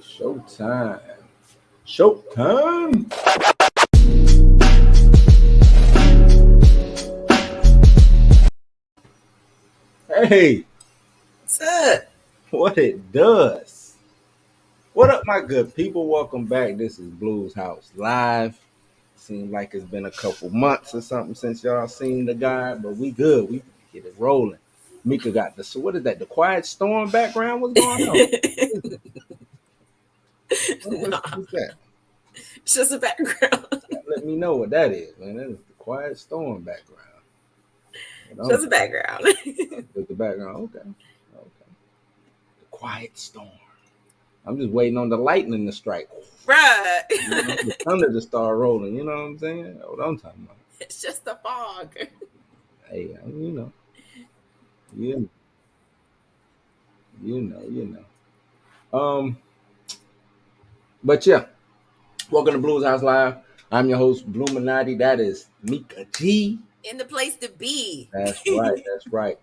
Showtime. Showtime. Hey, What's up? what it does. What up, my good people? Welcome back. This is Blues House Live. Seems like it's been a couple months or something since y'all seen the guy, but we good. We get it rolling. Mika got the, so what is that? The Quiet Storm background? What's going on? What is it? Nah, What's that? it's just a background. Let me know what that is, man. That is the Quiet Storm background. Just a background. With the background, okay. Okay. The Quiet Storm. I'm just waiting on the lightning to strike. Bruh. The thunder to start rolling. You know what I'm saying? That's what I'm talking about. It's just a fog. Hey, you, you know. But yeah, welcome to Blues House Live. I'm your host, Bluminati. That is Mika G. In the place to be. That's right. That's right.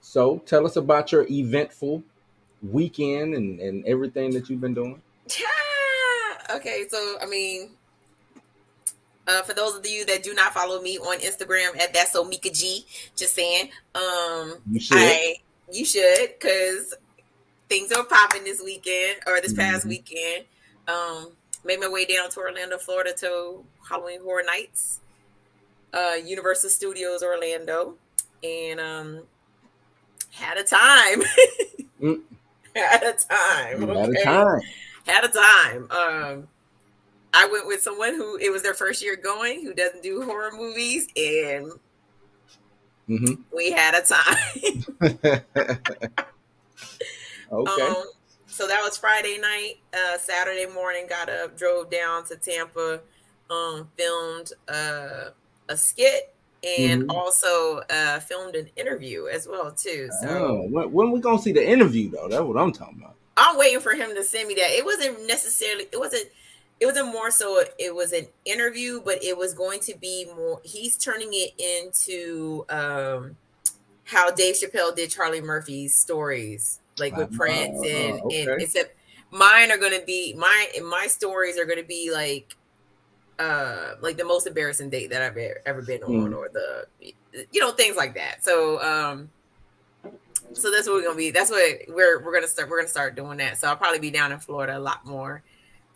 So tell us about your eventful weekend and everything that you've been doing. Okay, so for those of you that do not follow me on Instagram at that's so Mika G, just saying, You should. you should, because things are popping this weekend or this past Mhm. weekend. Made my way down to Orlando, Florida to Halloween Horror Nights, Universal Studios Orlando, and had a time. Mm, Had a time. you had a Okay, time. had a time. I went with someone who it was their first year going, who doesn't do horror movies, and Mm-hmm. we had a time. Okay. So that was Friday night. Saturday morning, got up, drove down to Tampa, filmed a skit, and Mm-hmm. also filmed an interview as well too. Oh, So when we gonna see the interview though? That's what I'm talking about. I'm waiting for him to send me that. It wasn't necessarily. It wasn't more so. It was an interview, but it was going to be more. He's turning it into how Dave Chappelle did Charlie Murphy's stories, like with Prince, and Okay. except mine are gonna be my stories are gonna be like the most embarrassing date that I've ever been on, Mm. or the things like that. So that's what we're gonna be. That's what we're gonna start. We're gonna start doing that. So I'll probably be down in Florida a lot more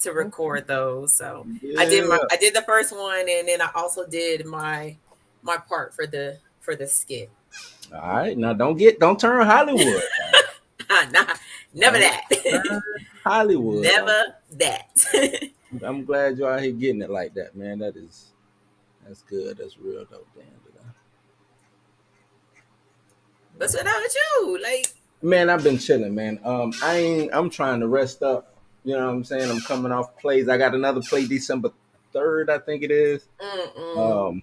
to Okay. record those. So Yeah. I did the first one, and then I also did my part for the skit. All right. Now don't turn Hollywood. Nah, never Don't that. turn Hollywood on. Never that. I'm glad you're out here getting it like that, man. That's good. That's real dope, damn. But what about you? Like, Man, I've been chilling, man. I'm trying to rest up. You know what I'm saying? I'm coming off plays. I got another play December 3rd, I think it is. mm-mm. Um,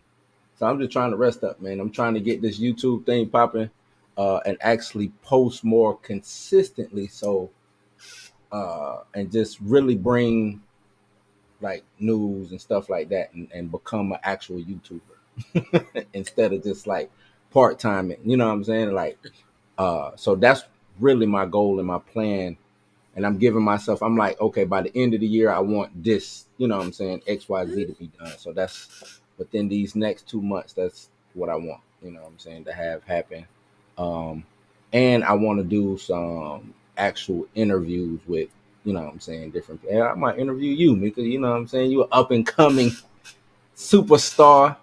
so I'm just trying to rest up, man. I'm trying to get this YouTube thing popping, and actually post more consistently. So, and just really bring like news and stuff like that, and become an actual YouTuber instead of just like part time. You know what I'm saying? Like, so that's really my goal and my plan. And I'm giving myself, I'm like, okay, by the end of the year, I want this, you know what I'm saying, XYZ to be done. So that's within these next 2 months, that's what I want, you know what I'm saying, to have happen. Um, and I want to do some actual interviews with, you know what I'm saying, different. And I might interview you, Mika, you know what I'm saying, you an up and coming superstar,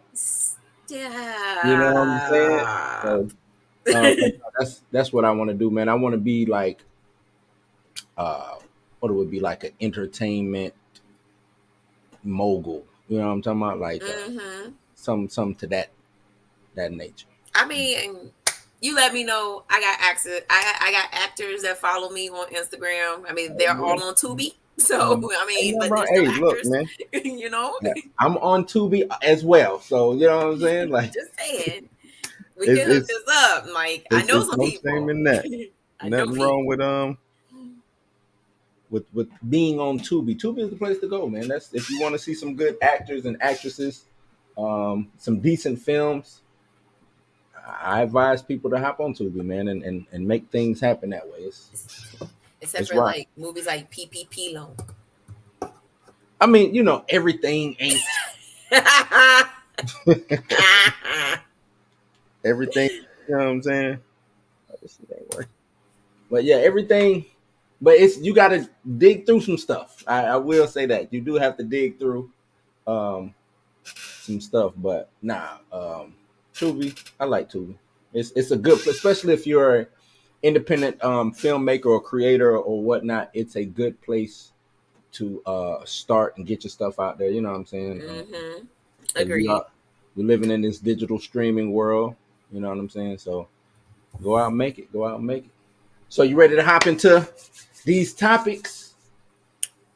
you know what I'm saying. Stop. So that's what I want to do, man. I want to be like, uh, what it would be like an entertainment mogul. You know what I'm talking about? Like hmm some to that nature. I mean, you let me know. I got access. I got actors that follow me on Instagram. I mean, they're all on Tubi. So I Ain't mean, nothing but wrong. they're still Hey, look, actors. man. you know, Yeah, I'm on Tubi as well, so you know what I'm saying. Like just saying, we it's can hook it's this up. Like I know it's some no shame people. in that. I know Nothing wrong people. with being on Tubi. Tubi is the place to go, man. That's if you want to see some good actors and actresses, some decent films. I advise people to hop on Tubi, man, and make things happen that way. Except It's for right. like movies like PPP loan. I mean, everything ain't everything. You know what I'm saying? Oh, this shit ain't working. But yeah, everything. But it's you got to dig through some stuff. I will say that you do have to dig through um, some stuff. But nah, Tubi. I like Tubi. It's a good, especially if you're an independent filmmaker or creator or whatnot. It's a good place to start and get your stuff out there. You know what I'm saying? Mm-hmm. Because Agreed. we're living in this digital streaming world. You know what I'm saying? So go out and make it. Go out and make it. So you ready to hop into these topics?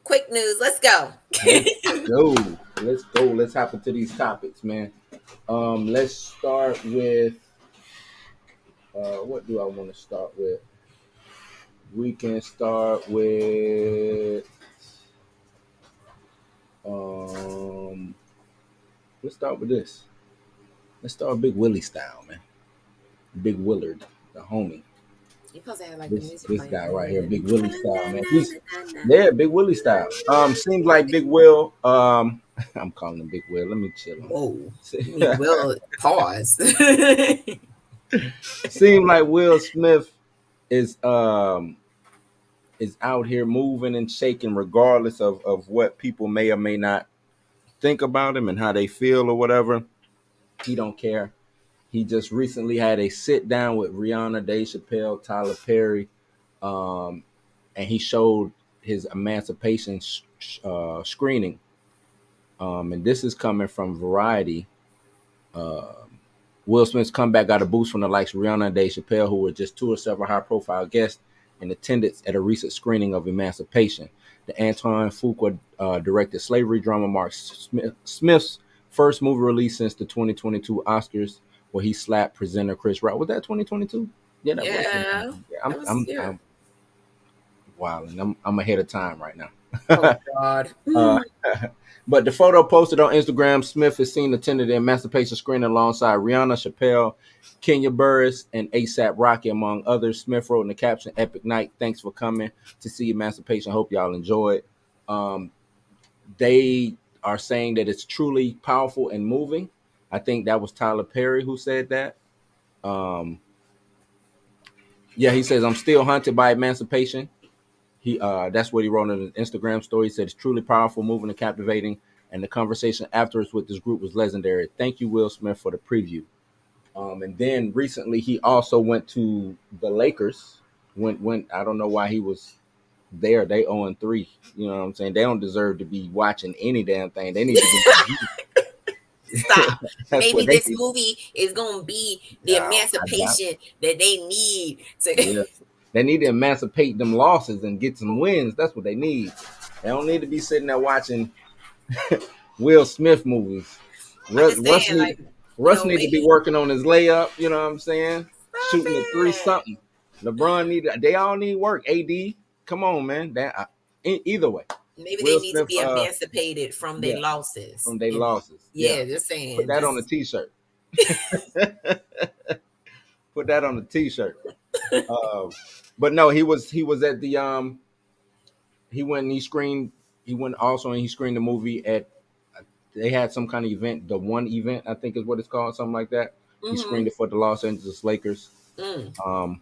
Quick news. Let's go. Let's go. Let's go. Let's hop into these topics, man. Let's start with what do I want to start with? We can start with um let's start with this. Let's start Big Willie style, man. Big Willard, the homie. You supposed to have like the music This playing. guy right here, Big Willie style, man. He's Na-na-na-na-na-na. yeah, Big Willie style. Seems like Big Will. I'm calling him Big Will. Let me chill on. Whoa. You mean Will pause. Seems like Will Smith is is out here moving and shaking, regardless of what people may or may not think about him and how they feel or whatever. He don't care. He just recently had a sit down with Rihanna, Dave Chappelle, Tyler Perry, um, and he showed his emancipation screening. And this is coming from Variety. Uh, Will Smith's comeback got a boost from the likes of Rihanna and Dave Chappelle, who were just two of several high-profile guests in attendance at a recent screening of Emancipation. The Antoine Fuqua directed slavery drama marks Smith's first movie release since the 2022 Oscars, where he slapped presenter Chris Rock. Was that 2022? Yeah, that was Yeah. 2022. Yeah, That was yeah. I'm wilding. I'm ahead of time right now. Oh God. Uh, but the photo posted on Instagram, Smith is seen attending the Emancipation screening alongside Rihanna, Chappelle, Kenya Burris, and ASAP Rocky, among others. Smith wrote in the caption, "Epic night. Thanks for coming to see Emancipation. Hope y'all enjoy it." They are saying that it's truly powerful and moving. I think that was Tyler Perry who said that. Um, yeah, he says, "I'm still haunted by Emancipation." He That's what he wrote on his Instagram story. He said it's truly powerful, moving, and captivating, and the conversation afterwards with this group was legendary. Thank you, Will Smith, for the preview. And then recently he also went to the Lakers. Went I don't know why he was there. They 0-3. You know what I'm saying? They don't deserve to be watching any damn thing. They need to be Stop. that's Maybe what they this need. movie is gonna be the I doubt emancipation that they need it. to. Yeah. They need to emancipate them losses and get some wins. That's what they need. They don't need to be sitting there watching Will Smith movies. I'm Russ, just Russ saying, need like, Russ need to be maybe working on his layup. You know what I'm saying? stop Shooting at three it. something. LeBron need. They all need work. AD, come on, man. Either way, Maybe they Will need to Smith. be emancipated from their Yeah, losses. from their And losses. Yeah, yeah, just put saying, that on a just t-shirt. Put that on a t-shirt. Uh, but no, he was at the he went and he screened. He went also and he screened the movie at. They had some kind of event, the one event I think is what it's called, something like that. He mm-hmm. screened it for the Los Angeles Lakers. Mm. Um,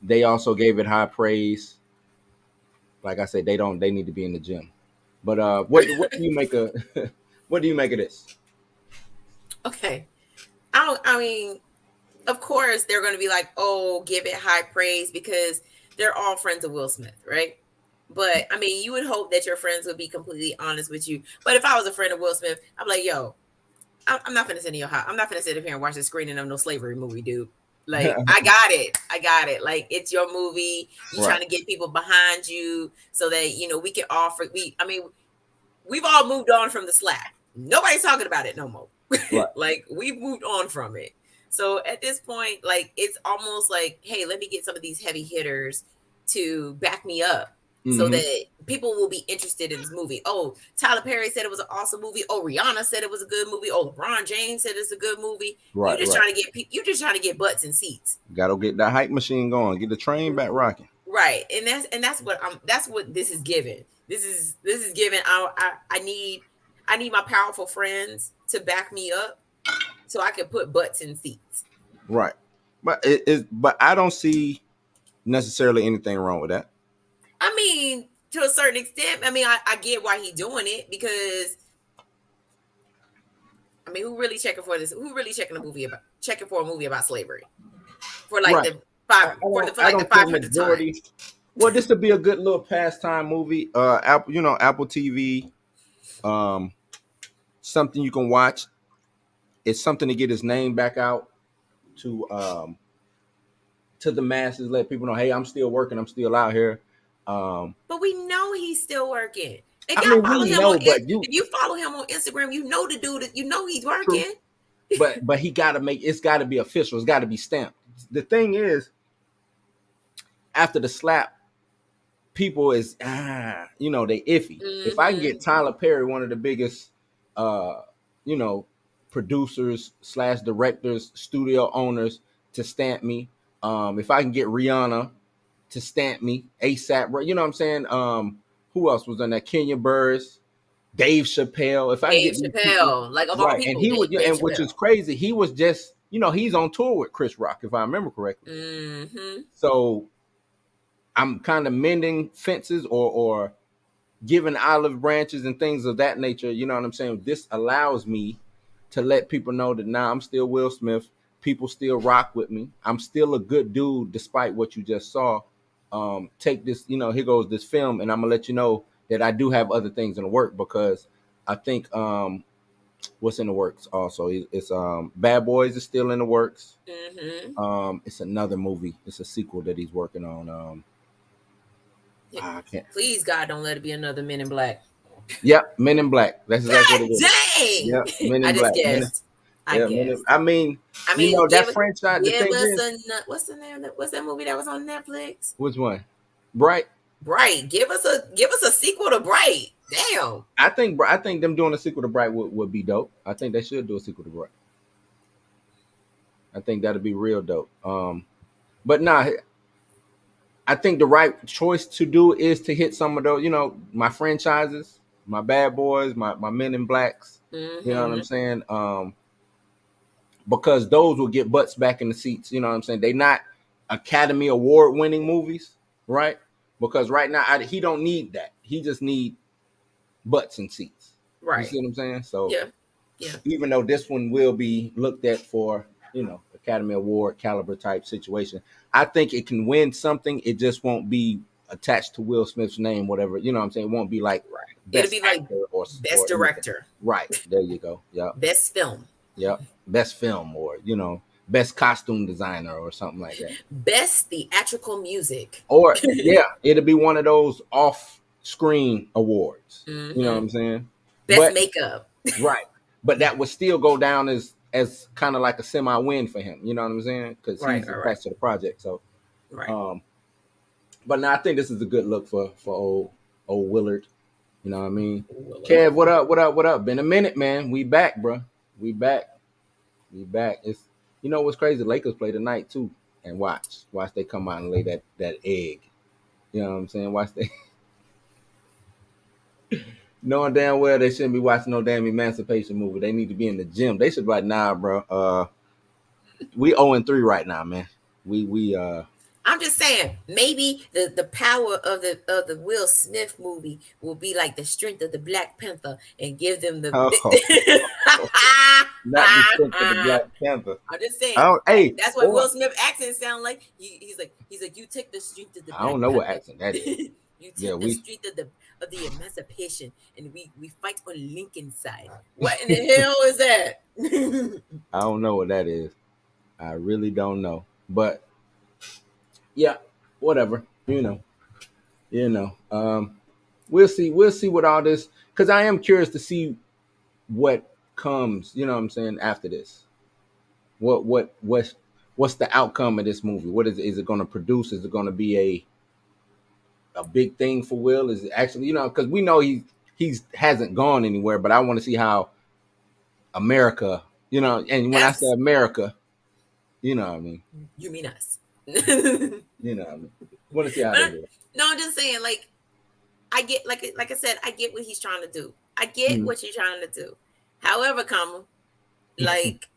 they also gave it high praise. Like I said, they need to be in the gym. But what do you make of what do you make of this? Okay. I mean, of course they're gonna be like, oh, give it high praise because they're all friends of Will Smith, right? But I mean, you would hope that your friends would be completely honest with you. But if I was a friend of Will Smith, I'm like, yo, I'm not gonna sit in your house. I'm not gonna sit up here and watch the screening of no slavery movie, dude. Like, I got it. I got it. Like, it's your movie. You Right, trying to get people behind you so that we can offer. I mean, we've all moved on from the slap. Nobody's talking about it no more. right. Like, we've moved on from it. So at this point, like, it's almost like, hey, let me get some of these heavy hitters to back me up so Mm-hmm. that people will be interested in this movie. Oh, Tyler Perry said it was an awesome movie. Oh, Rihanna said it was a good movie. Oh, LeBron James said it's a good movie. You Right, just right. trying to get you just trying to get butts and seats. Got to get that hype machine going. Get the train back rocking. Right, and that's what this is given. This is given. I need my powerful friends to back me up so I can put butts in seats. Right. But but I don't see necessarily anything wrong with that. I mean, to a certain extent, I mean, I get why he's doing it because I mean, who really checking for this? Who really checking for a movie about slavery for like Right. the five for I like the don't think 500th time? majority. Well, this would be a good little pastime movie. Apple, Apple TV, um, something you can watch. It's something to get his name back out to um to the masses, let people know, hey, I'm still working, I'm still out here. But we know he's still working. If I y'all mean, follow we him on know, but if you follow him on Instagram, you know the dude. You know he's true, working. but he got to make it's got to be official. It's got to be stamped. The thing is, after the slap, people is they iffy. If I can Mm-hmm. get Tyler Perry, one of the biggest, uh, you know, producers slash directors, studio owners, to stamp me. If I can get Rihanna to stamp me ASAP, right? You know what I'm saying? Who else was on that? Kenya Burris, Dave Chappelle. If I can Dave get these people, Chappelle, like of all right, and people, he would, Dave and which is Chappelle. crazy, he was just, he's on tour with Chris Rock, if I remember correctly. Mm-hmm. So I'm kind of mending fences or giving olive branches and things of that nature. You know what I'm saying? This allows me to let people know that now I'm still Will Smith. People still rock with me. I'm still a good dude despite what you just saw. Take this, here goes this film, and I'm gonna let you know that I do have other things in the work because I think what's in the works also. It's Bad Boys is still in the works. Mm-hmm. It's another movie. It's a sequel that he's working on. I can't. Please, God, don't let it be another Men in Black. Yep, Men in Black. That's exactly what God it is. dang! Yep, Men I in just Black. guessed. I guessed. I mean, I mean, that franchise. The give thing us is, a what's the name? What's that movie that was on Netflix? which one? Bright. Bright. Give us a sequel to Bright. Damn. I think them doing a sequel to Bright would be dope. I think they should do a sequel to Bright. I think that'd be real dope. But nah, I think the right choice to do is to hit some of those, my franchises, my Bad Boys, my Men in Blacks. You know what I'm Mm-hmm. saying? Because those will get butts back in the seats. You know what I'm saying? They not Academy Award winning movies, right? Because right now he don't need that. He just need butts and seats. You Right. see what I'm saying? So Yeah. Yeah. even though this one will be looked at for Academy Award caliber type situation, I think it can win something. It just won't be attached to Will Smith's name, whatever. You know what I'm saying? It won't be like Right. It'll best be like actor or best anything. director, Right. There you go. Yep. best film, Yep. Best film or best costume designer or something like that. best theatrical music. Or yeah, it'll be one of those off screen awards. You know what Mm-hmm. I'm saying? Best But makeup. right. But that would still go down as kind of like a semi win for him. You know what I'm saying? Because Right. he's All right. attached to the project. So Right. um but now I think this is a good look for old Willard. You know what I mean? Willard. Kev, what up? What up? What up? Been a minute, man. We back, bro. We back. We back. It's what's crazy? Lakers play tonight too. And watch they come out and lay that egg. You know what I'm saying? Watch they knowing damn well they shouldn't be watching no damn emancipation movie. They need to be in the gym. They should be like, nah, bro. We 0-3 right now, man. We I'm just saying, maybe the power of the Will Smith movie will be like the strength of the Black Panther and give them the. oh, not the strength of the Black Panther. I'm just saying. I don't hey, That's what or Will Smith accent sound like. He's like you take the strength of the I don't Black know what Panther. accent that is. You Yeah, take the we strength of the emancipation, and we fight on Lincoln's side. What in the hell is that? I don't know what that is. I really don't know. But yeah, whatever. You know. We'll see. We'll see what all this because I am curious to see what comes, you know what I'm saying, after this. What's the outcome of this movie? What is it gonna produce? Is it gonna be a big thing for Will? Is it actually, because we know he's hasn't gone anywhere, but I want to see how America, and when I say That's America, you know what I mean. you mean us. You know, want to see how they do it. No, I'm just saying, like, I get, like I said, I get what he's trying to do. I get Mm. what you're trying to do. However, like,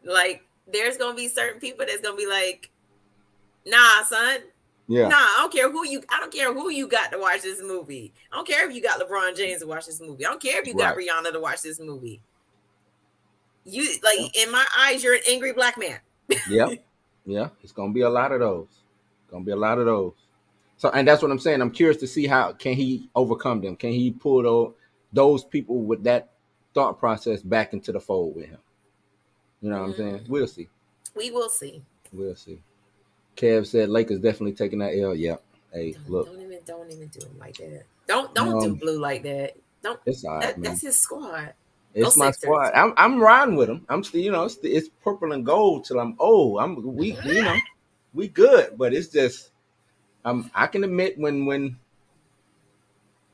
like there's gonna be certain people that's gonna be like, nah, son. Yeah. Nah, I don't care who you got to watch this movie. I don't care if you got LeBron James to watch this movie. I don't care if you got Right. Rihanna to watch this movie. You Yeah. like, in my eyes, you're an angry black man. Yep. Yeah. It's gonna be a lot of those. Gonna be a lot of those. So, and that's what I'm saying. I'm curious to see how can he overcome them. Can he pull those people with that thought process back into the fold with him? You know what I'm saying? We'll see. We will see. We'll see. Kev said Lakers definitely taking that L. Yeah. Hey, look. Don't even do him like that. Don't do Um, Blue like that. Don't. it's all right, That's man. his squad. Go It's my Sixers. squad. I'm riding with them. I'm still, it's purple and gold till I'm old. We good, but it's just I can admit when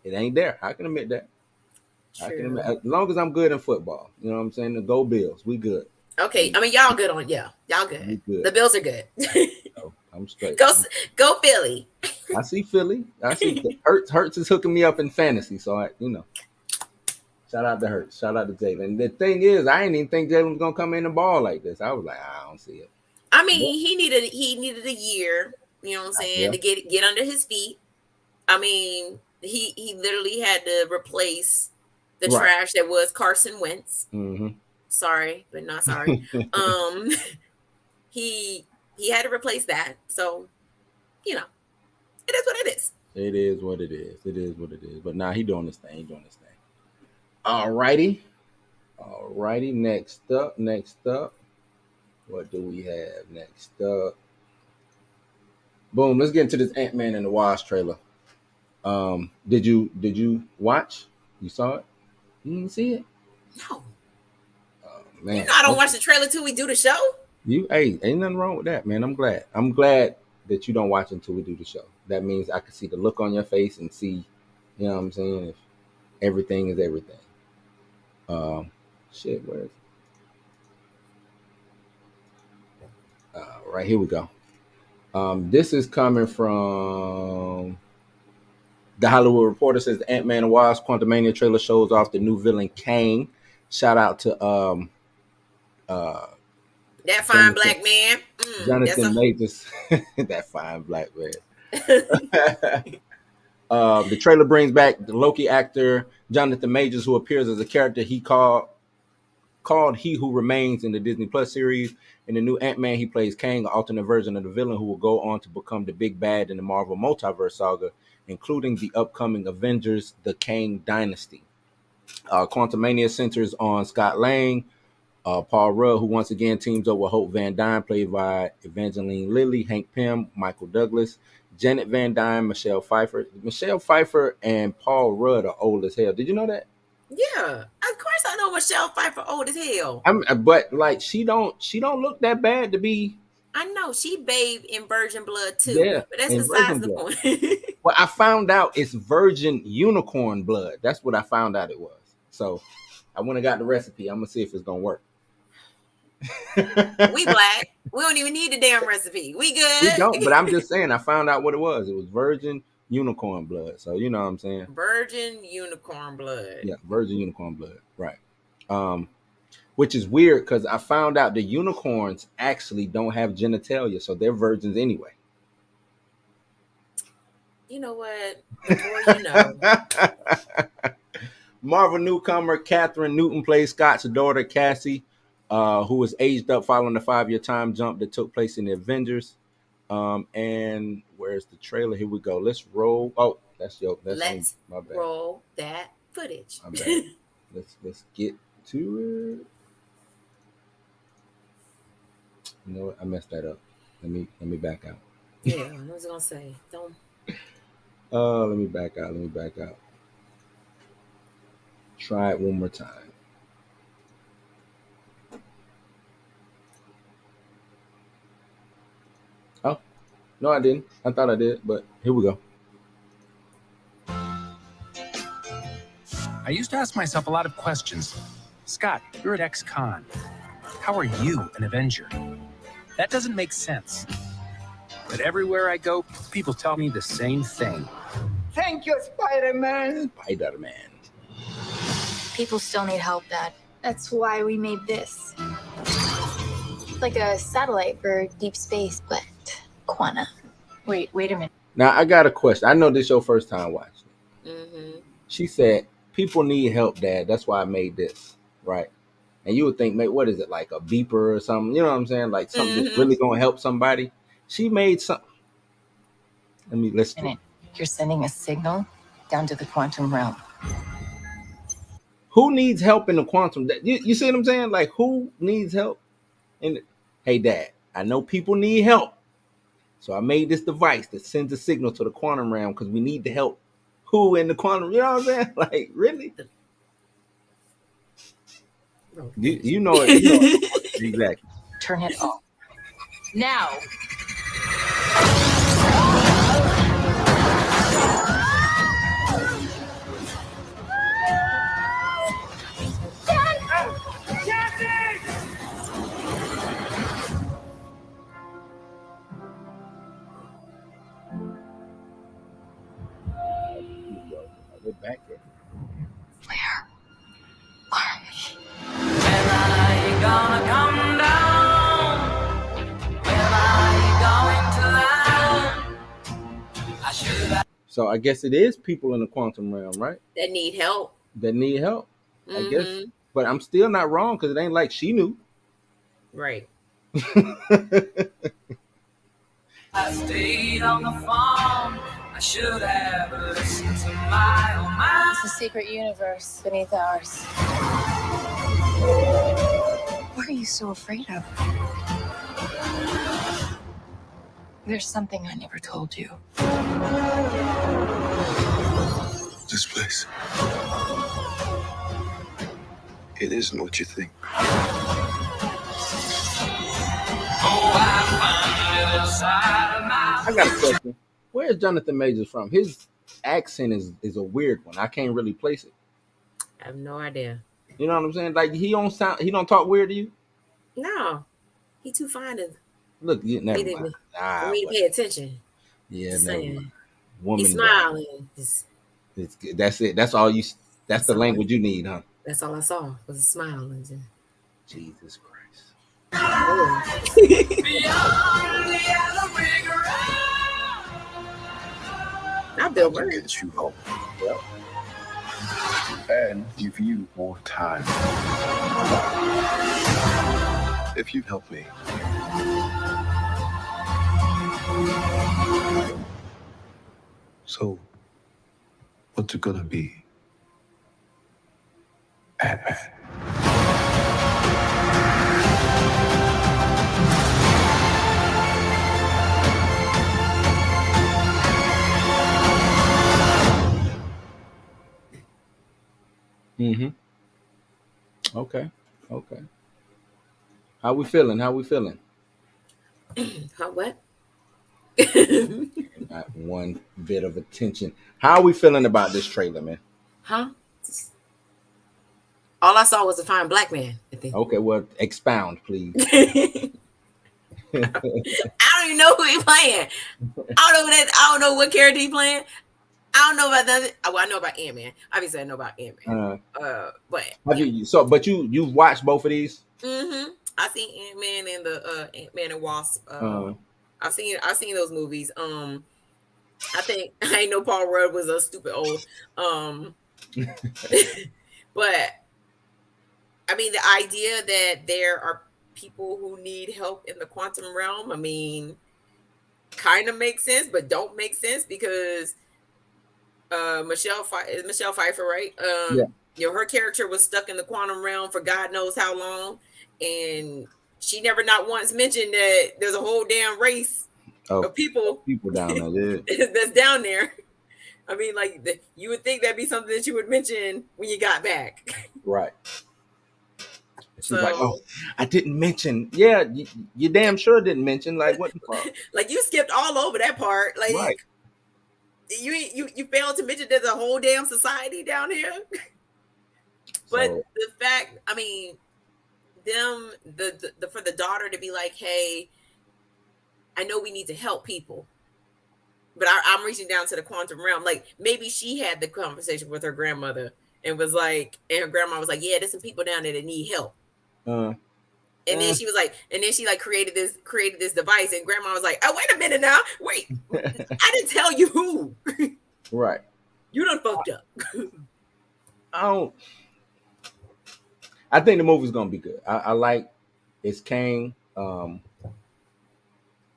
it ain't there. I can admit that. I can admit, True. as long as I'm good in football. You know what I'm saying? The Go Bills. We good. Okay, I mean, y'all good on, yeah, y'all We good. good. The Bills are good. So I'm straight. Go Philly. I see Philly. I see Hurts is hooking me up in fantasy. So shout out to Hurts. Shout out to Jalen. And the thing is, I didn't even think Jalen was gonna come in the ball like this. I was like, I don't see it. I But, mean, he needed a year, you know what I'm saying, yeah. to get under his feet. I mean, he literally had to replace the Right. trash that was Carson Wentz. Mm-hmm. Sorry, but not sorry. Um, he had to replace that. So, it is what it is. It is what it is. It is what it is. But now he doing this thing. He doing this thing. All righty. All righty. Next up. What do we have next up? Boom. Let's get into this Ant-Man and the Wasp trailer. Did you watch? You saw it? You didn't see it? No, Oh, man. I don't Okay. watch the trailer till we do the show. Hey, ain't nothing wrong with that, man. I'm glad. I'm glad that you don't watch until we do the show. That means I can see the look on your face and see, you know what I'm saying, if everything is everything. Shit, where is it? Right here we go. This is coming from the Hollywood Reporter. Says the Ant-Man and Wasp Quantumania trailer shows off the new villain Kang. Shout out to That fine Jonathan, black man. That's Jonathan a. Majors. That fine black man. The trailer brings back the Loki actor Jonathan Majors, who appears as a character he called He Who Remains in the Disney Plus series. In the new Ant-Man, he plays Kang, an alternate version of the villain who will go on to become the big bad in the Marvel Multiverse saga, including the upcoming Avengers: The Kang Dynasty. Quantumania centers on Scott Lang, Paul Rudd, who once again teams up with Hope Van Dyne, played by Evangeline Lilly, Hank Pym, Michael Douglas, Janet Van Dyne, Michelle Pfeiffer. Michelle Pfeiffer and Paul Rudd are old as hell. Did you know that? Yeah, of course I know Michelle Pfeiffer old as hell. But like she don't look that bad to be. I know she bathed in virgin blood too, Yeah, but that's in besides virgin the blood. point. Well, I found out it's virgin unicorn blood. That's what I found out it was. So I went and got the recipe. I'm gonna see if it's gonna work. We black. We don't even need the damn recipe. We We don't, but I'm good. just saying I found out what it was. It was virgin unicorn blood. So you know what I'm saying? Virgin unicorn blood. Yeah, virgin unicorn blood. Right. Um, which is weird because I found out the unicorns actually don't have genitalia, so they're virgins anyway. You know what? The more you know. Marvel newcomer Catherine Newton plays Scott's daughter Cassie, who was aged up following the 5-year time jump that took place in the Avengers. And where's the trailer? Here we go. Let's roll. Oh, that's on Let's my bad. roll that footage. My bad. Let's get to it. You know what? I messed that up. Let me back out. Yeah, I was gonna say, don't. Let me back out. Try it one more time. Oh, no, I didn't. I thought I did, but here we go. I used to ask myself a lot of questions. Scott, you're at ex-con. How are you an Avenger? That doesn't make sense. But everywhere I go, people tell me the same thing. Thank you, Spider-Man. Spider-Man. People still need help, Dad. That's why we made this. Like a satellite for deep space, but quantum. Wait a minute. Now, I got a question. I know this your first time watching. Mm-hmm. She said, people need help, Dad. That's why I made this, right? And you would think, mate, what is it, like a beeper or something? You know what I'm saying? Like something that's really going to help somebody. She made something. Let me listen. You're sending a signal down to the quantum realm. Who needs help in the quantum? You see what I'm saying? Like, who needs help? Hey, Dad, I know people need help. So I made this device that sends a signal to the quantum realm because we need to help who in the quantum. You know what I'm saying? Like, really? You know it. You know it. Exactly. Turn it off. Now. We're back there. Where are we? When are you gonna come down? When are you going to land? So I guess it is people in the quantum realm, right? That need help. That need help. I guess. But I'm still not wrong because it ain't like she knew. Right. I stayed on the farm. I should have listened to my own mind. It's a secret universe beneath ours. What are you so afraid of? There's something I never told you. This place. It isn't what you think. I got a question. Where is Jonathan Majors from? His accent is a weird one. I can't really place it. I have no idea. You know what I'm saying? Like he don't talk weird to you. No, he too fine to. Look, never mind. For me to pay attention. Yeah, Just never saying. mind. Woman, He's smiling. That's it. That's all you. That's the language you need, huh? That's all I saw was a smile. And just, Jesus Christ. Not Bill To Murray. get you home. Yep. And give you more time. If you help me. So, what's it gonna be? Ant-Man. Mm-hmm. Okay. How we feeling? How what? Not one bit of attention. How are we feeling about this trailer, man? Huh? All I saw was a fine black man. I think. Okay, well, expound, please. I don't even know who he playing. I don't know what character he playing. I don't know about that. Well, I know about Ant-Man. Obviously, I know about Ant-Man. But have you've watched both of these? Mm-hmm. I seen Ant-Man and the Man and Wasp. I've seen those movies. I think I ain't know Paul Rudd was a stupid old. But I mean, the idea that there are people who need help in the quantum realm, I mean, kind of makes sense, but don't make sense because Michelle Pfeiffer, right? You know, her character was stuck in the quantum realm for God knows how long, and she never not once mentioned that there's a whole damn race of people down there that's down there. I mean, like you would think that'd be something that you would mention when you got back, right? She's like, oh, I didn't mention. Yeah, you damn sure didn't mention. Like, what the fuck? Like you skipped all over that part. Like, right. You failed to mention there's a whole damn society down here. But the fact, I mean, for the daughter to be like, hey, I know we need to help people, but I'm reaching down to the quantum realm. Like maybe she had the conversation with her grandmother and was like, and her grandma was like, yeah, there's some people down there that need help. And then she was like, and then she like created this device, and grandma was like, oh, wait a minute now. Wait, I didn't tell you who. Right. You done fucked up. I think the movie's gonna be good. I like it's Kang.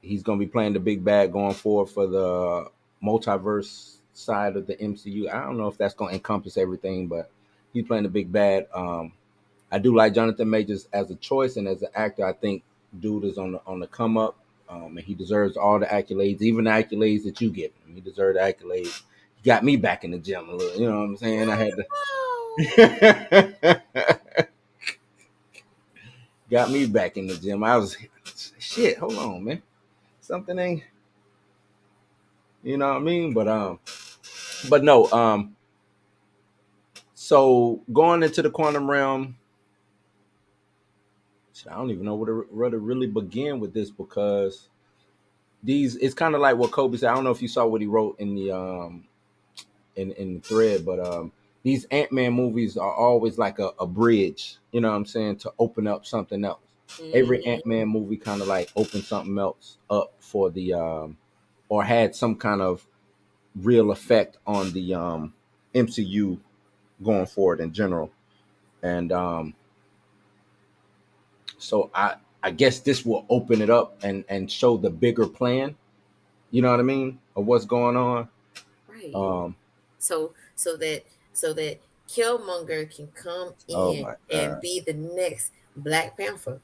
He's gonna be playing the big bad going forward for the multiverse side of the MCU. I don't know if that's gonna encompass everything, but he's playing the big bad. I do like Jonathan Majors as a choice and as an actor. I think dude is on the come up, and he deserves all the accolades, even the accolades that you give him. He deserves the accolades. He got me back in the gym a little. You know what I'm saying? I had to got me back in the gym. I was shit. Hold on, man. Something ain't. You know what I mean? But no. So going into the quantum realm. I don't even know where to really begin with this because it's kind of like what Kobe said. I don't know if you saw what he wrote in the in the thread, but these Ant-Man movies are always like a bridge, you know what I'm saying, to open up something else. Mm-hmm. Every Ant-Man movie kind of like opened something else up for the or had some kind of real effect on the MCU going forward in general. And so I guess this will open it up and show the bigger plan. You know what I mean? Of what's going on. Right. So that Killmonger can come in and be the next Black Panther.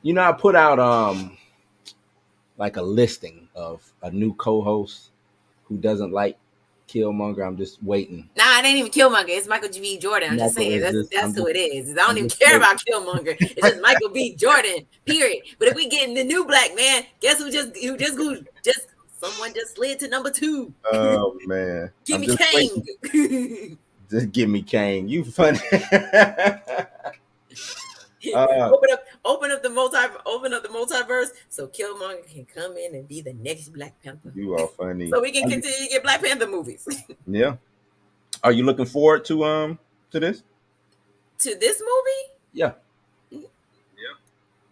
You know, I put out like a listing of a new co-host who doesn't like Killmonger. I'm just waiting. Nah, it ain't even Killmonger. It's Michael B. Jordan. I'm just saying that's who it is. I don't even care about Killmonger. It's just Michael B. Jordan. Period. But if we get in the new black man, guess who just someone just slid to number 2. Oh man, give me Kang. Just give me Kang. You funny. Open up the multiverse so Killmonger can come in and be the next Black Panther. You are funny. So we can continue to get Black Panther movies. Yeah. Are you looking forward to this? To this movie? Yeah. Yeah.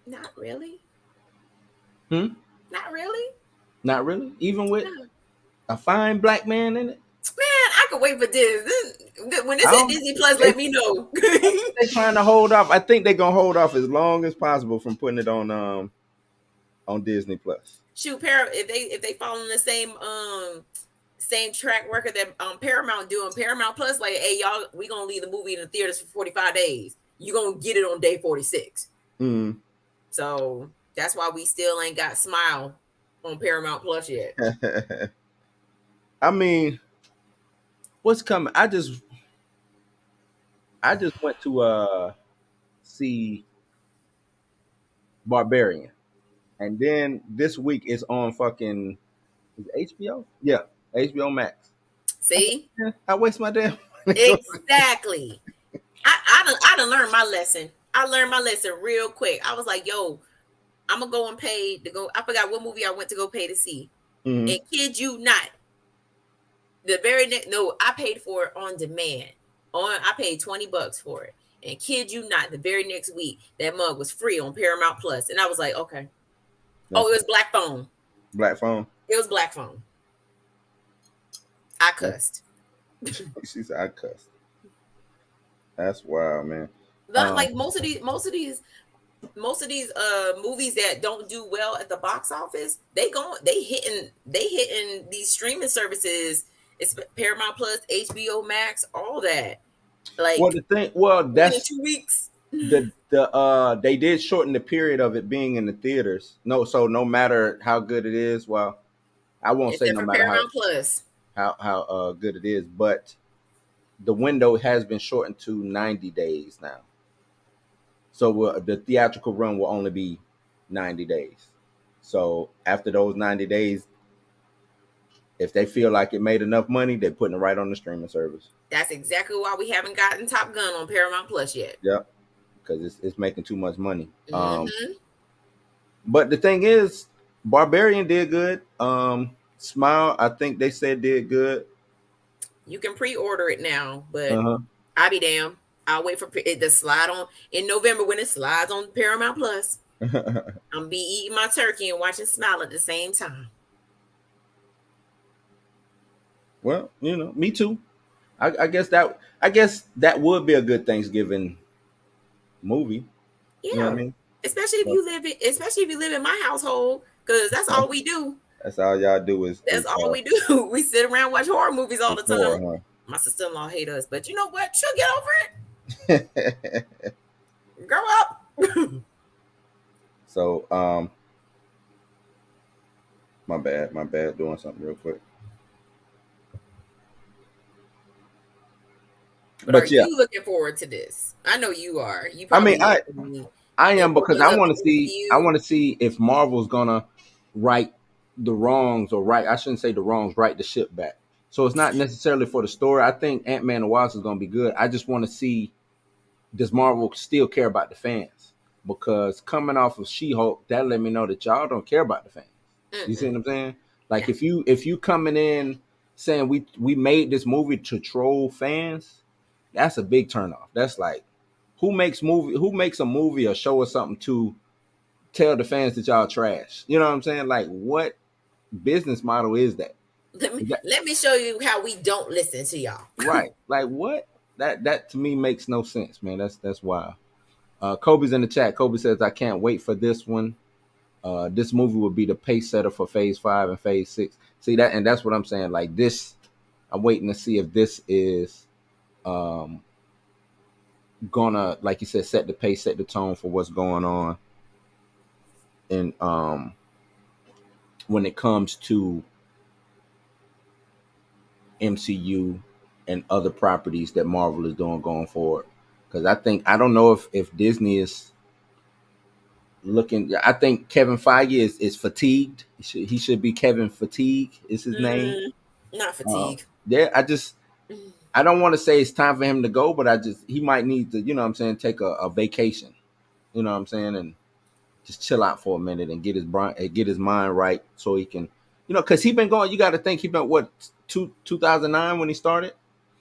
Not really. Not really? Even with a fine black man in it? Man, I could wait for this. When it's at Disney Plus, let me know. They're trying to hold off. I think they're gonna hold off as long as possible from putting it on Disney Plus. Shoot, if they follow the same track record that Paramount doing, Paramount Plus, like, hey y'all, we gonna leave the movie in the theaters for 45 days. You gonna get it on day 46. Mm. So that's why we still ain't got Smile on Paramount Plus yet. I mean, what's coming? I just went to see Barbarian, and then this week it's on fucking HBO. Yeah, HBO Max. See, I waste my damn money. Exactly. I done learned my lesson. I learned my lesson real quick. I was like, yo, I'm gonna go and pay to go. I forgot what movie I went to go pay to see. Mm-hmm. And kid you not, the very next I paid for it on demand. I paid $20 for it. And kid you not, the very next week that mug was free on Paramount Plus. And I was like, okay. It was Black Phone. Black Phone. It was Black Phone. I cussed. She said I cussed. That's wild, man. Like most of these movies that don't do well at the box office, they hitting these streaming services. It's Paramount Plus, HBO Max, all that. Like, that's 2 weeks. They did shorten the period of it being in the theaters. So no matter how good it is, well, I won't say no matter Paramount Plus how good it is, but the window has been shortened to 90 days now. So the theatrical run will only be 90 days. So after those 90 days, if they feel like it made enough money, they're putting it right on the streaming service. That's exactly why we haven't gotten Top Gun on Paramount Plus yet. Yep, because it's making too much money. Mm-hmm. But the thing is, Barbarian did good. Smile, I think they said did good. You can pre-order it now, but Uh I'll be damned. I'll wait for it to slide on in November when it slides on Paramount Plus. huh. I'm gonna be eating my turkey and watching Smile at the same time. Well, me too. I guess that would be a good Thanksgiving movie. You know what I Yeah, mean? especially if So you live in my household, because that's all we do. that's all y'all do That's all we do. We sit around and watch horror movies all the time. horror, My sister-in-law hate us, but you know what? She'll get over huh? it. Grow up. So my bad, doing something real quick. But are But yeah, you looking forward to this? I know you are. You I mean, probably more than me. I It am, because opens I up want the to see MCU. if Marvel's gonna right the wrongs, or right, I shouldn't say the wrongs, right the ship back. So it's not necessarily for the story. I think Ant-Man and Wasp is gonna be good. I just want to see, does Marvel still care about the fans? Because coming off of She-Hulk, that let me know that y'all don't care about the fans. You see Mm-mm. what I'm saying? No. Like, if you coming in saying we made this movie to troll fans, that's a big turnoff. That's like, who makes a movie or show or something to tell the fans that y'all trash? You know what I'm saying? Like, what business model is that? Is that Let me show you how we don't listen to y'all. right? Like, what? That to me makes no sense, man. That's wild. Kobe's in the chat. Kobe says, I can't wait for this one. This movie will be the pace setter for phase 5 and phase 6. See that, and that's what I'm saying. Like, this, I'm waiting to see if this is um gonna, like you said, set the pace, set the tone for what's going on. And when it comes to MCU and other properties that Marvel is doing going forward. Because I don't know if Disney is looking. I think Kevin Feige is fatigued. He should be Kevin Fatigue is his name. Mm, not Uh, fatigue. yeah, Mm. I don't want to say it's time for him to go, but he might need to, what I'm saying, take a vacation. You know what I'm saying, and just chill out for a minute and get his mind right, so he can, because he been going. You got to think, he been what, 2009 when he started.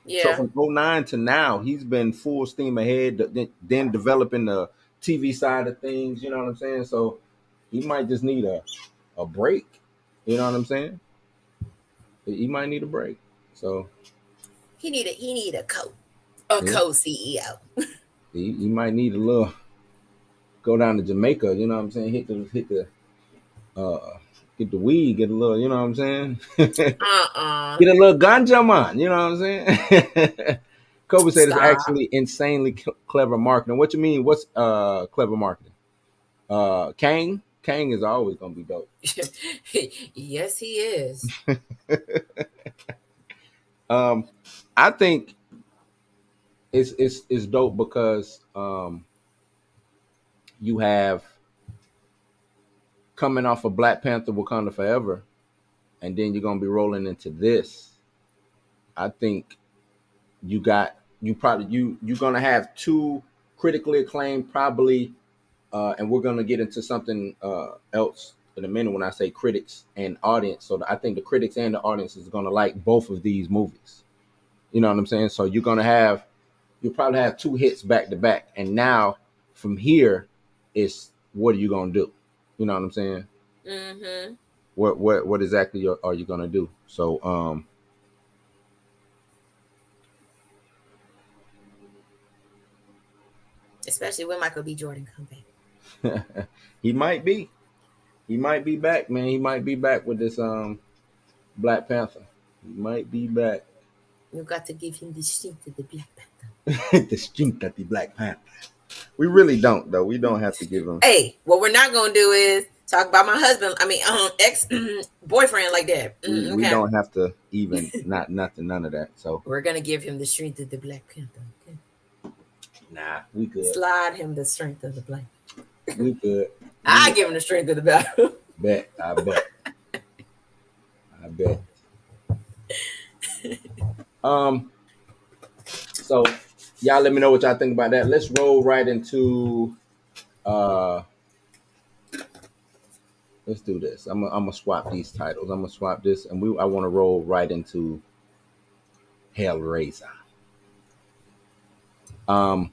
So Yeah. from '09 to now, he's been full steam ahead. Then developing the TV side of things. You know what I'm saying? So he might just need a break. You know what I'm saying? He might need a break. So He need a yeah, co-CEO. he might need a little, go down to Jamaica. You know what I'm saying? Hit the uh get the weed. Get a little. You know what I'm saying? Uh-uh. Get a little ganja man. You know what I'm saying? Kobe said it's Stop. actually insanely clever marketing. What you mean? What's clever marketing? Kang is always gonna be dope. Yes, he is. Um, I think it's dope because you have, coming off of Black Panther: Wakanda Forever, and then you're gonna be rolling into this. I think you're gonna have two critically acclaimed, probably, and we're gonna get into something else in a minute when I say critics and audience. So I think the critics and the audience is gonna like both of these movies. You know what I'm saying? So you'll probably have two hits back to back, and now from here, it's, what are you gonna do? You know what I'm saying? Mm-hmm. What exactly are you gonna do? So Especially when Michael B. Jordan come back. he might be. He might be back, man. He might be back with this Black Panther. He might be back. You got to give him the strength of the Black Panther. The strength of the Black Panther. We really don't, though. We don't have to give him. Hey, what we're not gonna do is talk about my husband. I mean, ex boyfriend like that. We Okay. don't have to even, not nothing, none of that. So We're gonna give him the strength of the Black Panther. Okay. nah, we good. Slide him the strength of the Black. We good. I give him the strength of the Black. Bet. I bet. I bet. So y'all let me know what y'all think about that. Let's roll right into Let's do this. I'm gonna swap these titles. I'm gonna swap this, and I want to roll right into Hellraiser. And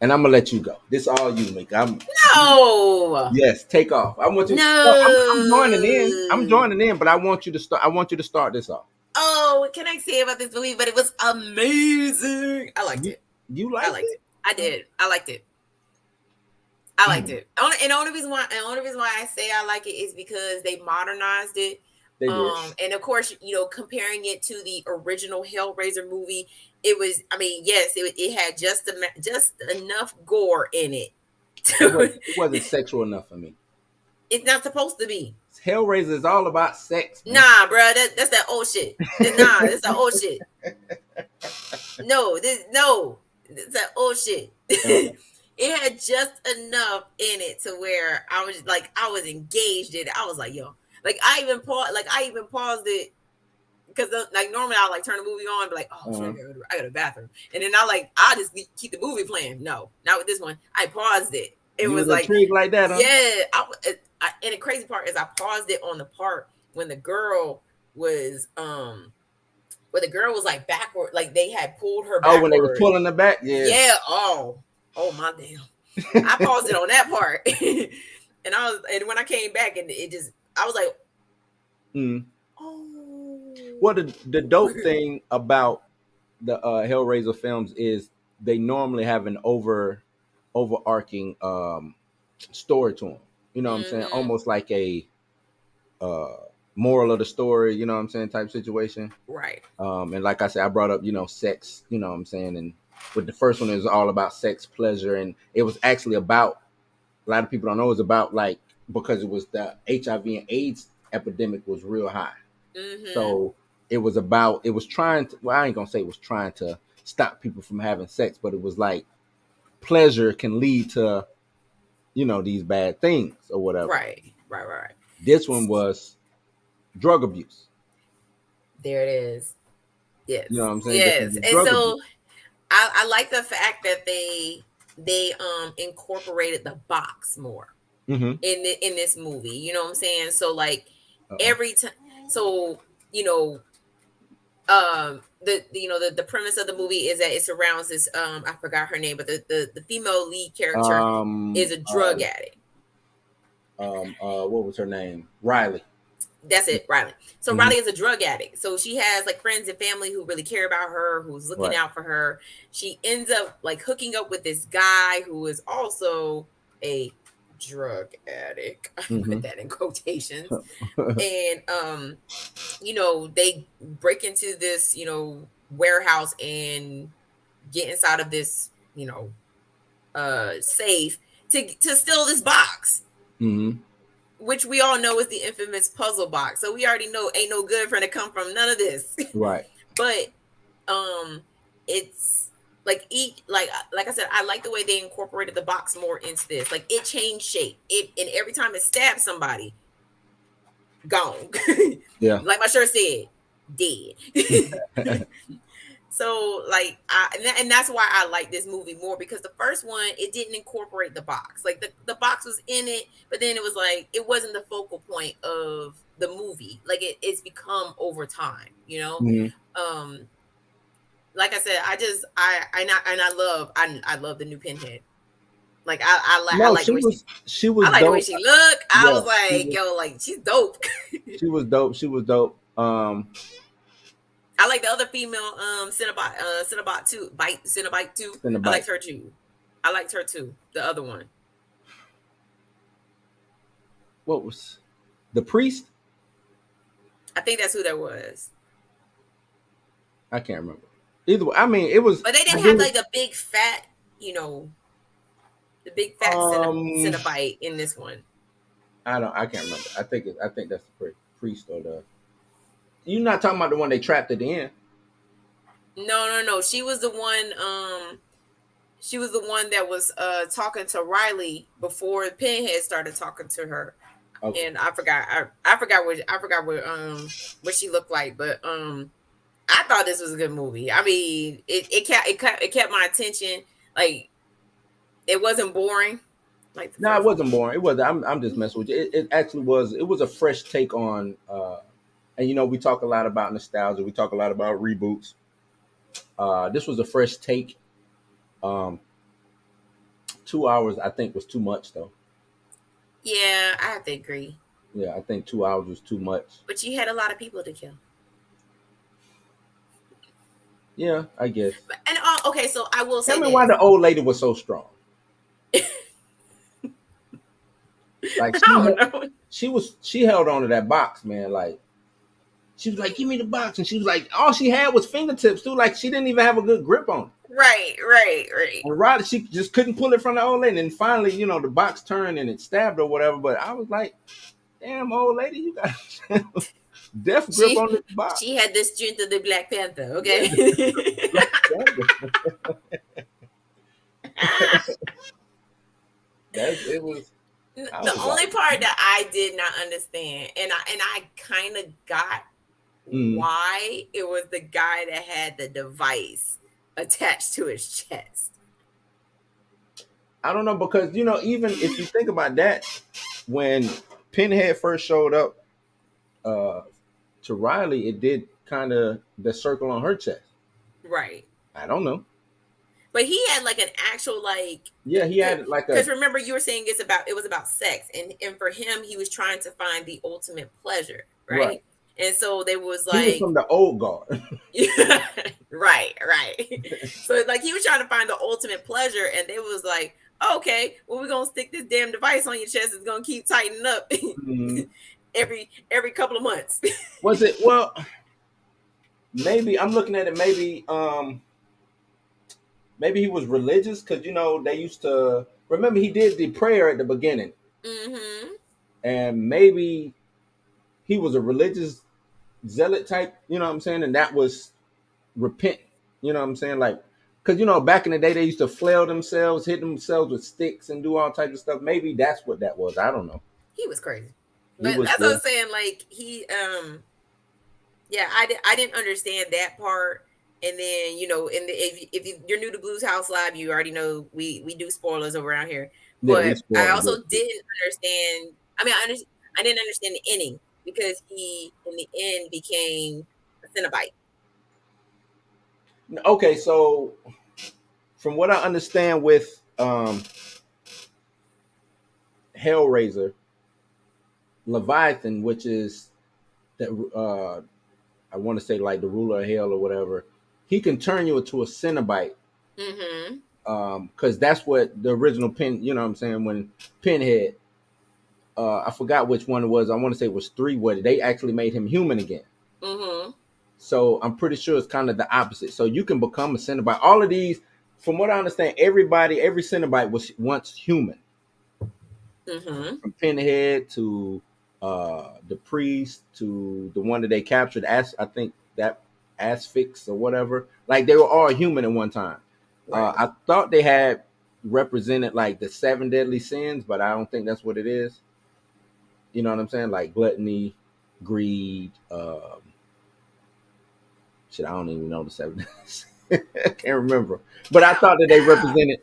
I'm gonna let you go. This all you, Mika. No. Yes, take off. I want you. No. I'm joining in. I'm joining in, but I want you to start. I want you to start this off. Oh, what can I say about this movie? But it was amazing. I liked it. You liked it? I did. I liked it. I liked it. And the only reason why I say I like it is because they modernized it. They did. And of course, comparing it to the original Hellraiser movie, it was. I mean, yes, it had just enough gore in it. It wasn't sexual enough for me. It's not supposed to be. Hellraiser is all about sex. Man. Nah, bro, that's that old shit. Nah, that's that old shit. No, that's that old shit. It had just enough in it to where I was engaged in it. I was like, yo, I even paused it because normally I'll turn the movie on, and be like, oh, shit, I got a bathroom, and then I'll just keep the movie playing. No, not with this one. I paused it. It was intrigued like that, huh? Yeah. And the crazy part is I paused it on the part when the girl was backward, they had pulled her backward. Oh, when they were pulling her back, yeah. Yeah. Oh my damn. I paused it on that part. and when I came back and I was like, oh. Well, the dope thing about the Hellraiser films is they normally have an overarching story to them. You know what I'm saying? Almost like a moral of the story, you know what I'm saying, type situation. Right. And like I said, I brought up, sex, you know what I'm saying? And with the first one, it was all about sex, pleasure. And it was actually about, a lot of people don't know, it was about because it was the HIV and AIDS epidemic was real high. Mm-hmm. So it was trying to, well, I ain't going to say it was trying to stop people from having sex, but it was pleasure can lead to, these bad things or whatever. Right. This one was drug abuse. There it is. Yes. You know what I'm saying? Yes. And so I like the fact that they incorporated the box more in this movie. You know what I'm saying? So every time, so the premise of the movie is that it surrounds this I forgot her name, but the female lead character is a drug addict. What was her name? Riley. That's it, Riley. So Riley is a drug addict. So she has friends and family who really care about her, who's looking out for her. She ends up hooking up with this guy who is also a drug addict. I put that in quotations. And they break into this, warehouse and get inside of this, safe to steal this box. Which we all know is the infamous puzzle box. So we already know ain't no good for it to come from none of this. Right. But it's like I said, I like the way they incorporated the box more into this. It changed shape. And every time it stabbed somebody, gone. Yeah. Like my shirt said, dead. So and that's why I like this movie more, because the first one, it didn't incorporate the box. The box was in it, but then it was it wasn't the focal point of the movie. It's become over time, like I said, I love the new Pinhead. I like the way she was I like dope. the way she looked. I was like, yo, she's dope. She was dope. I like the other female Cinnabite too. Cinnabite too. I liked her too. The other one. What was the priest? I think that's who that was. I can't remember. Either way, I mean, it was. But they didn't have the big fat, the big fat Cinnabite in this one. I can't remember. I think that's the priest or the. You're not talking about the one they trapped at the end. No. She was the one. She was the one that was talking to Riley before Pinhead started talking to her. Okay. And I forgot what she looked like, but I thought this was a good movie. I mean, it kept my attention. It wasn't boring. Like the No, it first one. wasn't boring. It wasn't. I'm just messing with you. It actually was. It was a fresh take on. And we talk a lot about nostalgia. We talk a lot about reboots. This was a fresh take. Um, 2 hours, I think, was too much, though. Yeah, I have to agree. Yeah, I think 2 hours was too much. But you had a lot of people to kill. Yeah, I guess. And okay, so I will say Tell me this. why the old lady was so strong. Like I don't know. she held on to that box, man. Like she was like, "Give me the box," and she was like, all she had was fingertips too. Like she didn't even have a good grip on it. Right. And Roddy, she just couldn't pull it from the old lady. And finally, the box turned and it stabbed or whatever. But I was like, "Damn, old lady, you got death grip on this box." She had the strength of the Black Panther. Okay. It was. The only part that I did not understand, and I kind of got why it was the guy that had the device attached to his chest. I don't know, because even if you think about that, when Pinhead first showed up to Riley, it did kind of the circle on her chest. Right. I don't know. But he had like an actual Yeah, he had like because remember you were saying it was about sex, and for him he was trying to find the ultimate pleasure, right? And so there was like he was from the old guard. right. So like he was trying to find the ultimate pleasure, and they was like, okay, well we're gonna stick this damn device on your chest. It's gonna keep tightening up every couple of months. Was it? Well, maybe I'm looking at it. Maybe he was religious, because they used to remember he did the prayer at the beginning, and maybe he was a religious zealot type. You know what I'm saying? And that was repent. You know what I'm saying? Like, because back in the day they used to flail themselves, hit themselves with sticks, and do all types of stuff. Maybe that's what that was. I don't know. He was crazy, but that's what I'm saying. Like he, yeah, I didn't understand that part. And then if you're new to Blues House Live, you already know we do spoilers around here. But I also didn't understand. I mean, I didn't understand the ending, because he in the end became a Cenobite. Okay, so from what I understand with Hellraiser, Leviathan, which is that I want to say like the ruler of hell or whatever, he can turn you into a Cenobite. Because that's what the original you know what I'm saying, when Pinhead, I forgot which one it was. I want to say it was 3, where they actually made him human again. So I'm pretty sure it's kind of the opposite. So you can become a Cenobite. All of these, from what I understand, every Cenobite was once human. From Pinhead to the priest to the one that they captured, I think that Asphyx or whatever. Like they were all human at one time. I thought they had represented like the 7 deadly sins, but I don't think that's what it is. You know what I'm saying? Like gluttony, greed, shit, I don't even know the 7. I can't remember. But I thought that they represented,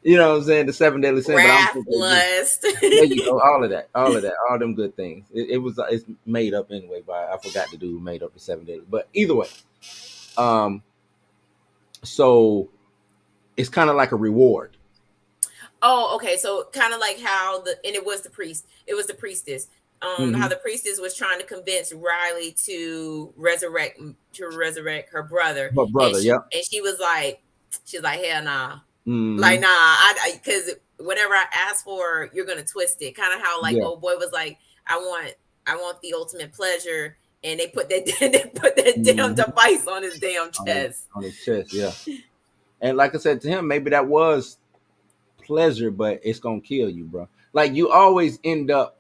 you know what I'm saying, the 7 deadly sins. Wrath, lust. There you go. All of that. All them good things. It's made up anyway, but I forgot the dude who made up the 7 deadly. But either way, so it's kind of like a reward. Oh, okay. So kind of like how it was the priestess. How the priestess was trying to convince Riley to resurrect her brother. And she was like, hell nah. Like, nah, because whatever I ask for, you're gonna twist it. Kind of how like old boy was like, I want the ultimate pleasure, and they put that damn device on his damn chest. On his chest, yeah. And like I said to him, maybe that was pleasure, but it's gonna kill you, bro. Like you always end up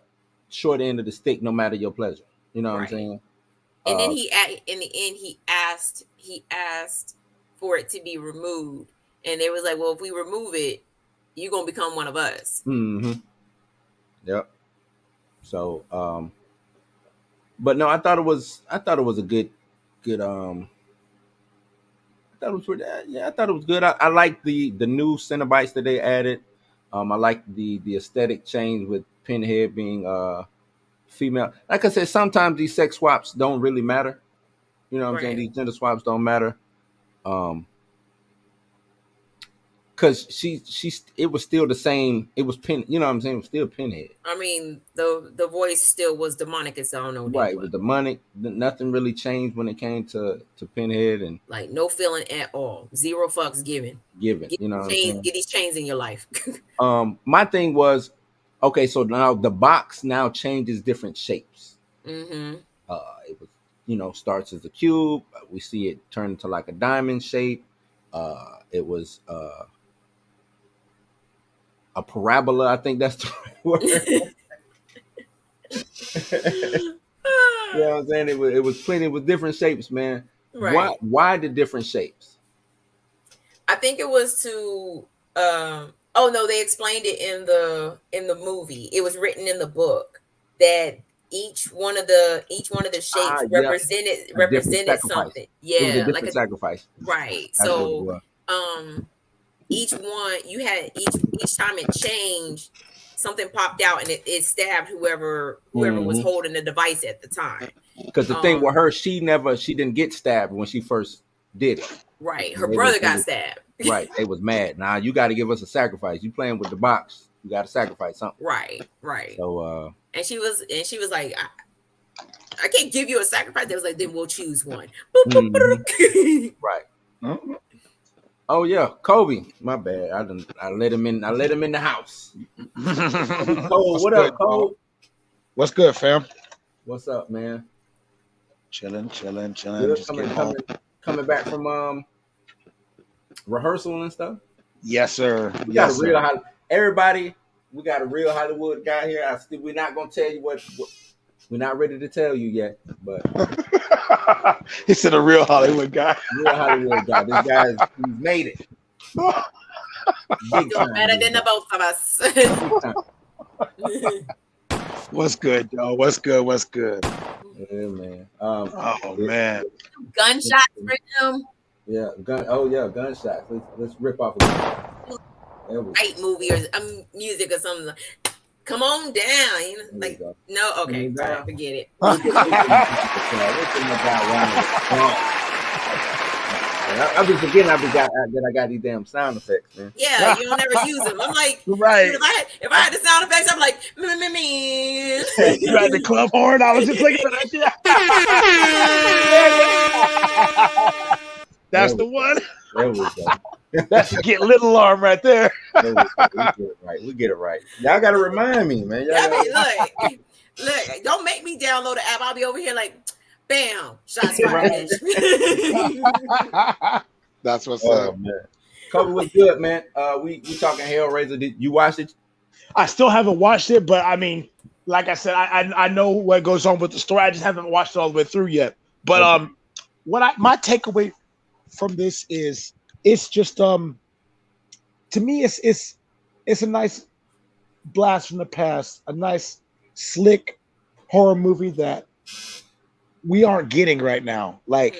short end of the stick, no matter your pleasure. You know what I'm saying? And then in the end, he asked for it to be removed, and they was like, well, if we remove it, you're gonna become one of us. Yep. So, but no, I thought it was a good. I thought it was pretty. Yeah, I thought it was good. I like the new Cenobites that they added. I like the aesthetic change with Pinhead being female. Like I said, sometimes these sex swaps don't really matter. You know what I'm saying? Right. These gender swaps don't matter. Because it was still the same. It was you know what I'm saying? It was still Pinhead. I mean, the voice still was demonic as I don't know. Right, with demonic. Nothing really changed when it came to Pinhead, and like no feeling at all. Zero fucks given. Get you know what I'm saying? Get these chains in your life. My thing was, okay, so now the box now changes different shapes. Mm-hmm. It was, you know, starts as a cube. We see it turn into like a diamond shape. It was a parabola. I think that's the right word. You know what I'm saying? It was plenty with different shapes, man. Right. Why the different shapes? I think it was to oh no, they explained it in the movie. It was written in the book that each one of the shapes represented something. Yeah, it was a different sacrifice. Right. So each one each time it changed, something popped out and it stabbed whoever was holding the device at the time. Because the thing with her, she didn't get stabbed when she first did it. Right. Her brother got stabbed. Right. They was mad. Now you got to give us a sacrifice. You playing with the box. You got to sacrifice something. Right. So and she was like, I can't give you a sacrifice. They was like, then we'll choose one. Right. Oh yeah, Kobe. My bad. I let him in. I let him in the house. Cole, what up, Cole? What's good, fam? What's up, man? Chilling. Just coming back from rehearsal and stuff. Yes, sir. We got a real everybody. We got a real Hollywood guy here. We're not gonna tell you what we're not ready to tell you yet, but he said a real Hollywood guy. Real Hollywood guy. This guy he's made it. Big time, better than the both of us. What's good, y'all? What's good? Yeah, man. Man. Gunshots for him. Yeah, gunshots. Let's rip off a right movie or music or something. Come on down. You know, like no, okay, sorry, forget it. I'm just forgetting that I got these damn sound effects, man. Yeah, you don't ever use them. I'm like, right. If I had the sound effects, I'm like, me. You had the club horn. I was just looking for that shit. That's the one. There we go. That's the get lit alarm right there. We get it right. Y'all gotta remind me, man. Look, don't make me download the app. I'll be over here like, bam, shots fired. That's what's up, man. Kobe was good, man. We talking Hellraiser. Did you watch it? I still haven't watched it, but I mean, like I said, I know what goes on with the story. I just haven't watched it all the way through yet. But my takeaway from this is it's just to me it's a nice blast from the past, a nice slick horror movie that we aren't getting right now. Like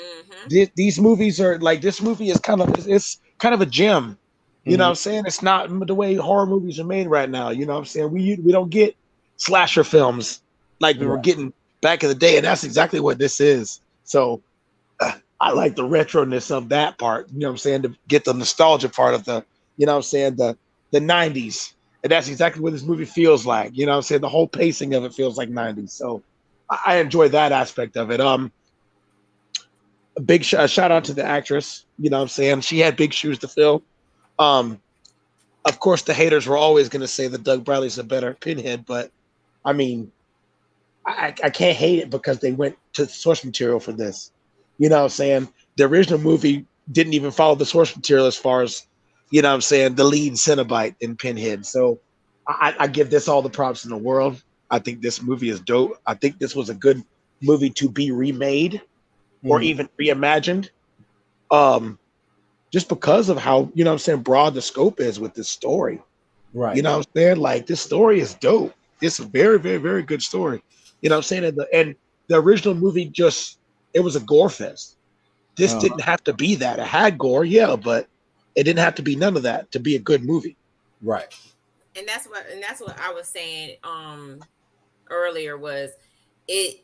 these movies are like, this movie is kind of a gem. You know what I'm saying? It's not the way horror movies are made right now. You know what I'm saying? We don't get slasher films like we were getting back in the day, and that's exactly what this is. So I like the retroness of that part, you know what I'm saying, to get the nostalgia part of the, you know what I'm saying, the 90s. And that's exactly what this movie feels like. You know what I'm saying? The whole pacing of it feels like 90s. So I enjoy that aspect of it. A big shout out to the actress, you know what I'm saying? She had big shoes to fill. Of course, the haters were always going to say that Doug Bradley's a better Pinhead, but I mean, I can't hate it because they went to the source material for this. You know what I'm saying? The original movie didn't even follow the source material as far as, you know what I'm saying, the lead Cenobite in Pinhead. So I give this all the props in the world. I think this movie is dope. I think this was a good movie to be remade or even reimagined. Just because of how, you know what I'm saying, broad the scope is with this story. Right. You know what I'm saying? Like, this story is dope. It's a very, very, very good story. You know what I'm saying? And the original movie it was a gore fest. This didn't have to be that. It had gore, yeah, but it didn't have to be none of that to be a good movie. Right. and that's what I was saying earlier was it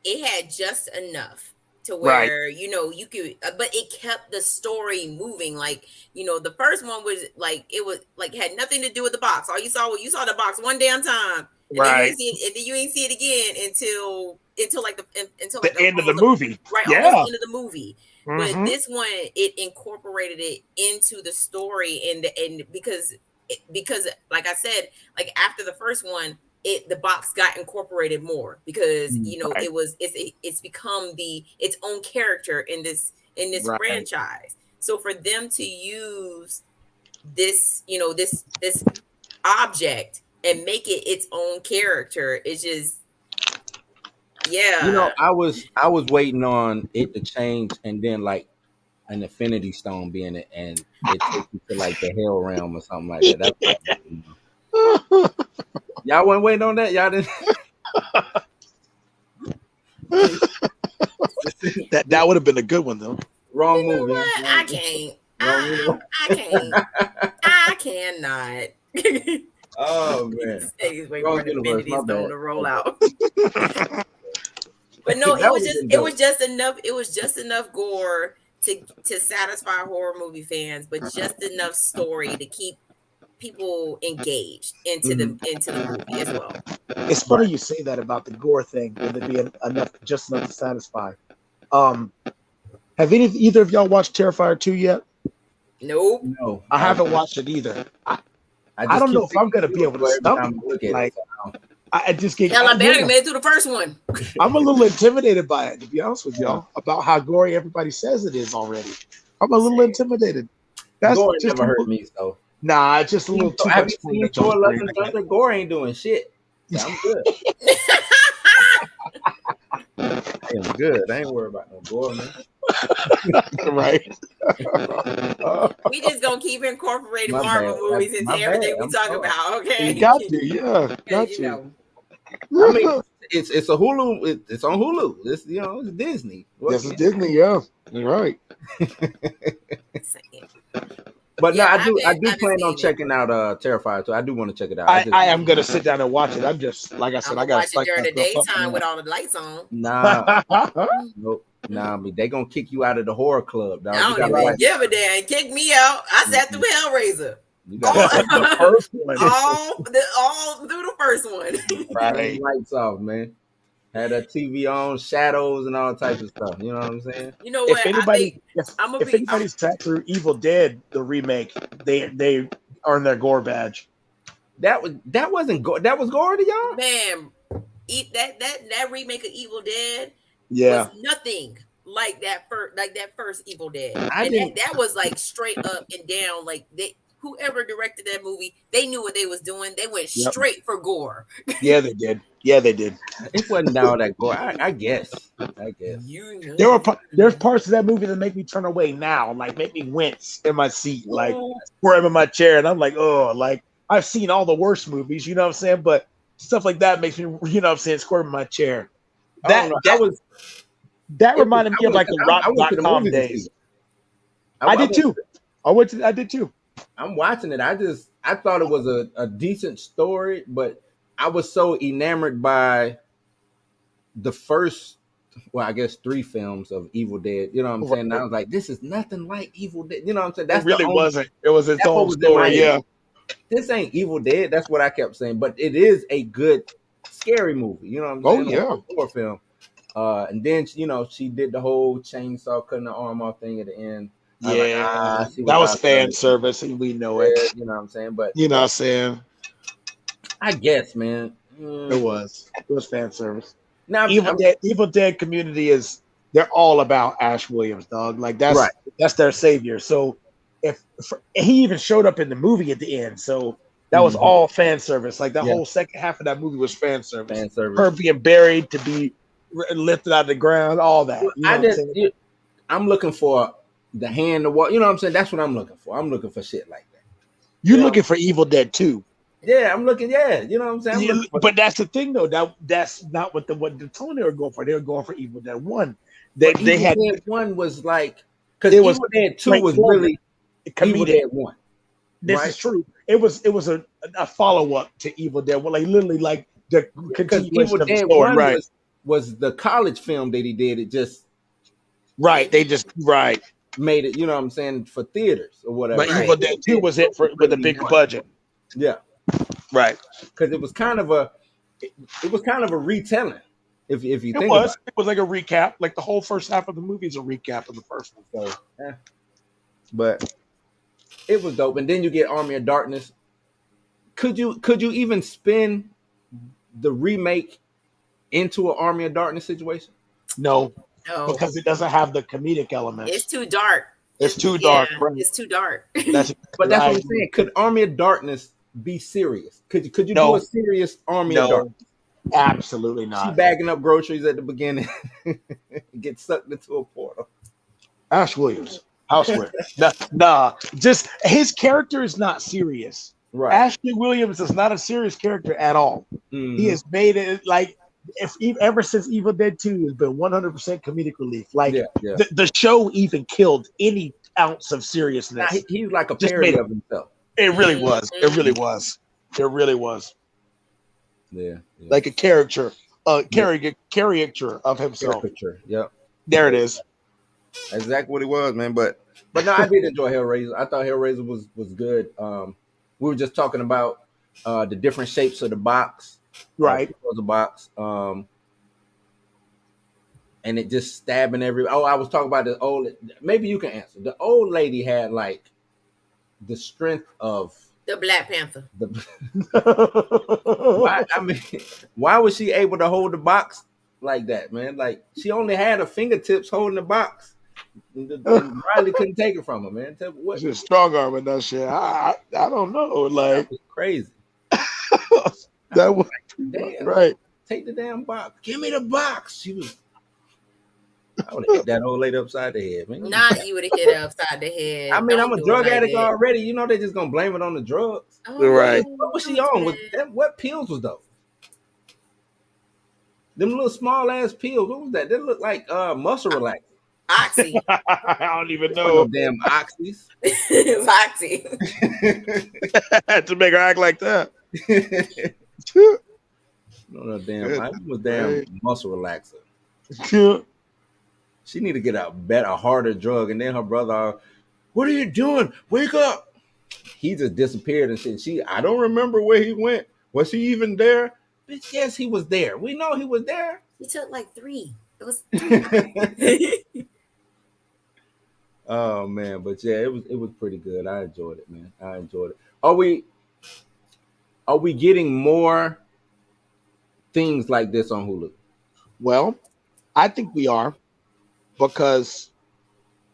had just enough to where you could, but it kept the story moving. Like the first one was like it was like had nothing to do with the box. All you saw the box one damn time, and then you ain't see it, and then you ain't see it again until like the end of the movie, right? Yeah. Almost the end of the movie. But Mhm. this one, it incorporated it into the story, and because like I said, like after the first one, the box got incorporated more because Right. it's become its own character in this Right. franchise. So for them to use this this object and make it its own character is just I was waiting on it to change, and then like an Infinity Stone being it, and it takes you to like the Hell Realm or something like that. That's what I was waiting on. Y'all wasn't waiting on that. Y'all didn't. that would have been a good one though. Wrong movie. What? I can't. I can't. I cannot. Oh man. Wait for the Infinity Stone to roll out. But no, That it was just enough. It was just enough gore to satisfy horror movie fans, but just enough story to keep people engaged into the movie as well. It's funny you say that about the gore thing. Would it be just enough to satisfy? Have either of y'all watched Terrifier 2 yet? Nope. No, I haven't watched it either. I don't know if I'm gonna be able to stomach it. Like, I just get. Hell, I barely made it through the first one. I'm a little intimidated by it, to be honest with y'all, about how gory everybody says it is already. I'm a little intimidated. That's gore just never hurt me, so. Nah, it's just a little too much. Thor: Love and Thunder, gore ain't doing shit. So I'm good. I am good. I ain't worried about no gore, man. Right. We just gonna keep incorporating Marvel movies into everything we talk about. Okay. You got to, yeah. Got to. I mean, it's a Hulu. It's on Hulu. It's it's Disney. Yes, it's Disney. Yeah, you're right. But no, I do plan on checking out Terrifier 2. I do want to check it out. I am gonna sit down and watch it. I'm just like I said, I gotta watch it during the daytime with all the lights on. Nah, nope. Nah, I mean, they gonna kick you out of the horror club, dog. I don't even give a damn. Kick me out. I sat through Hellraiser. The first one. all through the first one. Right. Lights off, man. Had a TV on, shadows, and all types of stuff. You know what I'm saying? You know what? If anybody sat through Evil Dead, the remake, they earned their gore badge. That wasn't gore. That was gore to y'all, man. That remake of Evil Dead, was nothing like that first Evil Dead. That was like straight up and down. Like whoever directed that movie, they knew what they was doing. They went straight for gore. Yeah, they did. Yeah, they did. It wasn't all that gore. I guess. There's parts of that movie that make me turn away now, like make me wince in my seat, like where I'm in my chair, and I'm like, oh, like I've seen all the worst movies, you know what I'm saying? But stuff like that makes me, you know what I'm saying, squirm in my chair. That reminded me of like the Rock.com days. I did too. I did too. I'm watching it. I thought it was a decent story, but I was so enamored by the first, well, I guess 3 films of Evil Dead. You know what I'm saying? And I was like, this is nothing like Evil Dead. You know what I'm saying? That really wasn't. It was its own story. Yeah. This ain't Evil Dead. That's what I kept saying. But it is a good, scary movie. You know what I'm saying? Oh, yeah. Horror film. And then, she did the whole chainsaw cutting the arm off thing at the end. Yeah. That was fan service, and we know it. You know what I'm saying? But you know what I'm saying? I guess, man. It was fan service. Now, Evil Dead community they're all about Ash Williams, dog. Like that's their savior. So he even showed up in the movie at the end, so that was all fan service. Like that whole second half of that movie was fan service. Fan service. Her being buried to be lifted out of the ground, all that. You know I'm looking for the hand to walk. You know what I'm saying? That's what I'm looking for. I'm looking for shit like that. You're looking for Evil Dead 2. Yeah, I'm looking. Yeah, you know what I'm saying. But that's the thing, though. That's not what the tone they were going for. They were going for Evil Dead 1. They had Evil Dead 1 was like because Evil Dead 2 was really Evil Dead 1. This is true. was a follow up to Evil Dead, well, like literally like the Because continuation Evil of the Dead story, 1 right? was the college film that he did. It just Right. They just right. made it, you know what I'm saying, for theaters or whatever. But Right. Evil Dead 2 was it for with a bigger budget. Yeah, Right. because it was kind of a retelling. If you It think was. about It was like a recap. Like the whole first half of the movie is a recap of the first one. So, it, but it was dope. And then you get Army of Darkness. Could you even spin the remake into an Army of Darkness situation? no, No, because it doesn't have the comedic element. it's too dark. It's too dark. Yeah, Right. it's too dark. That's But that's what I I'm saying. Could Army of Darkness be serious? Could you No. do a serious Army of No, Darkness? absolutely She not. bagging up groceries at the beginning, get sucked into a portal. Ash Williams, Housework. Nah, just his character is not serious. Right. Ashley Williams is not a serious character at all. Mhm. He has made it like ever since Evil Dead 2 has been 100% comedic relief. Like Yeah. the show even killed any ounce of seriousness. Nah, he's like a Just parody made of himself. It really was. It really was. It really was Yeah. like a caricature of himself. Caricature. Yep. There it is. That's exactly what it was, man. But no, I did enjoy Hellraiser. I thought Hellraiser was good. We were just talking about the different shapes of the box. Right. The box. And it just stabbing every. Oh, I was talking about the old. Maybe you can answer. The old lady had like the strength of The Black Panther. why was she able to hold the box like that, man? Like she only had her fingertips holding the box. And Riley couldn't take it from her, man. Tell me what. She's strong arming that shit. I don't know. Like That was crazy. that was Damn. right. Take the damn box. Give me the box. She was. I would have hit that old lady upside the head, man. Not you would have hit her upside the head. I mean, Don't I'm a do it drug like addict that. already. You know they just gonna blame it on the drugs. Oh, Right. What was she don't on? do that. What pills was those? Them little small ass pills. What was that? They look like muscle relaxer. Oxy. I don't even No know damn oxys. It's Oxy. to make her act like that. No damn. I was damn muscle relaxer. She need to get a harder drug. And then her brother, what are you doing? Wake up. He just disappeared and said, I don't remember where he went. Was he even there? Bitch, yes, he was there. We know he was there. He took like 3. It was Oh man, but yeah, it was pretty good. I enjoyed it, man. I enjoyed it. Are we getting more things like this on Hulu? Well, I think we are because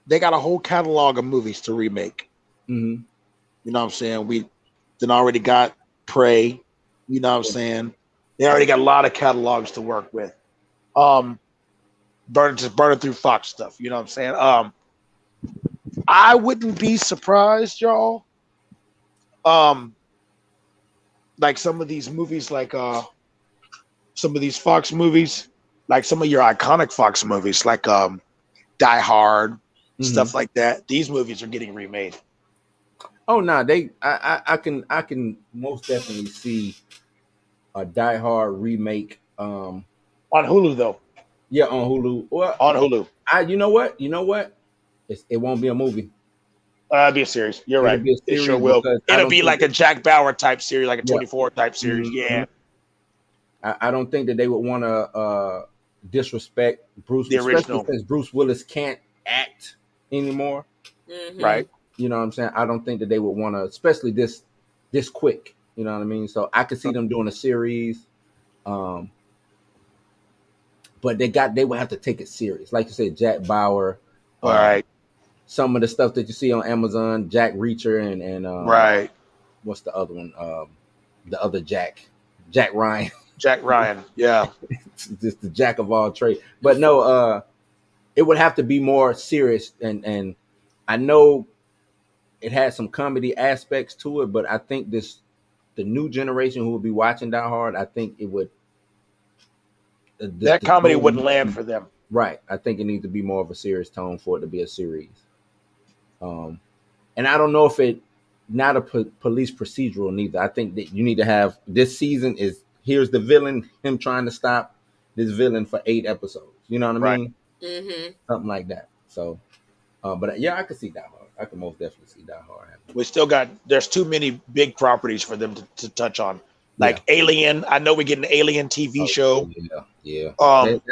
they got a whole catalog of movies to remake. Mm-hmm. You know what I'm saying? We then already got Prey. You know what I'm saying? They already got a lot of catalogs to work with. Burning through Fox stuff. You know what I'm saying? I wouldn't be surprised, y'all. Like some of these movies, like some of these Fox movies, like some of your iconic Fox movies, like Die Hard, stuff like that. These movies are getting remade. Oh no, I can most definitely see a Die Hard remake. On Hulu though. Yeah, on Hulu. Well, on Hulu. You know what? It won't be a movie. It'll be a series. You're right. It sure will. It'll be like a Jack Bauer type series, like a 24 type series. Mm-hmm. Yeah. I don't think that they would want to disrespect Bruce, the original, because Bruce Willis can't act anymore. Mm-hmm. Right. You know what I'm saying? I don't think that they would want to, especially this quick. You know what I mean? So I could see them doing a series, but they would have to take it serious. Like you said, Jack Bauer. All right. Some of the stuff that you see on Amazon, Jack Reacher and right. What's the other one? The other Jack Ryan. Jack Ryan. Yeah. Just the jack of all trades. But no, it would have to be more serious. And I know it has some comedy aspects to it, but I think the new generation who will be watching Die Hard, I think it would. That comedy wouldn't land for them. Right. I think it needs to be more of a serious tone for it to be a series. And I don't know if not a police procedural neither. I think that you need to have this season is here's the villain, him trying to stop this villain for 8 episodes. You know what I Right. mean? Mm-hmm. Something like that. So, but yeah, I could see Die Hard. I could most definitely see Die Hard happening. We still got. There's too many big properties for them to touch on. Like Alien. I know we get an Alien TV show. Yeah.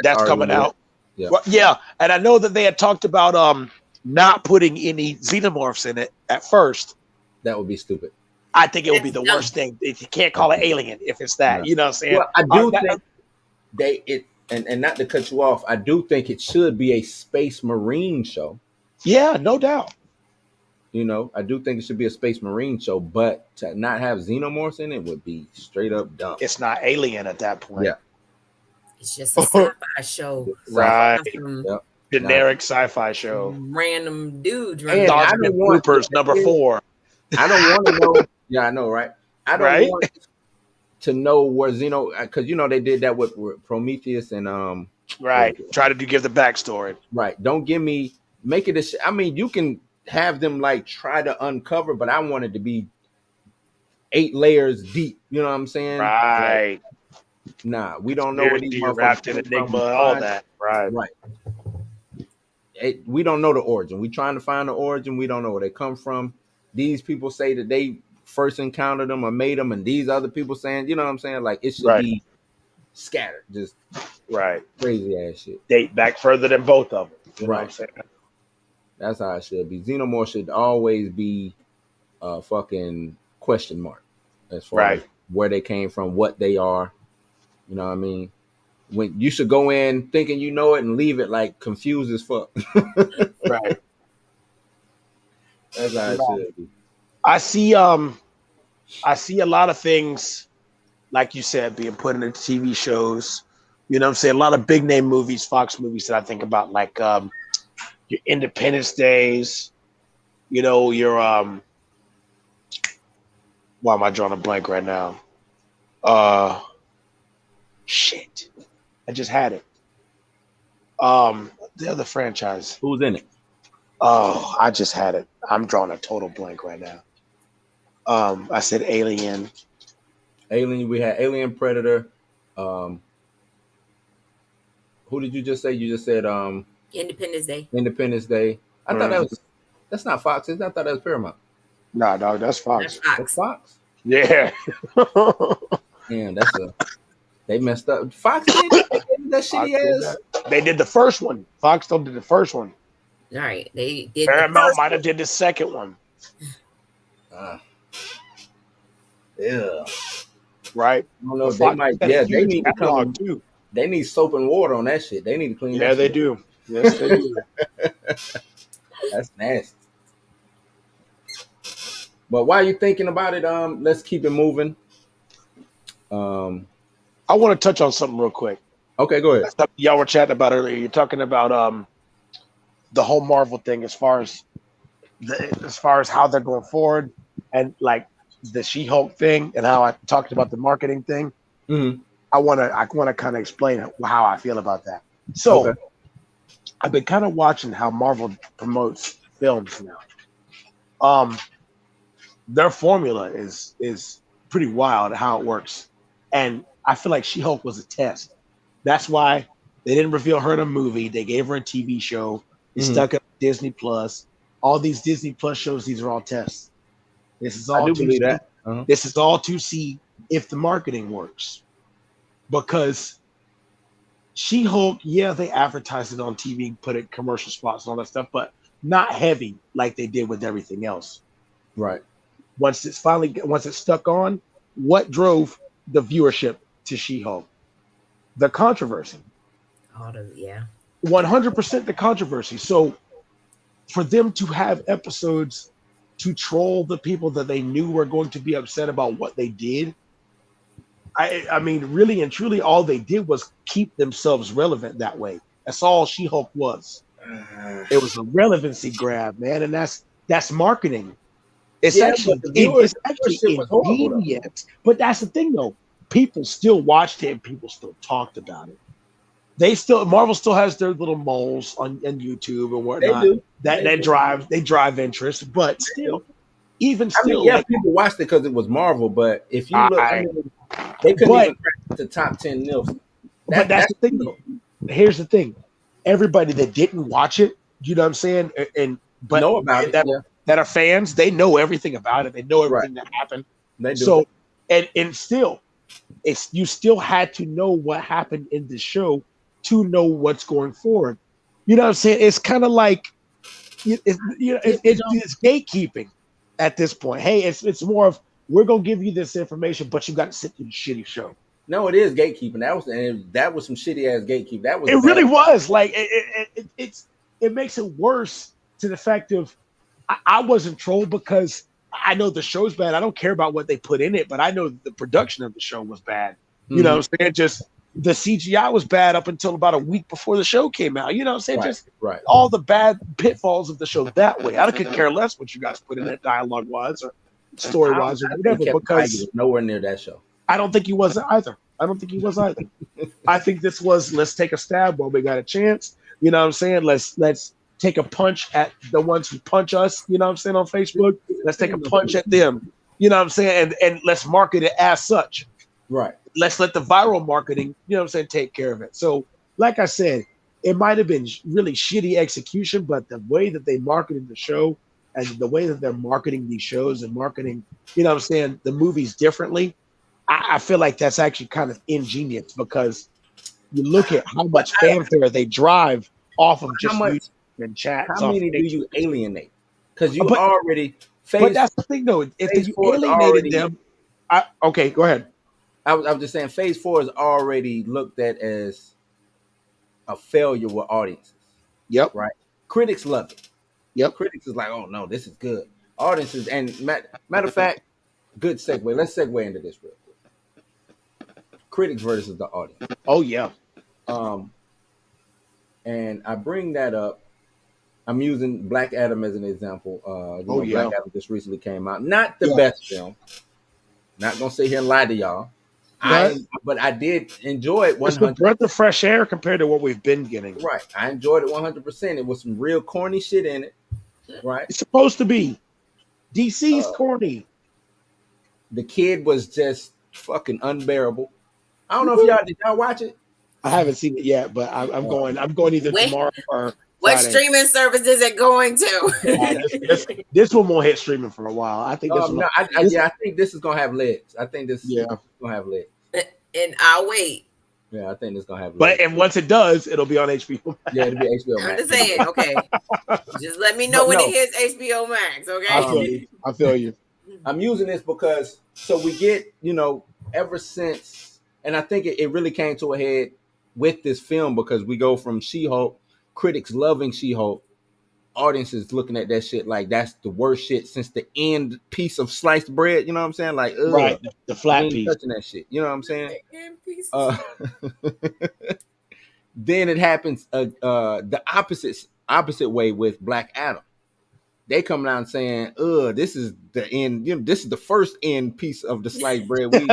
That's coming out. Yeah. Well, yeah, and I know that they had talked about not putting any xenomorphs in it at first. That would be stupid. I think it would be the worst thing. If you can't call it Alien if it's that. No. You know what I'm saying? Well, I do think and not to cut you off, I do think it should be a Space Marine show. Yeah, no doubt. You know, I do think it should be a Space Marine show, but to not have xenomorphs in it would be straight up dumb. It's not Alien at that point. Yeah. It's just a sci-fi show. Right. Some Generic sci-fi show. random dudes. And I don't want Troopers number 4. I don't want to know. Yeah, I know, right? I don't want to know where because you know they did that with Prometheus and right. Try to give the backstory. Right. Don't give me make it I mean, you can have them like try to uncover, but I want it to be 8 layers deep. You know what I'm saying? Right. Like, nah, we don't know what these wrapped in enigma, all that. Right. We don't know the origin. We trying to find the origin. We don't know where they come from. These people say that they first encountered them or made them, and these other people saying, you know what I'm saying? Like it should be scattered, just crazy ass shit. Date back further than both of them. You know what I'm saying? That's how it should be. Xenomorph should always be a fucking question mark as far as where they came from, what they are. You know what I mean? When you should go in thinking you know it and leave it like confused as fuck. Right. That's how it should be. I see a lot of things, like you said, being put into TV shows. You know what I'm saying? A lot of big name movies, Fox movies that I think about, like your Independence Days, you know, your why am I drawing a blank right now? Shit. I just had it. The other franchise. Who's in it? Oh, I just had it. I'm drawing a total blank right now. I said Alien. We had Alien, Predator. Who did you just say? You just said Independence Day. Independence Day. I thought that's not Fox. I thought that was Paramount. Nah, dog, that's Fox. That's Fox. Yeah. Damn, they messed up. Fox did that shitty ass. They did the first one. Fox still did the first one. All right, they did. Paramount might have did the second one. Yeah. Right. I don't know. They might. Yeah, they need to come too. They need soap and water on that shit. They need to clean. Yeah, that they shit. do. Yes, they do. That's nasty. But while you're thinking about it, let's keep it moving. I want to touch on something real quick. Okay, go ahead. Y'all were chatting about earlier. You're talking about the whole Marvel thing as far as how they're going forward, and like the She-Hulk thing, and how I talked about the marketing thing. Mm-hmm. I want to kind of explain how I feel about that. So I've been kind of watching how Marvel promotes films now. Their formula is pretty wild how it works, and I feel like She-Hulk was a test. That's why they didn't reveal her in a movie. They gave her a TV show. They stuck it on Disney Plus. All these Disney Plus shows, these are all tests. This is all This is all to see if the marketing works. Because She-Hulk, yeah, they advertised it on TV, put it commercial spots and all that stuff, but not heavy like they did with everything else. Right. Once it's stuck on, what drove the viewership to She-Hulk? The controversy. 100% the controversy. So for them to have episodes to troll the people that they knew were going to be upset about what they did, I mean, really and truly, all they did was keep themselves relevant that way. That's all She-Hulk was. It was a relevancy grab, man, and that's marketing. It's actually ingredient. But that's the thing, though. People still watched it and people still talked about it. Marvel still has their little moles on YouTube and whatnot. They drive interest, but still, even I mean, still, yeah, like, people watched it because it was Marvel, but if you look, I I mean, they couldn't but even crack the top 10 Nielsen. but that's That's the thing though. Here's the thing: everybody that didn't watch it, you know what I'm saying, and but know about it. that Yeah, that are fans, they know everything about it. They know right. everything that happened. They do. So and still, it's you still had to know what happened in the show to know what's going forward. You know what I'm saying? It's kind of like It, you know, it's gatekeeping at this point. Hey, it's more of we're gonna give you this information, but you got to sit through the shitty show. no, it is gatekeeping. That was some shitty ass gatekeeping. That was It bad. really was like it makes it worse to the fact of I wasn't trolled because I know the show's bad. I don't care about what they put in it, but I know the production of the show was bad. You know what I'm saying? Just the CGI was bad up until about a week before the show came out. You know what I'm saying? Right, Just right. all the bad pitfalls of the show that way. I could care less what you guys put in it dialogue wise or story wise or I think whatever Kevin Feige because was nowhere near that show. I don't think he was either. I don't think he was either. I think this was let's take a stab while we got a chance. You know what I'm saying? Let's take a punch at the ones who punch us, you know what I'm saying, on Facebook. Let's take a punch at them. You know what I'm saying? And let's market it as such. Right. Let's let the viral marketing, you know what I'm saying, take care of it. So, like I said, it might have been really shitty execution, but the way that they marketed the show and the way that they're marketing these shows and marketing, you know what I'm saying, the movies differently, I feel like that's actually kind of ingenious because you look at how much fanfare they drive off of just YouTube and chats. How many do you alienate? Because you but already but that's the thing though. If you alienated them, okay, go ahead. I was just saying, Phase 4 is already looked at as a failure with audiences. Yep. Right. Critics love it. Yep. Critics is like, oh no, this is good. Audiences, and matter of fact, good segue. Let's segue into this real quick. Critics versus the audience. Oh yeah. And I bring that up. I'm using Black Adam as an example. Black Adam just recently came out. Not the best film. Not gonna sit here and lie to y'all. But I did enjoy it 100%. It's a breath of fresh air compared to what we've been getting. Right. I enjoyed it 100%. It was some real corny shit in it. Right. It's supposed to be. DC's corny. The kid was just fucking unbearable. I don't know if did y'all watch it? I haven't seen it yet, but I'm going either tomorrow or what Friday. streaming service is it going to? This one won't hit streaming for a while. I think this one. I think this is gonna have legs. I think this is gonna have legs. And I'll wait. Yeah, I think this is gonna have But legs. and once it does, it'll be on HBO. Yeah, it'll be HBO Max. I'm just saying, okay. Just let me know when it hits HBO Max, okay? I feel you. I'm using this because we get, ever since, and I think it really came to a head with this film because we go from She-Hulk, critics loving She-Hulk, audiences looking at that shit like that's the worst shit since the end piece of sliced bread. You know what I'm saying? Like, ugh, right, the flat piece. Touching that shit. You know what I'm saying? Then it happens the opposite way with Black Adam. They come down saying, this is the end. This is the first end piece of the sliced bread. We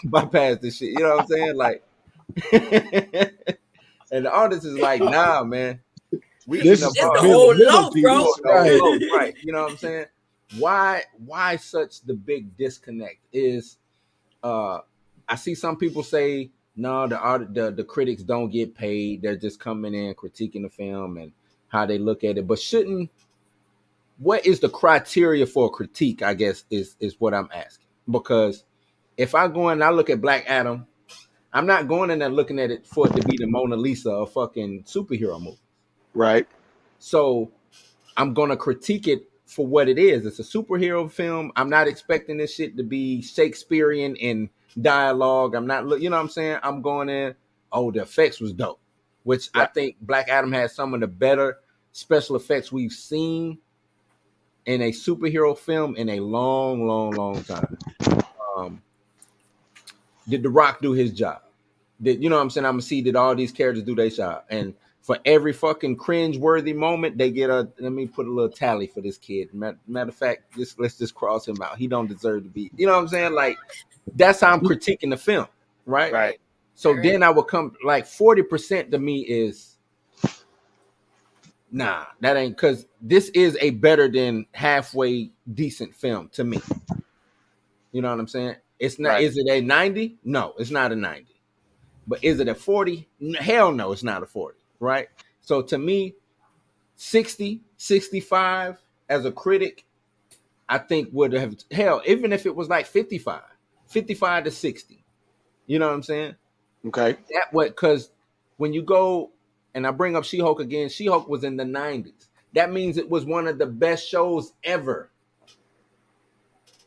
bypass this shit. You know what I'm saying? Like, and the audience is like, nah, man. This is the whole loaf, bro. Right. You know what I'm saying? Why such the big disconnect is I see some people say, no, the critics don't get paid. They're just coming in critiquing the film and how they look at it. But what is the criteria for a critique, I guess, is what I'm asking. Because if I go in and I look at Black Adam, I'm not going in there looking at it for it to be the Mona Lisa of fucking superhero movie. Right. So I'm going to critique it for what it is. It's a superhero film. I'm not expecting this shit to be Shakespearean in dialogue. I'm not, you know what I'm saying? I'm going in, the effects was dope, which I think Black Adam has some of the better special effects we've seen in a superhero film in a long, long, long time. Did The Rock do his job? You know what I'm saying? I'm going to see did all these characters do their job. And for every fucking cringe-worthy moment, they get let me put a little tally for this kid. Matter of fact, let's just cross him out. He don't deserve to be. You know what I'm saying? Like, that's how I'm critiquing the film, right? Right. So then I would come, like 40% to me is Nah, that ain't, because this is a better than halfway decent film to me. You know what I'm saying? It's not. Right. Is it a 90? No, it's not a 90. But is it a 40? Hell no, it's not a 40. Right? So to me, 60, 65 as a critic, I think would have, hell, even if it was like 55 to 60. You know what I'm saying? Okay. That what, because when you go, and I bring up She-Hulk again, She-Hulk was in the 90s. That means it was one of the best shows ever.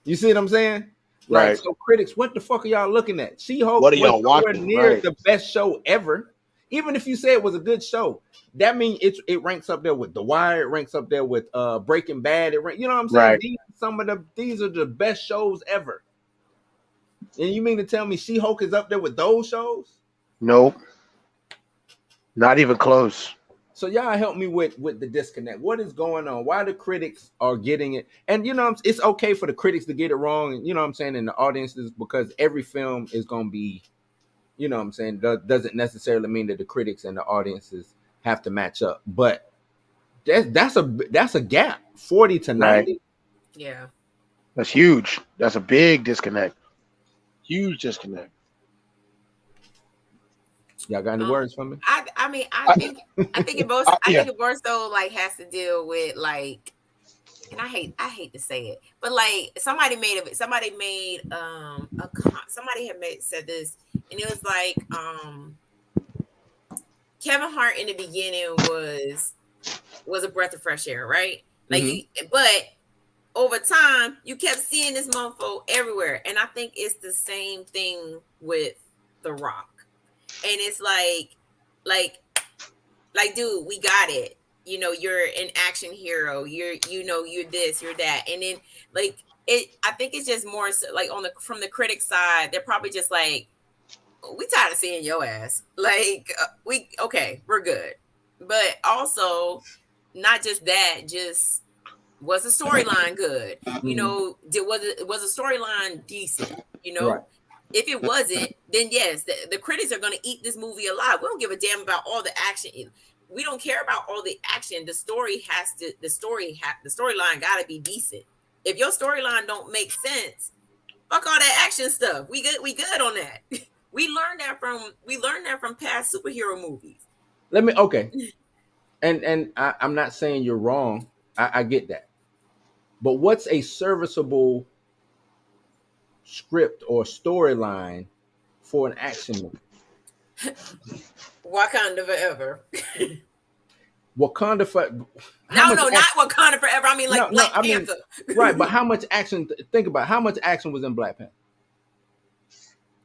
You see what I'm saying? Like, Right. so critics, what the fuck are y'all looking at? She-Hulk What are was y'all nowhere watching? near Right. the best show ever. Even if you say it was a good show, that means it ranks up there with The Wire, it ranks up there with Breaking Bad. You know what I'm saying? Right. These are the best shows ever. And you mean to tell me She-Hulk is up there with those shows? Nope. Not even close. So y'all help me with the disconnect. What is going on? Why the critics are getting it? And you know, it's okay for the critics to get it wrong, and you know what I'm saying, in the audiences, because every film is going to be, you know what I'm saying, doesn't necessarily mean that the critics and the audiences have to match up. But that's a gap, 40 to 90. Right. Yeah. That's huge. That's a big disconnect. Huge disconnect. Y'all got any words for me? I mean, I think it most I yeah. think it more so like has to deal with like, and I hate to say it, but like somebody had said this, and it was like Kevin Hart in the beginning was a breath of fresh air, right? Like but over time you kept seeing this mofo everywhere, and I think it's the same thing with The Rock. And it's like, dude, we got it. You know, you're an action hero. You're this, you're that. And then like I think it's just more so, like from the critic side, they're probably just like, we tired of seeing your ass. Like we're good. But also not just that, just was the storyline good? You know, was the storyline decent? You know, Right. If it wasn't, then yes, the critics are going to eat this movie alive. We don't give a damn about all the action. We don't care about all the action. The storyline got to be decent. If your storyline don't make sense, fuck all that action stuff. We good on that. We learned that from past superhero movies. And I'm not saying you're wrong. I get that. But what's a serviceable script or storyline for an action movie? Wakanda Forever. Wakanda Forever. Not Wakanda Forever. I mean, like Black Panther. Right, but how much action? Think about how much action was in Black Panther.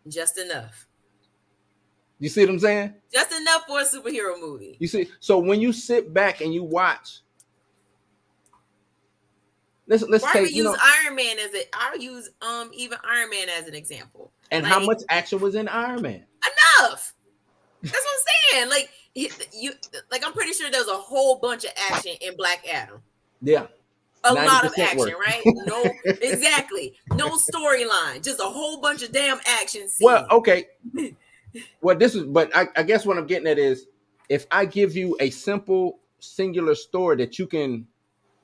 Just enough. You see what I'm saying? Just enough for a superhero movie. You see, so when you sit back and you watch, let's take, use Iron Man I'll use even Iron Man as an example. And how much action was in Iron Man? Enough. That's what I'm saying. Like I'm pretty sure there was a whole bunch of action in Black Adam. Yeah. A lot of action, worth. right? No, exactly. No storyline, just a whole bunch of damn action scenes. Well, okay. But I guess what I'm getting at is, if I give you a simple singular story that you can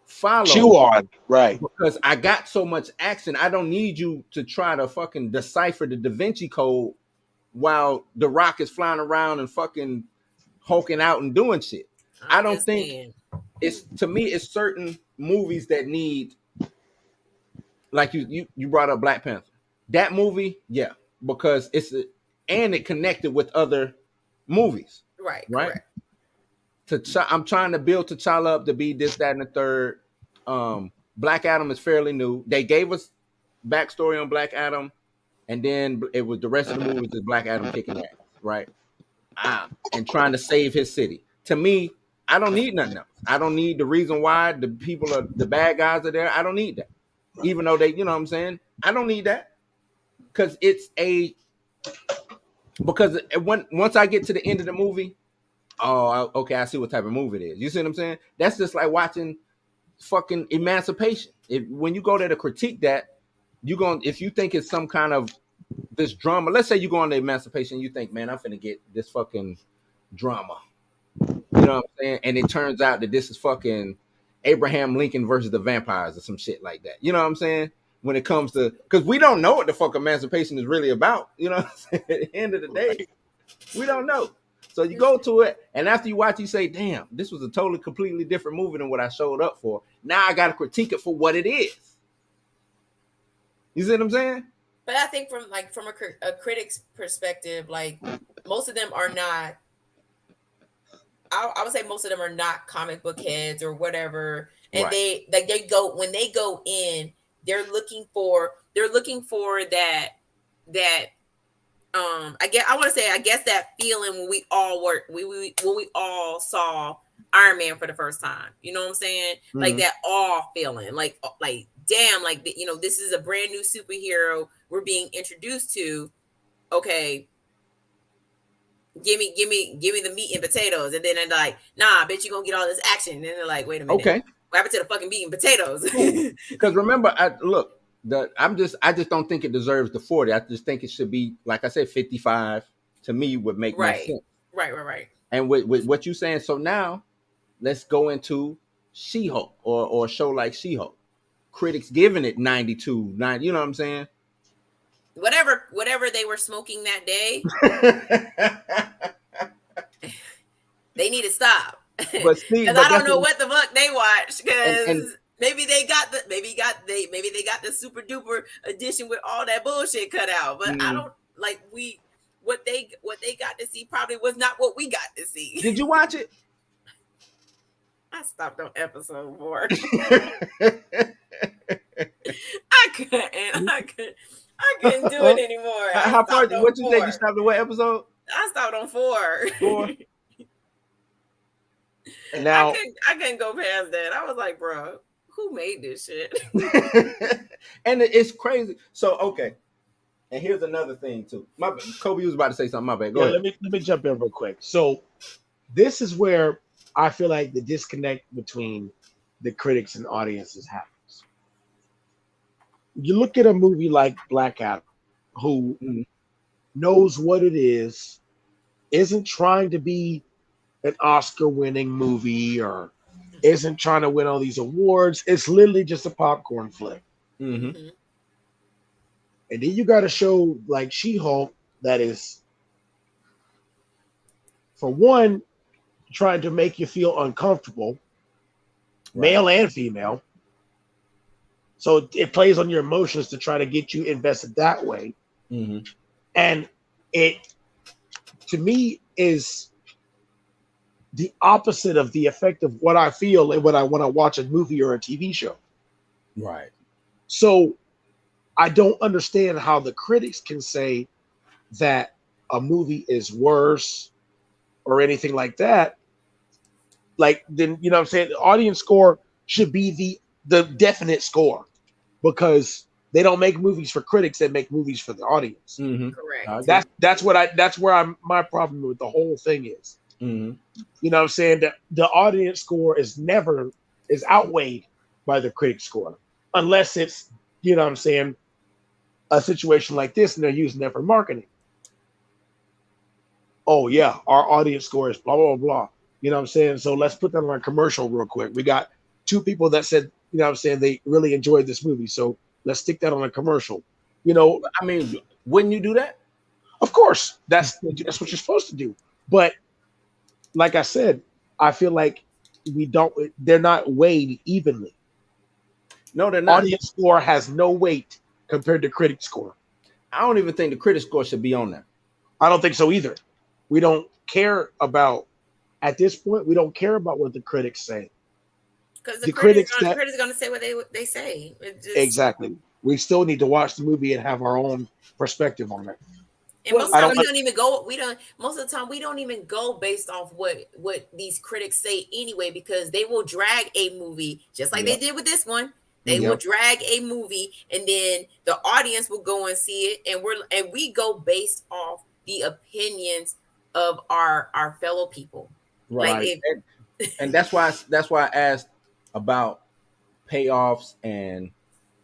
follow, chew on, right? Because I got so much action, I don't need you to try to fucking decipher the Da Vinci Code while The Rock is flying around and fucking hulking out and doing shit. I don't think to me it's certain movies that need, like you brought up Black Panther. That movie, yeah, because and it connected with other movies. Right. I'm trying to build T'Challa up to be this, that, and the third. Black Adam is fairly new. They gave us backstory on Black Adam, and then it was the rest of the movie was just Black Adam kicking ass, right? And trying to save his city. To me, I don't need nothing else. I don't need the reason why the bad guys are there. I don't need that. Even though they, you know what I'm saying? I don't need that. Because once I get to the end of the movie, okay, I see what type of movie it is. You see what I'm saying? That's just like watching fucking Emancipation. When you go there to critique that, if you think it's some kind of this drama, let's say you go on to Emancipation, you think, man, I'm finna get this fucking drama. You know know what I'm saying? And it turns out that this is fucking Abraham Lincoln versus the vampires or some shit like that. You know what I'm saying? When it comes to, because we don't know what the fuck emancipation is really about. You know what I'm saying? At the end of the day, we don't know. So you go to it, and after you watch, you say, damn, this was a totally, completely different movie than what I showed up for. Now I got to critique it for what it is. You see what I'm saying? But I think from a critic's perspective, like most of them are not. I would say most of them are not comic book heads or whatever, and Right. they go when they go in, they're looking for that I guess that feeling when we all when we all saw Iron Man for the first time. You know what I'm saying? Mm-hmm. Like that awe feeling, like damn, like this is a brand new superhero we're being introduced to. Okay, give me the meat and potatoes, and then they're like, nah, I bet you gonna get all this action, and then they're like, wait a minute, okay, what happened to the fucking meat and potatoes? Because remember, I just don't think it deserves the 40. I just think it should be, like I said, 55. To me, would make more sense. Right. And with what you saying, so now let's go into She-Hulk or a show like She-Hulk. Critics giving it 92, 90. You know what I'm saying? Whatever they were smoking that day, they need to stop. But see, because I don't know what the fuck they watch. Because maybe they got the super duper edition with all that bullshit cut out. But I don't like what they got to see probably was not what we got to see. Did you watch it? I stopped on episode 4. I couldn't do it anymore. How far? What you think? You stopped at what episode? I stopped on 4. 4. And now I couldn't go past that. I was like, bro, who made this shit? And it's crazy. So okay, and here's another thing too. Kobe was about to say something. My bad. Go ahead. Let me jump in real quick. So this is where I feel like the disconnect between the critics and audiences happens. You look at a movie like Black Adam, who knows what it is, isn't trying to be an Oscar-winning movie or isn't trying to win all these awards. It's literally just a popcorn flick. Mm-hmm. And then you got a show like She-Hulk that is, for one, trying to make you feel uncomfortable, male and female. So it plays on your emotions to try to get you invested that way. Mm-hmm. And it, to me, is the opposite of the effect of what I feel when I want to watch a movie or a TV show. Right. So I don't understand how the critics can say that a movie is worse or anything like that. Like, then, you know what I'm saying? The audience score should be the definite score, because they don't make movies for critics, they make movies for the audience. Mm-hmm. Correct. That's where my problem with the whole thing is. Mm-hmm. You know what I'm saying? The audience score is outweighed by the critic score, unless it's, you know what I'm saying, a situation like this and they're using that for marketing. Oh yeah, our audience score is blah, blah, blah. You know what I'm saying? So let's put that on a commercial real quick. We got 2 people that said, you know what I'm saying, they really enjoyed this movie. So let's stick that on a commercial. You know, I mean, wouldn't you do that? Of course, that's what you're supposed to do. But like I said, I feel like they're not weighed evenly. No, they're not. Audience score has no weight compared to critic score. I don't even think the critic score should be on there. I don't think so either. We don't care about, at this point, we don't care about what the critics say. Because the critics are going to say what they say. Exactly. We still need to watch the movie and have our own perspective on it. And most of the time most of the time we don't even go based off what these critics say anyway, because they will drag a movie just like they did with this one. They will drag a movie, and then the audience will go and see it, and we go based off the opinions of our fellow people. Right. And that's why I asked about payoffs and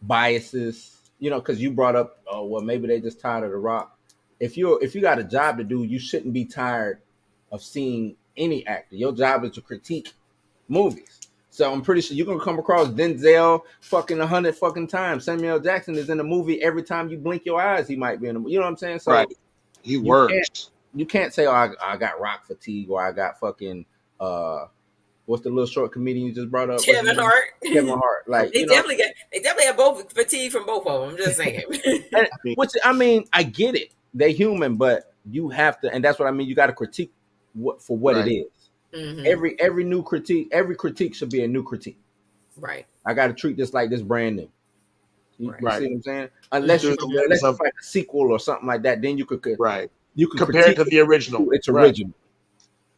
biases, you know, because you brought up, oh, well, maybe they just tired of The Rock. If you got a job to do, you shouldn't be tired of seeing any actor. Your job is to critique movies. So I'm pretty sure you're gonna come across Denzel fucking 100 fucking times. Samuel Jackson is in a movie every time you blink your eyes. He might be in a movie. You know what I'm saying? So right. He you works. you can't say, oh, I got rock fatigue, or I got fucking what's the little short comedian you just brought up? Kevin Hart. Kevin Hart. Like they definitely have both fatigue from both of them. I'm just saying. Which I mean, I get it. They human, but you have to, and that's what I mean. You got to critique what it is. Mm-hmm. Every new critique, every critique should be a new critique. Right. I got to treat this like this brand new. You see what I'm saying? Unless you find a sequel or something like that, then you could you can compare it to the original. It's original.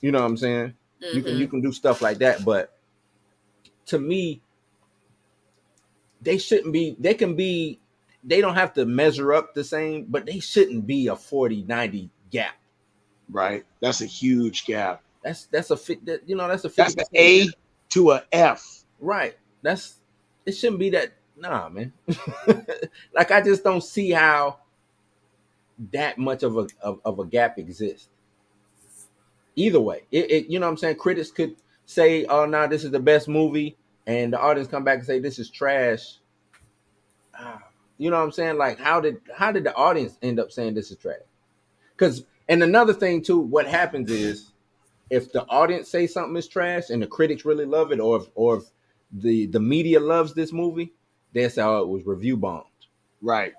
You know what I'm saying? Mm-hmm. You can do stuff like that, but to me, they shouldn't be. They can be. They don't have to measure up the same, but they shouldn't be a 40-90 gap. Right. That's a huge gap. That's a fit. That's a 50%. That's an A to a F. Right. It shouldn't be that. Nah, man. Like, I just don't see how that much of a gap exists. Either way, you know what I'm saying? Critics could say, "Oh, no, this is the best movie," and the audience come back and say, "This is trash." You know what I'm saying? Like, how did the audience end up saying this is trash? And another thing too, what happens is, if the audience say something is trash and the critics really love it, or if the media loves this movie, they say, "Oh, it was review bombed." Right.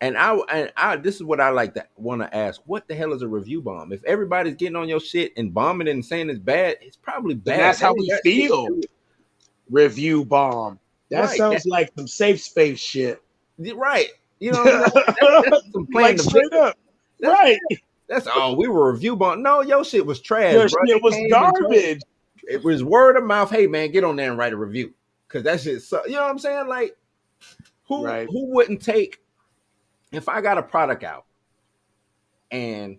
And I this is what I want to ask: what the hell is a review bomb? If everybody's getting on your shit and bombing it and saying it's bad, it's probably bad. And that's how we feel. Review bomb. That sounds like some safe space shit. Right. You know what I mean? That's some playing like straight up. Right. That's we were review bomb. No, your shit was trash. Your bro. shit was garbage. It was word of mouth. Hey man, get on there and write a review. Cause that shit you know what I'm saying? Like, who wouldn't take, if I got a product out and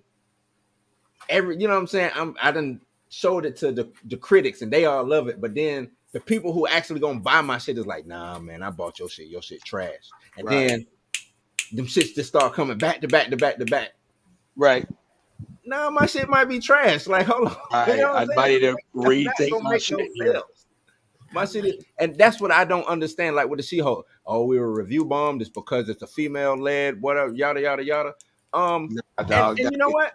you know what I'm saying? I done showed it to the critics and they all love it, but then the people who actually gonna buy my shit is like, nah, man, I bought your shit trash. And then them shits just start coming back to back to back to back. Right. Nah, my shit might be trash. Like, hold on. You know I might need to rethink my shit here. My shit is, and that's what I don't understand. Like with the She-Hulk, we were review bombed. It's because it's a female led, whatever, yada yada yada. And you know what?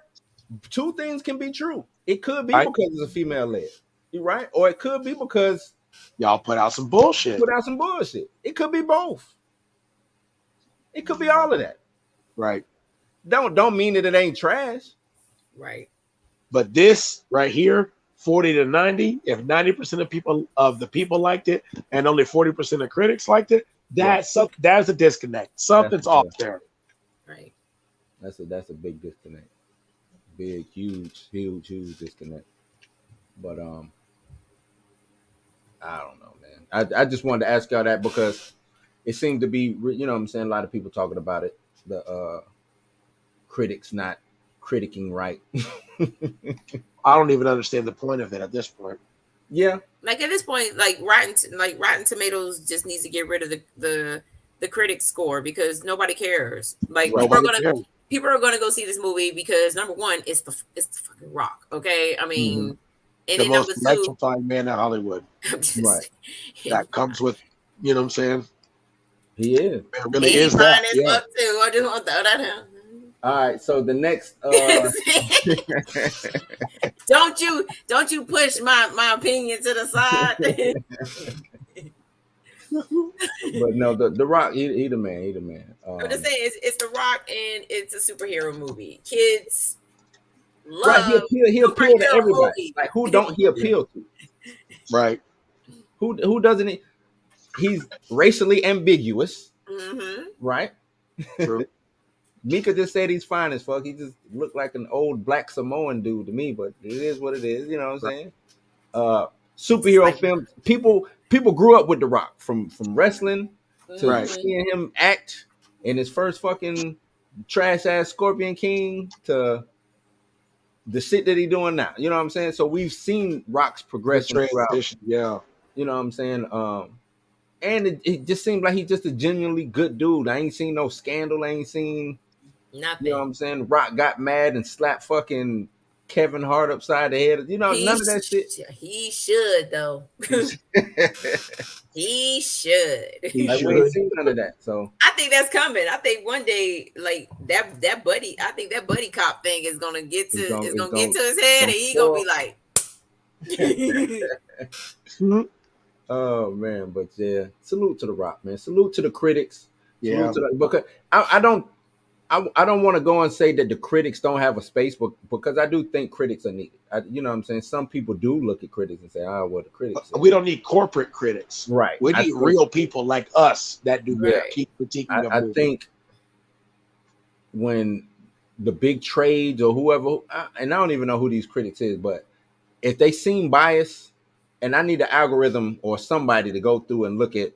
Two things can be true. It could be because it's a female led, you right? Or it could be because y'all put out some bullshit. It could be both. It could be all of that. Right. Don't mean that it ain't trash. Right. But this right here, 40 to 90, if 90% of the people liked it and only 40% of critics liked it, that's a disconnect. Something's off there. Right. That's a big disconnect. Big, huge disconnect. But I don't know, man. I just wanted to ask y'all that because it seemed to be, you know what I'm saying, a lot of people talking about it. The critics not critiquing right. I don't even understand the point of it at this point. Yeah. Like at this point, like Rotten Tomatoes just needs to get rid of the critic score because nobody cares. Like people are gonna go see this movie because number one, it's the fucking Rock. Okay. I mean, and the most number two, electrifying man in Hollywood. Right. That comes with, you know what I'm saying? He is. It really is that. Fuck too. I just want to throw that out. All right, so the next don't you push my opinion to the side. But no, the Rock, he the man. He the man. I'm just saying it's the Rock and it's a superhero movie. Kids love. Right, he appeal to everybody. Movies. Like who don't he appeal to? Right. Who doesn't? He's racially ambiguous. Mm-hmm. Right. True. Mika just said he's fine as fuck. He just looked like an old black Samoan dude to me, but it is what it is. You know what I'm saying? Superhero films. People grew up with The Rock from wrestling to seeing him act in his first fucking trash ass Scorpion King to the shit that he doing now. You know what I'm saying? So we've seen Rock's progression throughout. Yeah. You know what I'm saying? And it just seemed like he's just a genuinely good dude. I ain't seen no scandal. I ain't seen nothing. You know what I'm saying? Rock got mad and slapped fucking Kevin Hart upside the head. You know, none of that shit. He should though. He should. Like we ain't seen none of that. So I think that's coming. I think one day, like that buddy, I think that buddy cop thing is gonna get to get to his head, and he gonna be like. Oh man, but yeah, salute to The Rock, man. Salute to the critics. Yeah, Because I don't want to go and say that the critics don't have a space, but because I do think critics are needed. You know what I'm saying? Some people do look at critics and say, "Oh, well, the critics." We don't need corporate critics, right? We need real people like us that do keep critiquing. I think when the big trades or whoever, and I don't even know who these critics is, but if they seem biased, and I need an algorithm or somebody to go through and look at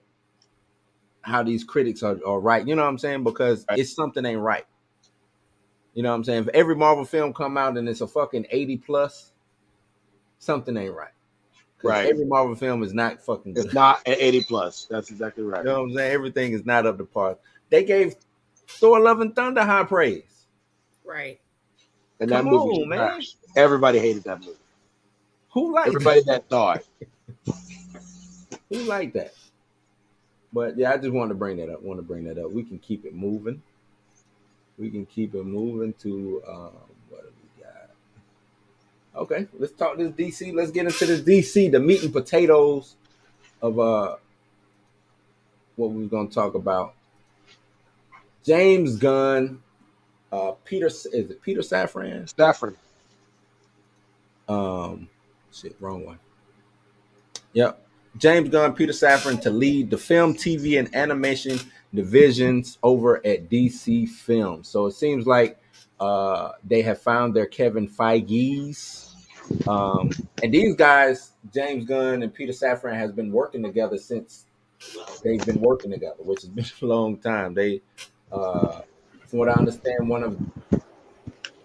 how these critics are right. You know what I'm saying? Because it's something ain't right. You know what I'm saying? If every Marvel film come out and it's a fucking 80 plus, something ain't right. Right. Every Marvel film is not fucking good. It's not an 80 plus. That's exactly right. You know what I'm saying? Everything is not up to par. They gave Thor: Love and Thunder high praise. Right. And that movie was trash. Everybody hated that movie. Who liked everybody that thought? Who liked that? But yeah, I just wanted to bring that up. We can keep it moving. To what do we got? Okay, let's talk this DC. Let's get into this DC, the meat and potatoes of what we were going to talk about. James Gunn, Peter Safran? Safran. Shit, wrong one. Yep. James Gunn, Peter Safran to lead the film, TV, and animation divisions over at DC Films. So it seems like they have found their Kevin Feige's. And these guys, James Gunn and Peter Safran, has been working together since they've been working together, which has been a long time. They, from what I understand, one of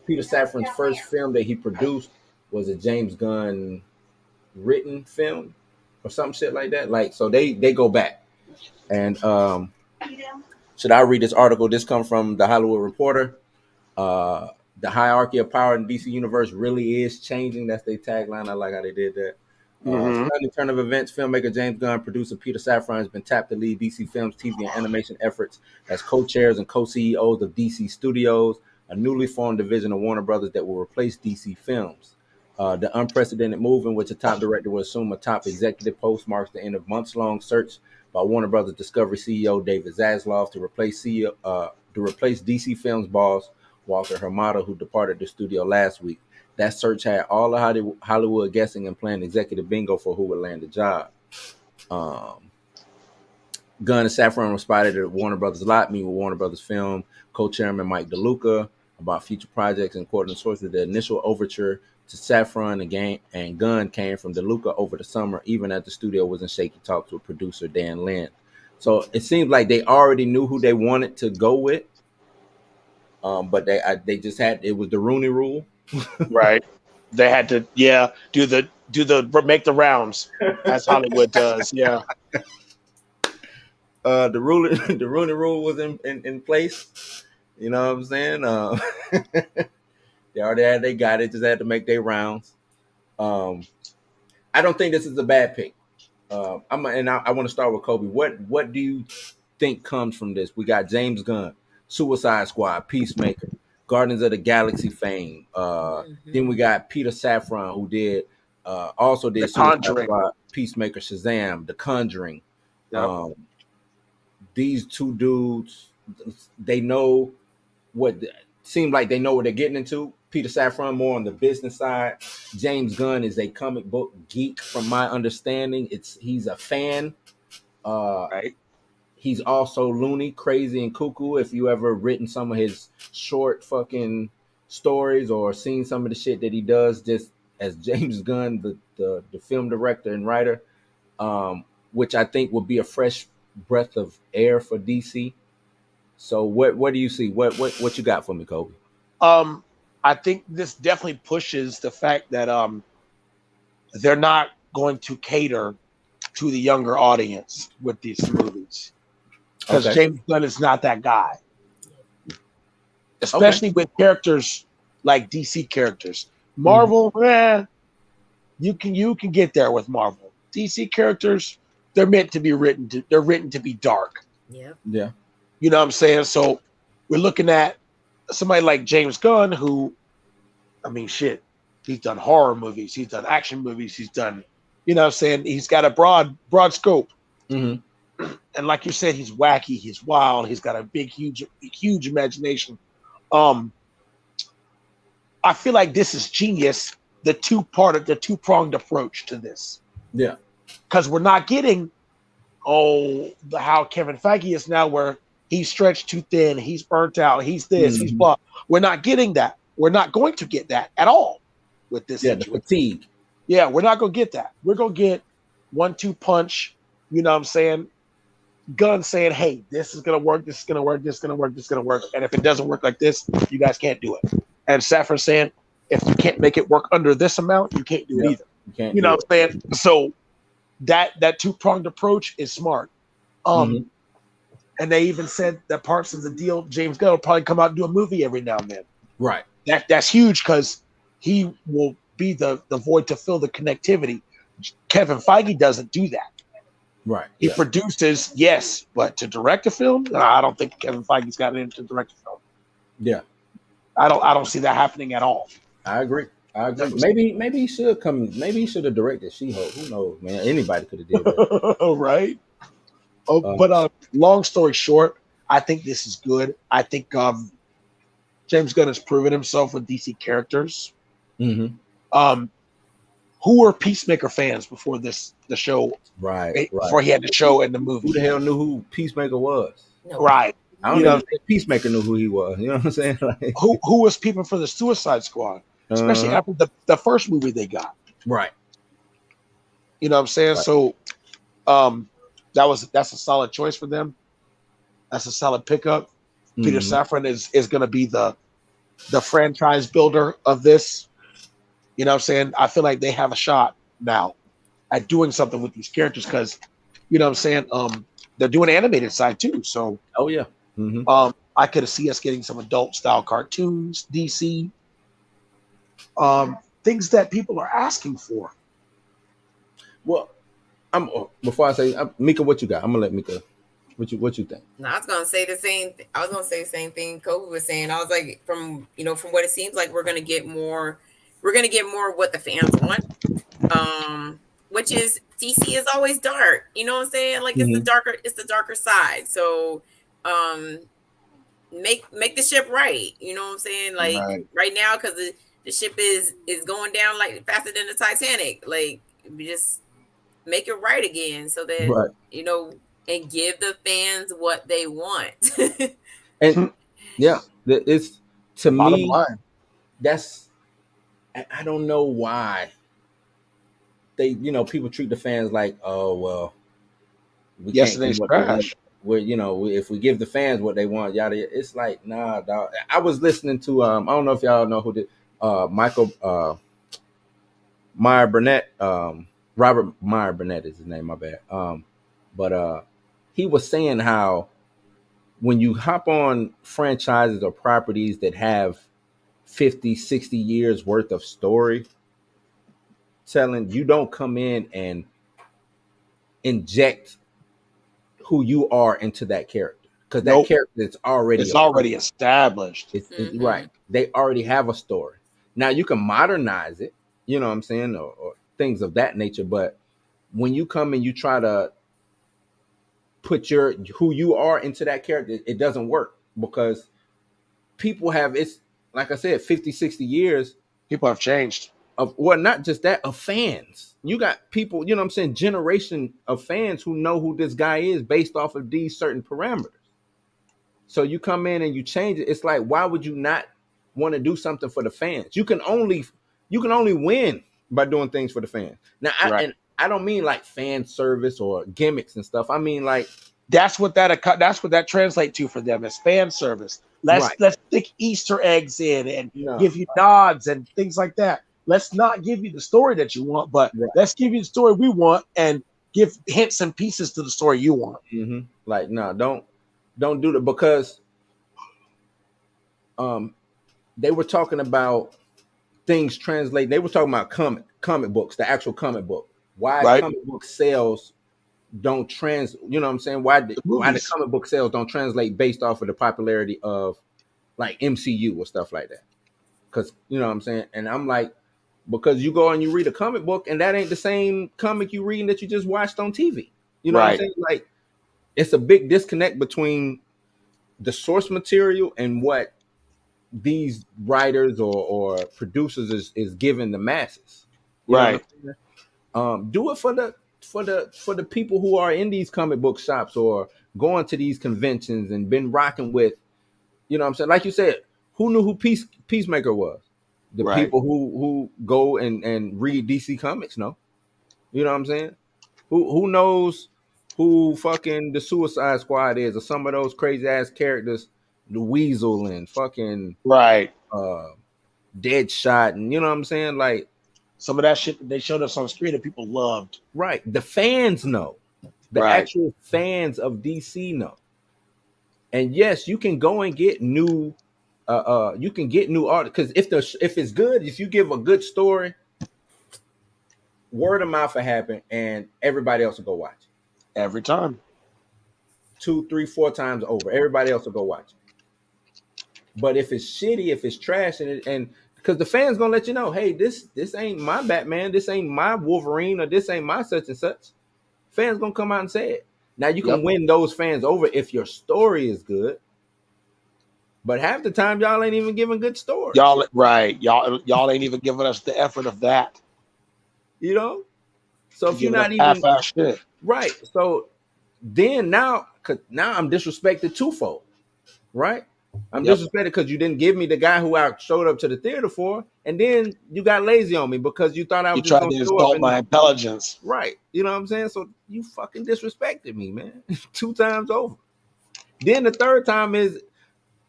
Peter Safran's first film that he produced was a James Gunn written film or some shit like that. Like, so they go back. And should I read this article? This comes from the Hollywood Reporter. The hierarchy of power in DC Universe really is changing. That's their tagline. I like how they did that. Stunning turn of events, filmmaker James Gunn, producer Peter Safran has been tapped to lead DC Films, TV, and animation efforts as co-chairs and co-CEOs of DC Studios, a newly formed division of Warner Brothers that will replace DC Films. The unprecedented move in which a top director will assume a top executive post marks the end of months-long search by Warner Brothers Discovery CEO David Zaslav to replace DC Films boss Walter Hamada, who departed the studio last week. That search had all of Hollywood guessing and playing executive bingo for who would land the job. Gunn and Safran were spotted at Warner Brothers lot, meeting with Warner Brothers Film co-chairman Mike DeLuca about future projects, and according to sources, the initial overture to Safran and Gunn came from DeLuca over the summer, even as the studio was in shaky talks with producer Dan Lin. So it seems like they already knew who they wanted to go with, but they just had, it was the Rooney Rule, right? They had to do the make the rounds as Hollywood does. Yeah. The Rooney Rule was in place. You know what I'm saying? They already had they got it, just had to make their rounds. I don't think this is a bad pick. I want to start with Kobe. What do you think comes from this? We got James Gunn, Suicide Squad, Peacemaker, Guardians of the Galaxy fame. Then we got Peter Safran, who also did Suicide Squad, Peacemaker, Shazam, The Conjuring. Yep. These two dudes, they know seem like they know what they're getting into. Peter Safran more on the business side. James Gunn is a comic book geek, from my understanding. He's a fan. Right. He's also loony, crazy, and cuckoo. If you ever written some of his short fucking stories or seen some of the shit that he does, just as James Gunn, the film director and writer, which I think would be a fresh breath of air for DC. So what do you see? What you got for me, Kobe? I think this definitely pushes the fact that they're not going to cater to the younger audience with these movies, because James Gunn is not that guy, especially with characters like DC characters. Marvel, you can get there with Marvel. DC characters, they're meant to be they're written to be dark. Yep. Yeah. You know what I'm saying? So we're looking at somebody like James Gunn, who, I mean, shit, he's done horror movies, he's done action movies, he's done, you know what I'm saying? He's got a broad scope. Mm-hmm. And like you said, he's wacky, he's wild, he's got a big, huge imagination. I feel like this is genius, the two-pronged approach to this. Yeah. Because we're not getting, how Kevin Feige is now, where he's stretched too thin, he's burnt out, he's this, he's blah. We're not getting that. We're not going to get that at all with this. Yeah, the fatigue. Yeah, we're not going to get that. We're going to get 1-2 punch, you know what I'm saying? Gunn saying, hey, this is going to work, this is going to work, this is going to work, this is going to work. And if it doesn't work like this, you guys can't do it. And Safran saying, if you can't make it work under this amount, you can't do it either. You know what I'm saying? So that two-pronged approach is smart. And they even said that parts of the deal, James Gunn will probably come out and do a movie every now and then. Right. That's huge, because he will be the void to fill the connectivity. Kevin Feige doesn't do that. Right. He produces, yes, but to direct a film, I don't think Kevin Feige's got it to direct a film. Yeah. I don't see that happening at all. I agree. Maybe he should come. Maybe he should have directed She-Hulk. Who knows, man? Anybody could have did that. Right. But long story short, I think this is good. I think James Gunn has proven himself with DC characters. Mm-hmm. Who were Peacemaker fans before the show? Right. Before he had the show and the movie. Who the hell knew who Peacemaker was? No. Right. I don't know if Peacemaker knew who he was. You know what I'm saying? Like, who was peeping for the Suicide Squad, especially after the first movie they got. Right. You know what I'm saying? Right. So that's a solid choice for them. That's a solid pickup. Mm-hmm. Peter Safran is going to be the franchise builder of this. You know what I'm saying? I feel like they have a shot now at doing something with these characters, because, you know what I'm saying, they're doing animated side too. So yeah. Mm-hmm. I could see us getting some adult style cartoons, DC, things that people are asking for. Well, before I say, Mika, what you got? I'm gonna let Mika. What you think? No, I was gonna say the same. I was gonna say the same thing Kobe was saying. I was like, from what it seems like, we're gonna get more of what the fans want. Which is, DC is always dark. You know what I'm saying? Like, it's the darker side. So make the ship right. You know what I'm saying? Like right now, because the ship is going down like faster than the Titanic. Like, we just make it right again, so that and give the fans what they want. And it's, to bottom me, line. That's, I don't know why they, people treat the fans like, oh well, we yesterday's trash. If we give the fans what they want, yada. It's like, nah, dog. I was listening to I don't know if y'all know who did Michael Meyer Burnett, Robert Meyer Burnett is his name, my bad. But he was saying how when you hop on franchises or properties that have 50, 60 years worth of story telling, you don't come in and inject who you are into that character, because that character is already established. It's right. They already have a story. Now you can modernize it, you know what I'm saying, or things of that nature. But when you come and you try to put who you are into that character, it doesn't work, because people have, it's like I said, 50, 60 years. People have changed. Not just that, of fans. You got people, you know what I'm saying, generation of fans who know who this guy is based off of these certain parameters. So you come in and you change it. It's like, why would you not want to do something for the fans? You can only win by doing things for the fans. Now, I don't mean like fan service or gimmicks and stuff. I mean, like, that's what that translates to for them, is fan service. Let's stick Easter eggs in and give you nods and things like that. Let's not give you the story that you want, but let's give you the story we want and give hints and pieces to the story you want. Mm-hmm. Like, no, don't do that, because they were talking about things translate. They were talking about comic books, the actual comic book. Why Right. comic book sales don't you know what I'm saying? Why the comic book sales don't translate based off of the popularity of like MCU or stuff like that? Because you know what I'm saying? And I'm like, because you go and you read a comic book and that ain't the same comic you reading that you just watched on TV. You know what I'm saying? Like, it's a big disconnect between the source material and what these writers or producers is giving the masses. You know what I'm saying? Do it for the people who are in these comic book shops or going to these conventions and been rocking with, you know what I'm saying? Like you said, who knew who Peacemaker was? The people who go and read DC Comics know. You know what I'm saying? Who knows who fucking the Suicide Squad is or some of those crazy ass characters, the Weasel and fucking Deadshot, and you know what I'm saying? Like some of that shit that they showed us on the screen that people loved. Right. The fans know. The actual fans of DC know. And yes, you can go and get new you can get new art, because if it's good, if you give a good story, word of mouth will happen and everybody else will go watch it. Every time. 2, 3, 4 times over. Everybody else will go watch it. But if it's shitty, if it's trash, and because the fans gonna let you know, hey, this ain't my Batman, this ain't my Wolverine, or this ain't my such and such. Fans gonna come out and say it. Now you can win those fans over if your story is good. But half the time, y'all ain't even giving good stories. Y'all ain't even giving us the effort of that. You know? So if you're not even shit. Right. So then now I'm disrespected twofold. Right? I'm disrespected because you didn't give me the guy who I showed up to the theater for, and then you got lazy on me because you thought I was just going to insult my intelligence. Right. You know what I'm saying? So you fucking disrespected me, man. 2 times over. Then the third time is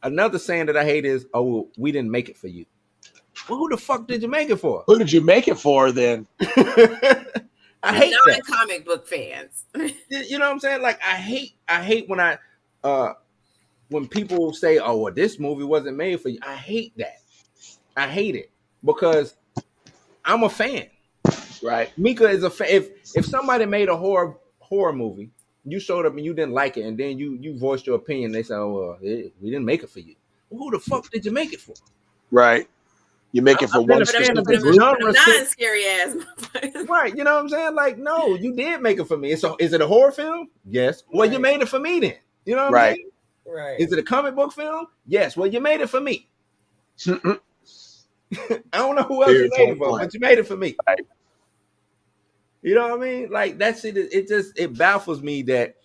another saying that I hate is, oh, we didn't make it for you. Well, who the fuck did you make it for? Who did you make it for then? I hate that. Non-comic book fans. You know what I'm saying? Like I hate when people say, oh, well, this movie wasn't made for you. I hate that. I hate it because I'm a fan. Right. Mika is a fan. If somebody made a horror movie, you showed up and you didn't like it, and then you voiced your opinion, they say, oh, we didn't make it for you. Well, who the fuck did you make it for? Right. You make it for one specific group. Non-scary ass. Right. You know what I'm saying? Like, no, you did make it for me. So is it a horror film? Yes. Well, you made it for me then. You know what I'm saying? Right. Is it a comic book film? Yes. Well, you made it for me. I don't know who else you made it for, but you made it for me. Right. You know what I mean? Like that shit, it baffles me that,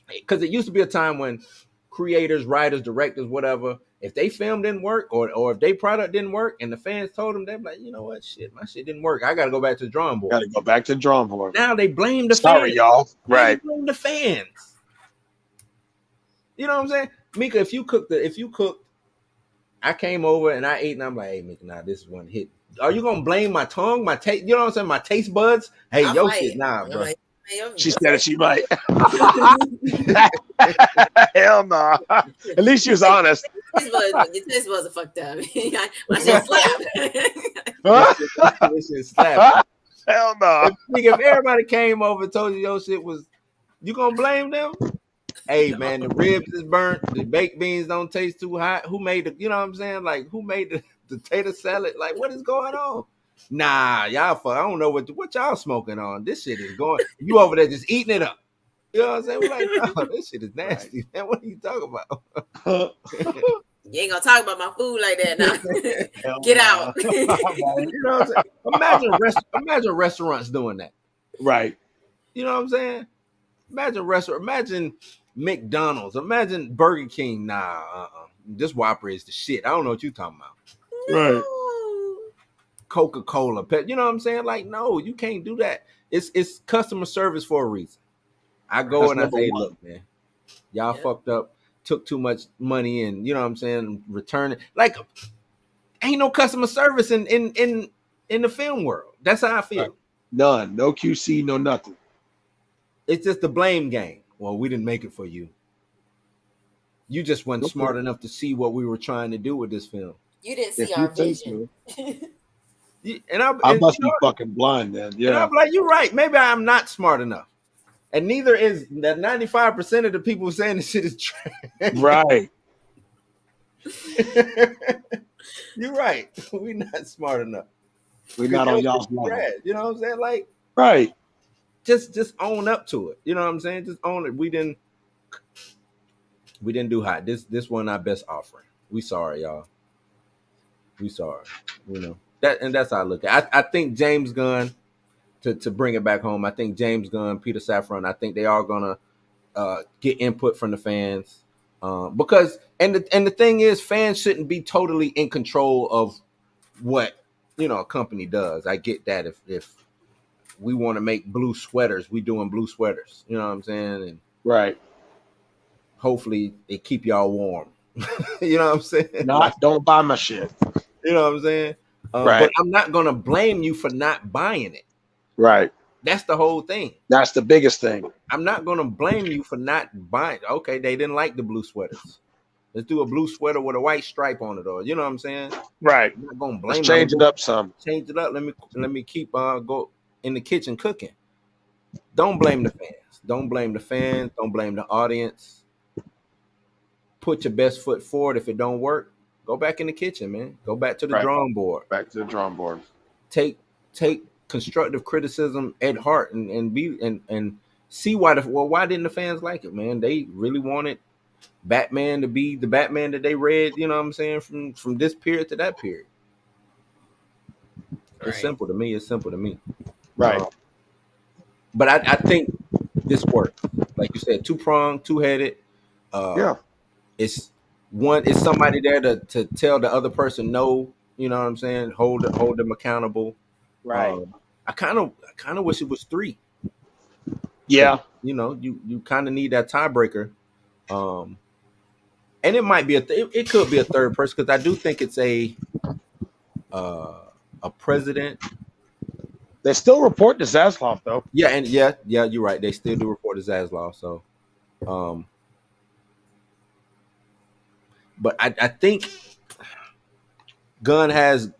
because it used to be a time when creators, writers, directors, whatever, if they film didn't work or if their product didn't work and the fans told them, they're like, you know what, shit, my shit didn't work. I got to go back to the drawing board. Got to go back to the drawing board. Now they blame the fans. Sorry, y'all. Right. They blame the fans. You know what I'm saying? Mika, if you cooked, I came over and I ate and I'm like, hey, Mika, nah, this is one hit. Are you gonna blame my tongue, my taste? You know what I'm saying? My taste buds? Hey, shit, nah, bro. She said it. She might. Hell no. At least she was honest. Your taste buds are fucked up. My shit slapped. Hell no. If everybody came over and told you your shit was, you gonna blame them? Hey, man, the ribs is burnt. The baked beans don't taste too hot. Who made the? You know what I'm saying? Like, who made the tater salad? Like, what is going on? Nah, y'all fuck. I don't know what y'all smoking on. This shit is going. You over there just eating it up. You know what I'm saying? We're like, no, this shit is nasty, man. What are you talking about? You ain't gonna talk about my food like that now. Get out. You know what I'm saying? Imagine restaurants doing that. Right. You know what I'm saying? Imagine McDonald's. Imagine Burger King. Nah, this Whopper is the shit. I don't know what you're talking about. Right. Coca-Cola, you know what I'm saying? Like, no, you can't do that. It's customer service for a reason. I go and I say, look, man, y'all fucked up, took too much money, and you know what I'm saying, return it. Like, ain't no customer service in the film world. That's how I feel. Right. None. No QC, no nothing. It's just the blame game. Well, we didn't make it for you. You just weren't smart enough to see what we were trying to do with this film. You didn't see our vision. I must be fucking blind then. And Yeah. I'm like, you're right. Maybe I'm not smart enough. And neither is that 95% of the people saying this shit is trash. Right. You're right. We're not smart enough. We're not on y'all's level. Trash. You know what I'm saying? Like, right. Just own up to it. You know what I'm saying? Just own it. We didn't do hot. This one our best offering. We sorry, y'all. We sorry. You know. That's how I look at it. I think James Gunn, to bring it back home, I think James Gunn, Peter Safran, I think they are gonna get input from the fans. Because the thing is, fans shouldn't be totally in control of what a company does. I get that if we want to make blue sweaters, we doing blue sweaters. You know what I'm saying? And right. Hopefully it keep y'all warm. You know what I'm saying? Don't buy my shit. You know what I'm saying? Right. But I'm not gonna blame you for not buying it. Right. That's the whole thing. That's the biggest thing. I'm not gonna blame you for not buying. Okay, they didn't like the blue sweaters. Let's do a blue sweater with a white stripe on it, or you know what I'm saying? Right. I'm not gonna blame. Let's change it up some. Change it up. Let me keep go in the kitchen cooking. Don't blame the fans. Don't blame the fans. Don't blame the audience. Put your best foot forward. If it don't work, go back in the kitchen, man. Go back to the drawing board. Back to the drawing board. Take constructive criticism at heart and see why didn't the fans like it, man? They really wanted Batman to be the Batman that they read, you know what I'm saying, from this period to that period. Right. It's simple to me. Right. But I think this works. Like you said, two-pronged, two-headed. Yeah. It's somebody there to tell the other person no, you know what I'm saying? Hold them accountable. Right. I kind of wish it was 3. Yeah. You kind of need that tiebreaker. And it might be it could be a third person, because I do think it's a president. They still report to Zaslav though. Yeah, you're right. They still do report to Zaslav. So, but I think Gunn has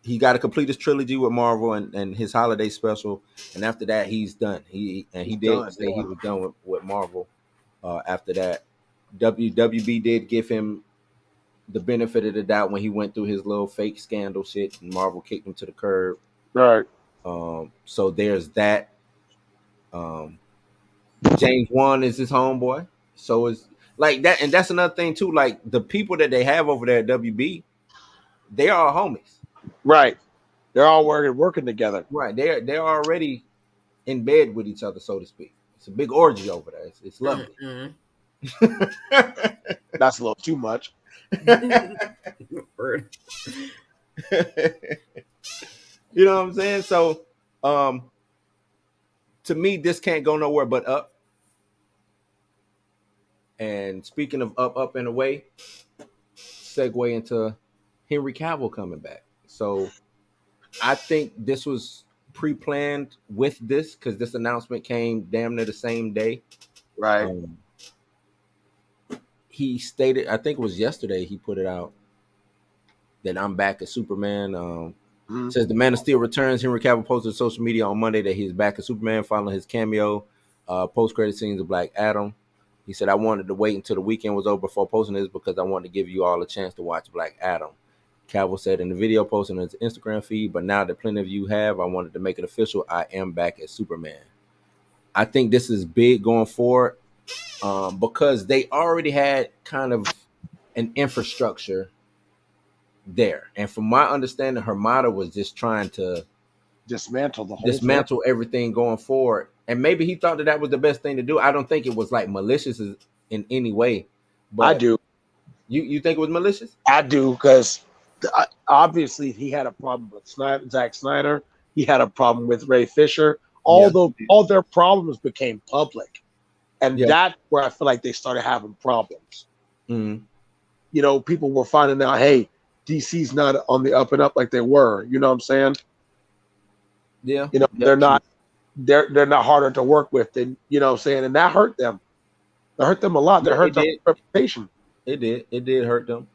he got to complete his trilogy with Marvel and his holiday special, and after that he's done. He did say he was done with Marvel. After that, WB did give him the benefit of the doubt when he went through his little fake scandal shit, and Marvel kicked him to the curb. Right. So there's that. James Wan is his homeboy. So it's like that, and that's another thing too. Like the people that they have over there at WB, they are homies. Right. They're all working together. Right. They're already in bed with each other, so to speak. It's a big orgy over there. It's lovely. Mm-hmm. That's a little too much. You know what I'm saying? So, to me, this can't go nowhere but up. And speaking of up and away, segue into Henry Cavill coming back. So, I think this was pre-planned with this, because this announcement came damn near the same day. Right. He stated, I think it was yesterday, he put it out, that I'm back as Superman. Says the Man of Steel returns. Henry Cavill posted on social media on Monday that he's back as Superman following his cameo post-credit scenes of Black Adam. He said, I wanted to wait until the weekend was over before posting this because I wanted to give you all a chance to watch Black Adam. Cavill said in the video posted on his Instagram feed, but now that plenty of you have, I wanted to make it official. I am back as Superman. I think this is big going forward because they already had kind of an infrastructure there. And from my understanding, her motto was just trying to dismantle everything going forward. And maybe he thought that was the best thing to do. I don't think it was like malicious in any way. But I do. You think it was malicious? I do, because obviously he had a problem with Zack Snyder. He had a problem with Ray Fisher. Although all their problems became public. And that's where I feel like they started having problems. Mm-hmm. People were finding out, hey, DC's not on the up and up like they were. You know what I'm saying? Yeah. They're not harder to work with than, you know what I'm saying? And that hurt them. That hurt them a lot. That hurt their reputation. It did hurt them.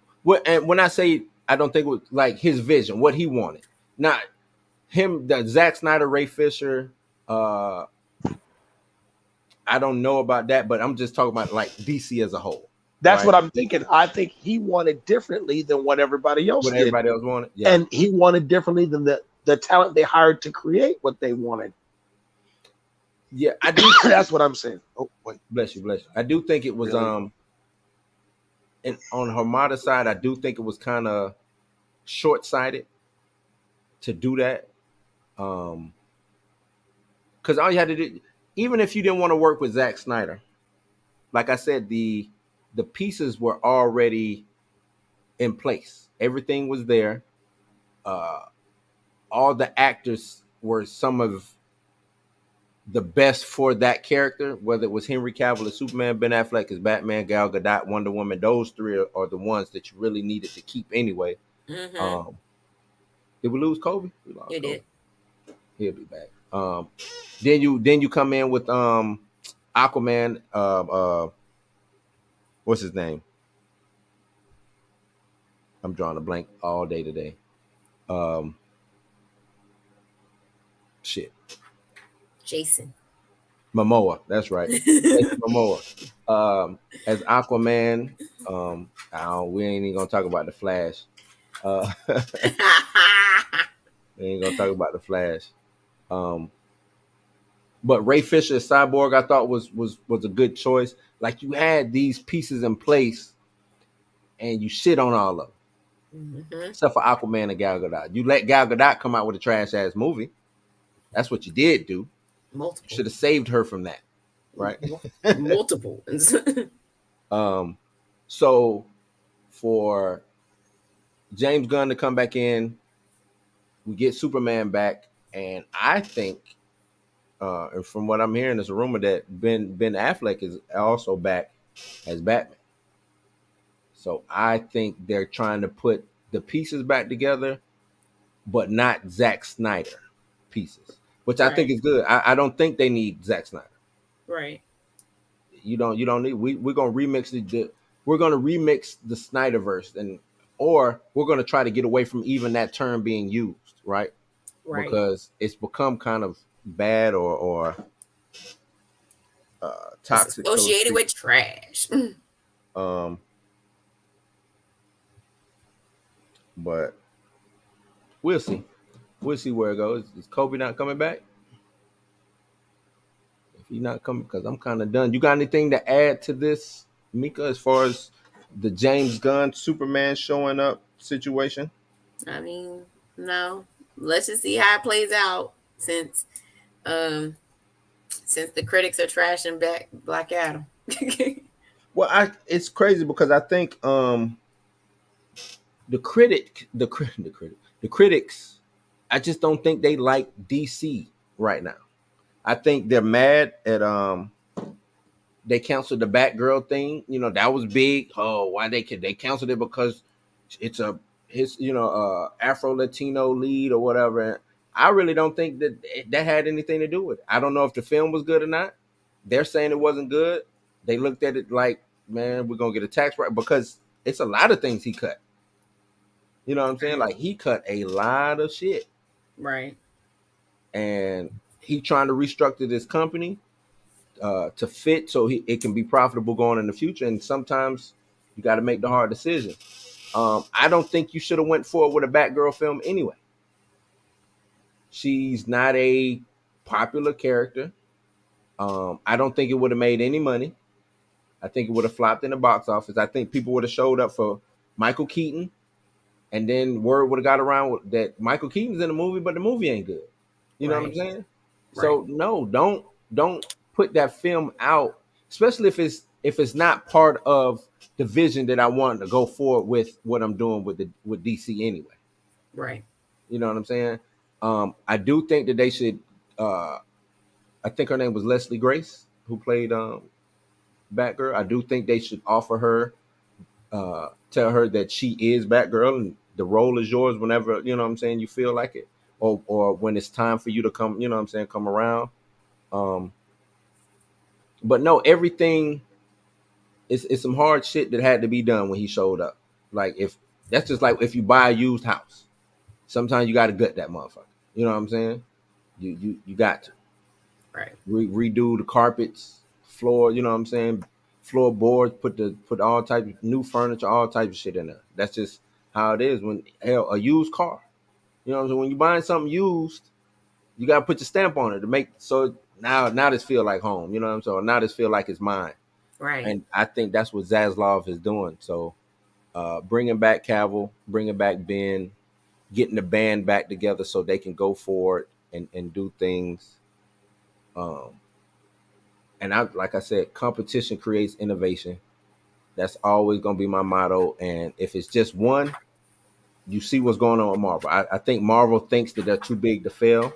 And when I say I don't think it was like his vision, what he wanted. not him, the Zack Snyder, Ray Fisher. I don't know about that, but I'm just talking about like DC as a whole. That's Right? what I'm thinking. I think he wanted differently than what everybody else What did. everybody else wanted. Yeah. And he wanted differently than the talent they hired to create what they wanted. Yeah, I do. That's what I'm saying. Oh, wait. Bless you, bless you. I do think it was Really? and on Hamada's side, I do think it was kind of short-sighted to do that. Because all you had to do, even if you didn't want to work with Zack Snyder, like I said, the pieces were already in place. Everything was there. All the actors were some of the best for that character, whether it was Henry Cavill as Superman, Ben Affleck as Batman, Gal Gadot, Wonder Woman. Those three are the ones that you really needed to keep anyway. Mm-hmm. Did we lose Kobe? We lost You Kobe. did. He'll be back. Then you come in with Aquaman. What's his name? I'm drawing a blank all day today. Shit. Jason Momoa. That's right. Jason Momoa. As Aquaman. We ain't even gonna talk about the Flash. We ain't gonna talk about the Flash. But Ray Fisher as Cyborg, I thought was a good choice. Like you had these pieces in place, and you shit on all of them, except for Aquaman and Gal Gadot. You let Gal Gadot come out with a trash ass movie. That's what you did do. Multiple. You should have saved her from that, right? Multiple. So for James Gunn to come back in, we get Superman back, and I think, and from what I'm hearing, there's a rumor that Ben Affleck is also back as Batman. So I think they're trying to put the pieces back together, but not Zack Snyder pieces, which I think is good. I don't think they need Zack Snyder. Right. You don't need. We're gonna remix we're gonna remix the Snyderverse, or we're gonna try to get away from even that term being used, right? Right. Because it's become kind of bad or toxic, associated with trash. But we'll see. We'll see where it goes. Is Kobe not coming back? If he's not coming, because I'm kind of done. You got anything to add to this, Mika, as far as the James Gunn Superman showing up situation? I mean, no. Let's just see how it plays out since the critics are trashing back Black Adam. Well, it's crazy because I think the critics, I just don't think they like DC right now. I think they're mad at they canceled the Batgirl thing. You know, that was big. Oh, why they canceled it? Because it's Afro Latino lead or whatever. I really don't think that had anything to do with it. I don't know if the film was good or not. They're saying it wasn't good. They looked at it like, man, we're gonna get a tax break because it's a lot of things he cut. You know what I'm saying? Like he cut a lot of shit. Right. And he trying to restructure this company to fit so it can be profitable going in the future. And sometimes you got to make the hard decision. I don't think you should have went forward with a Batgirl film anyway. She's not a popular character. I don't think it would have made any money. I think it would have flopped in the box office. I think people would have showed up for Michael Keaton, and then word would have got around that Michael Keaton's in the movie, but the movie ain't good. You know what I'm saying? Right. So no, don't put that film out, especially if it's not part of the vision that I want to go forward with what I'm doing with DC anyway. Right. You know what I'm saying? I do think that they should. I think her name was Leslie Grace, who played Batgirl. I do think they should offer her, tell her that she is Batgirl and the role is yours whenever, you know what I'm saying, you feel like it, or when it's time for you to come, you know what I'm saying, come around. But no, everything it's some hard shit that had to be done when he showed up. Like if that's just like if you buy a used house, sometimes you got to gut that motherfucker. You know what I'm saying? You got to Right. redo the carpets, floor. You know what I'm saying? Floorboards. Put all types of new furniture, all types of shit in there. That's just how it is when hell a used car. You know what I'm saying? When you buying something used, you gotta put your stamp on it to make so now this feel like home. You know what I'm saying? Now this feel like it's mine. Right. And I think that's what Zaslav is doing. So bringing back Cavill, bringing back Ben, getting the band back together so they can go forward and do things. And like I said, competition creates innovation. That's always gonna be my motto. And if it's just one, you see what's going on with Marvel. I think Marvel thinks that they're too big to fail.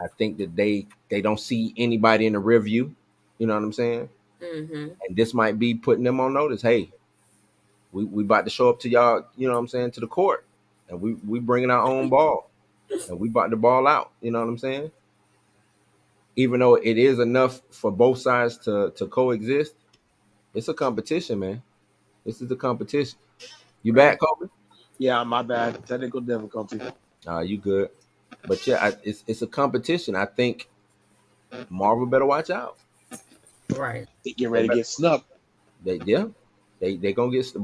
I think that they don't see anybody in the rear view. You know what I'm saying? Mm-hmm. And this might be putting them on notice. Hey, we about to show up to y'all. You know what I'm saying, to the court, and we bringing our own ball, and we about to ball out. You know what I'm saying? Even though it is enough for both sides to coexist, it's a competition, man. This is a competition. You Right. back, Kobe? Yeah, my bad. Technical difficulty. You good? But yeah, it's a competition. I think Marvel better watch out. Right. They get ready to get snubbed. They gonna get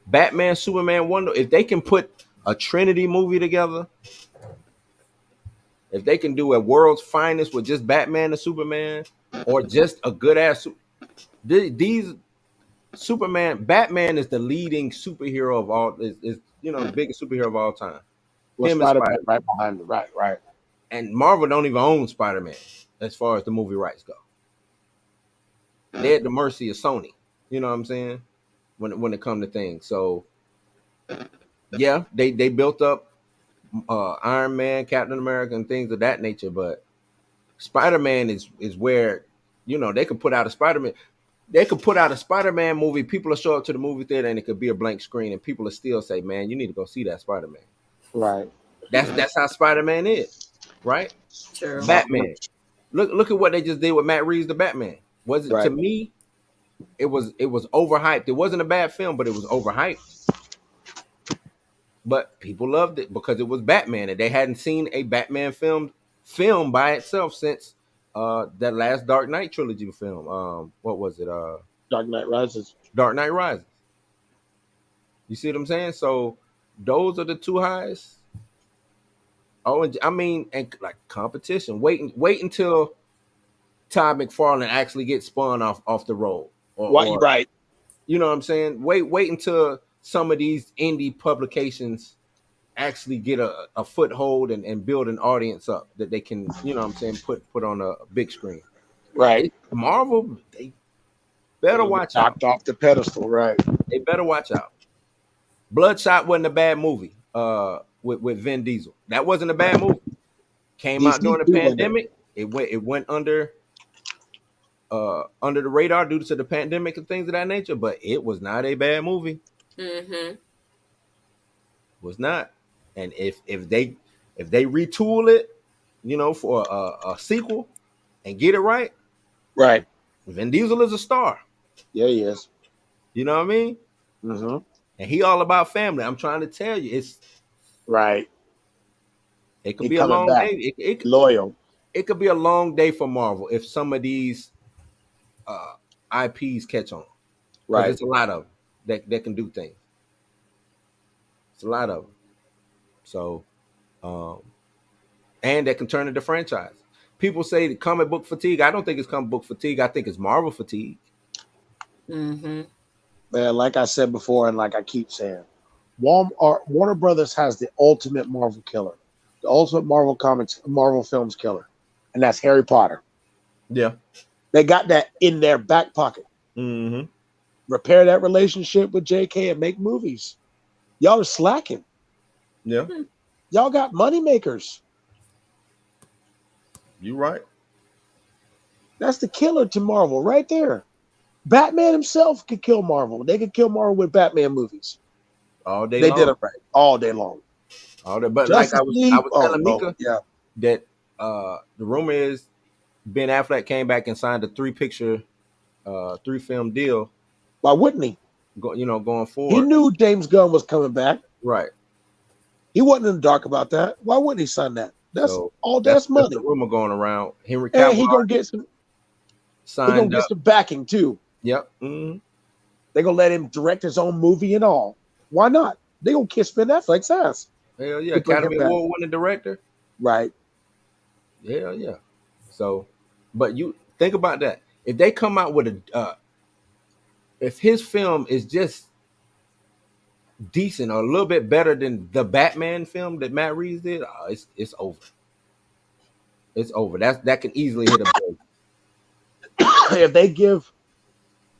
Batman, Superman, Wonder. If they can put a Trinity movie together, if they can do a world's finest with just Batman and Superman, or just a good ass, these Batman is the leading superhero of all. Is the biggest superhero of all time. With Him and Spider-Man Spider, right behind it. Right. and Marvel don't even own Spider-Man as far as the movie rights go. They're at the mercy of Sony. You know what I'm saying? When it comes to things, so yeah, they built up Iron Man, Captain America, and things of that nature. But Spider-Man is where they could put out a Spider-Man. They could put out a Spider-Man movie. People will show up to the movie theater, and it could be a blank screen, and people will still say, "Man, you need to go see that Spider-Man." Right. That's how Spider-Man is, right? True. Batman. Look at what they just did with Matt Reeves, the Batman. Was it to me? It was overhyped. It wasn't a bad film, but it was overhyped. But people loved it because it was Batman, and they hadn't seen a Batman film by itself since that last Dark Knight trilogy film. What was it? Dark Knight Rises. Dark Knight Rises. You see what I'm saying? So those are the two highs. Oh, and I mean, and like competition. Wait until Todd McFarlane actually gets spun off the road. Right. You know what I'm saying? Wait until some of these indie publications actually get a foothold and build an audience up that they can, put on a big screen. Right. Marvel, they better watch out. Knocked off the pedestal, right. They better watch out. Bloodshot wasn't a bad movie with Vin Diesel. That wasn't a bad movie. Came out during the pandemic. It went under the radar due to the pandemic and things of that nature, but it was not a bad movie. Mm-hmm. Was not. And if they retool it, for a sequel and get it right, Vin Diesel is a star. Yeah, he is. You know what I mean? Mm-hmm. And he all about family. I'm trying to tell you, it's right. It could be a long day. Loyal. It could be a long day for Marvel if some of these IPs catch on. Right. It's a lot of them that can do things. It's a lot of them. So, and that can turn into franchise. People say comic book fatigue. I don't think it's comic book fatigue. I think it's Marvel fatigue. Mm-hmm. Man, like I said before, and like I keep saying, Warner Brothers has the ultimate Marvel killer, the ultimate Marvel films killer, and that's Harry Potter. Yeah, they got that in their back pocket. Mm-hmm. Repair that relationship with JK and make movies. Y'all are slacking. Yeah, y'all got money makers. You right. That's the killer to Marvel right there. Batman himself could kill Marvel. They could kill Marvel with Batman movies. All day they long. did it right. All day long. All day. But Justice like I was telling Mika that the rumor is Ben Affleck came back and signed a 3-film deal. Why wouldn't he? Going forward. He knew James Gunn was coming back. Right. He wasn't in the dark about that. Why wouldn't he sign that? That's So all. That's money. the rumor going around. Henry And Cavill he gonna get some. He gonna signed get up. some backing too. Yep. Mm-hmm. They gonna let him direct his own movie and all. Why not? They gonna kiss Ben Affleck's ass. Hell yeah, to bring Academy him back. Award winning director. Right. Hell yeah. So, but you think about that. If they come out with if his film is just decent or a little bit better than the Batman film that Matt Reeves did, it's over. It's over. That can easily hit a bug. If they give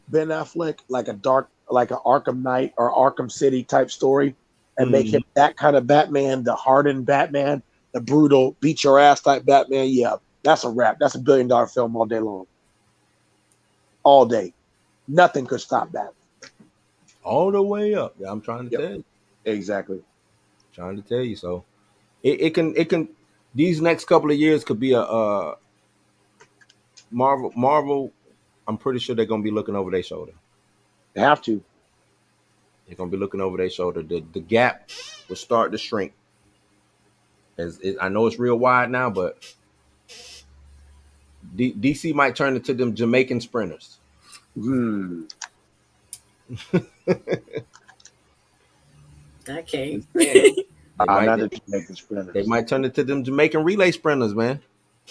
Ben Affleck like an Arkham Knight or Arkham City type story and make him that kind of Batman, the hardened Batman, the brutal beat your ass type Batman, yeah, that's a wrap. That's $1 billion film all day long. All day. Nothing could stop that. All the way up. Yeah, I'm trying to tell you. Exactly. Trying to tell you. So it can these next couple of years could be a Marvel. I'm pretty sure they're gonna be looking over their shoulder. They have to. They're gonna be looking over their shoulder. The gap will start to shrink. I know it's real wide now, but DC might turn into them Jamaican sprinters. I can't. They might turn into them Jamaican relay sprinters, man.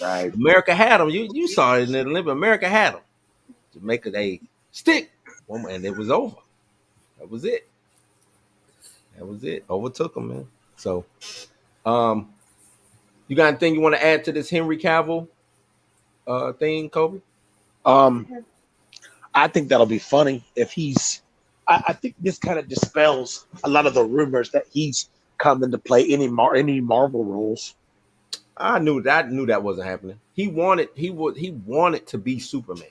Right. America had them. You saw it in the Olympics. America had them. Jamaica, they stick, and it was over. That was it. Overtook them, man. So, you got anything you want to add to this Henry Cavill thing, Kobe? I think that'll be funny if he's. I think this kind of dispels a lot of the rumors that he's coming to play any Marvel roles. I knew that wasn't happening. He wanted to be Superman.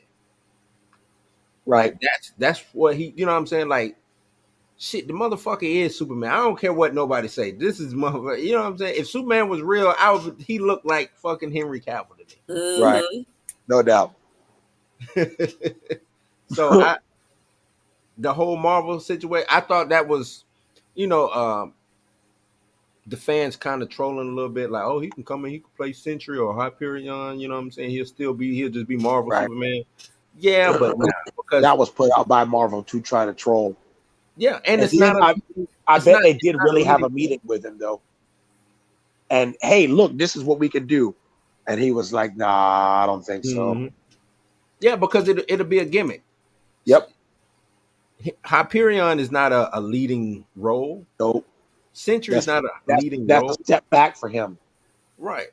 Right. Like that's what he. You know what I'm saying? Like, shit, the motherfucker is Superman. I don't care what nobody say. This is motherfucker. You know what I'm saying? If Superman was real, he looked like fucking Henry Cavill to me. Mm-hmm. Right. No doubt. So the whole Marvel situation, I thought that was, the fans kind of trolling a little bit, like, oh, he can come in, he can play Sentry or Hyperion, you know what I'm saying? He'll just be Marvel Superman. Yeah, but nah, because that was put out by Marvel to try to troll. Yeah, and it's then, not. I bet they did really have a meeting with him though. And hey, look, this is what we can do. And he was like, nah, I don't think so. Yeah, because it'll be a gimmick. Yep. Hyperion is not a leading role. Nope. Sentry is not a leading role. That's a step back for him. Right.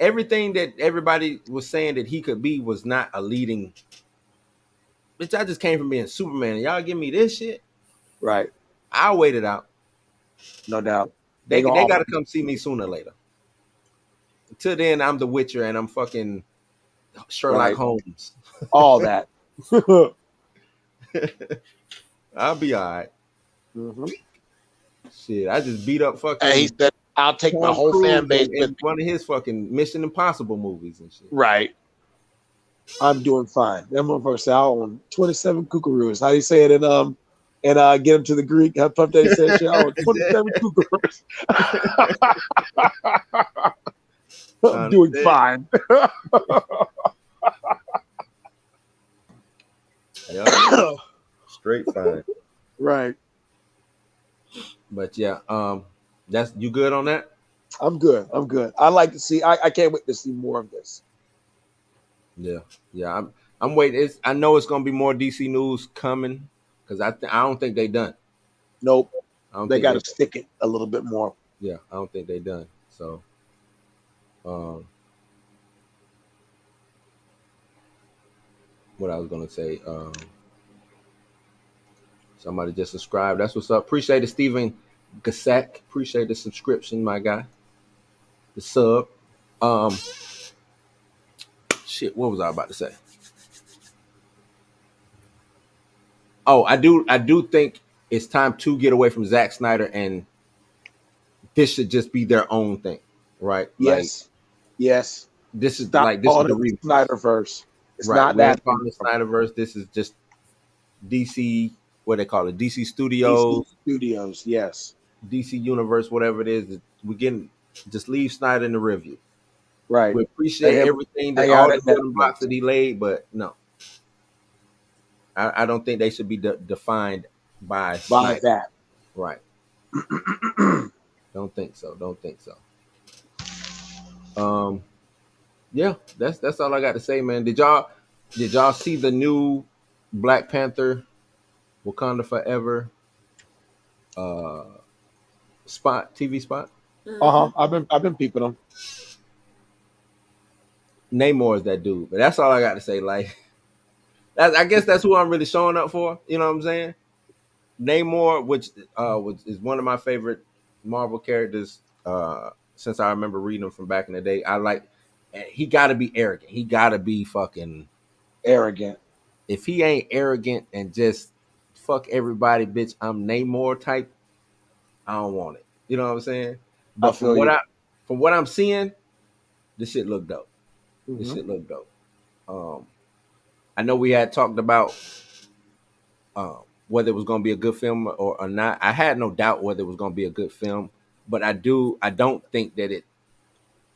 Everything that everybody was saying that he could be was not a leading. Bitch, I just came from being Superman. Y'all give me this shit? Right. I'll wait it out. No doubt. They got to come see me sooner or later. Until then, I'm the Witcher and I'm fucking Sherlock Holmes. All that. I'll be all right. Shit, I just beat up fucking. And he said, I'll take my whole fan base in one of his fucking Mission Impossible movies and shit. Right. I'm doing fine. That motherfucker said, I own 27 kookaroos. How do you say it in Get Him to the Greek? How Puff Daddy said, shit, I own 27 kookaroos. I'm doing fine. Straight fine. Right. But yeah, that's you good on that? I'm good. I like to see. I can't wait to see more of this. Yeah. I'm waiting. I know it's gonna be more DC news coming because I don't think they done. Nope. They got to stick it a little bit more. Yeah, I don't think they done. So, what I was gonna say. Somebody just subscribed. That's what's up. Appreciate it, Steven Gassack. Appreciate the subscription, my guy. The sub. Shit, what was I about to say? Oh, I do think it's time to get away from Zack Snyder and this should just be their own thing, right? Yes. Yes. This is Stop like this is the Snyderverse. It's right. not that the Snyderverse. This is just DC. What they call it? DC Studios. DC Studios. Yes. DC Universe, whatever it is, we getting just leave Snyder in the review. Right. We appreciate everything that all the building blocks that he laid, but no, I don't think they should be defined by Snyder. that. Right. Don't think so. Yeah, that's all I got to say, man. Did y'all see the new Black Panther Wakanda Forever TV spot? I've been peeping them. Namor is that dude, but that's all I got to say. Like, I guess that's who I'm really showing up for. You know what I'm saying? Namor, which is one of my favorite Marvel characters since I remember reading him from back in the day. I like. He got to be arrogant. He got to be fucking arrogant. If he ain't arrogant and just fuck everybody, bitch, I'm Namor type, I don't want it. You know what I'm saying? But from what I'm seeing, this shit look dope. This shit look dope. I know we had talked about whether it was going to be a good film or not. I had no doubt whether it was going to be a good film, but I don't think that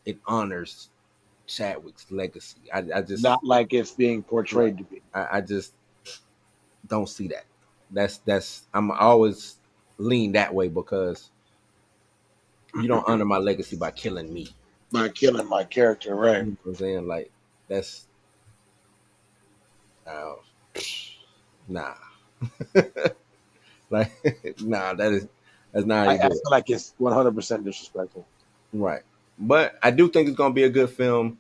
it honors Chadwick's legacy. I just not like it's being portrayed to be. I just don't see that. That's I'm always lean that way because you don't honor my legacy by killing me. By killing my character, right? You know what I'm saying? Like that's nah. Like nah, that's not. I feel like it's 100% disrespectful. Right. But I do think it's going to be a good film.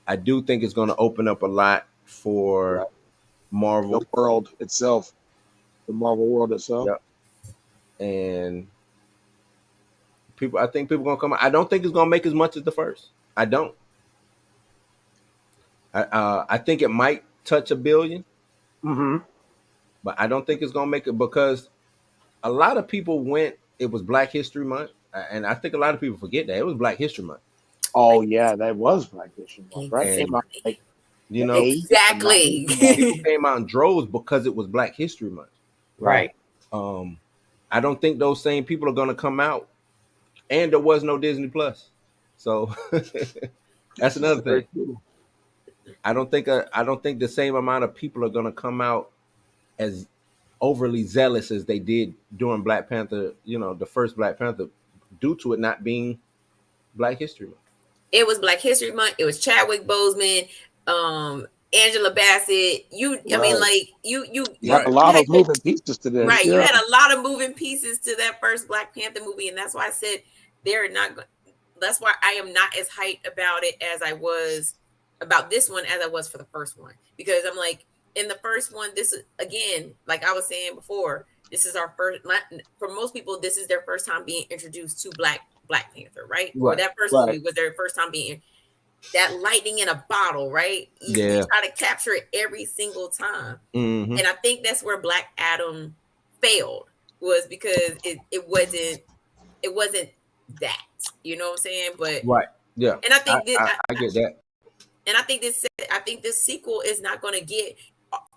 I do think it's going to open up a lot for Marvel. The world itself. The Marvel world itself. Yep. And I think people are going to come out. I don't think it's going to make as much as the first. I don't. I think it might touch $1 billion. Mm-hmm. But I don't think it's going to make it because a lot of people it was Black History Month. And I think a lot of people forget that it was Black History Month. Oh yeah, that was Black History Month, right? And, you know, exactly. People came out in droves because it was Black History Month. Right. I don't think those same people are going to come out, and there was no Disney Plus, so that's another thing. I don't think the same amount of people are going to come out as overly zealous as they did during Black Panther. You know, the first Black Panther. Due to it not being Black History Month. It was Black History Month. It was Chadwick Boseman, Angela Bassett. I mean, like you had a lot of moving pieces to this. Right. Yeah. You had a lot of moving pieces to that first Black Panther movie. And that's why I said that's why I am not as hyped about it as I was about this one as I was for the first one. Because I'm like, in the first one, this is again, like I was saying before, this is our first. For most people, this is their first time being introduced to Black Panther, right? Or that first movie was their first time being that lightning in a bottle, right? You try to capture it every single time, and I think that's where Black Adam failed was because it wasn't that. You know what I'm saying? But yeah, and I think I get that, and I think this sequel is not going to get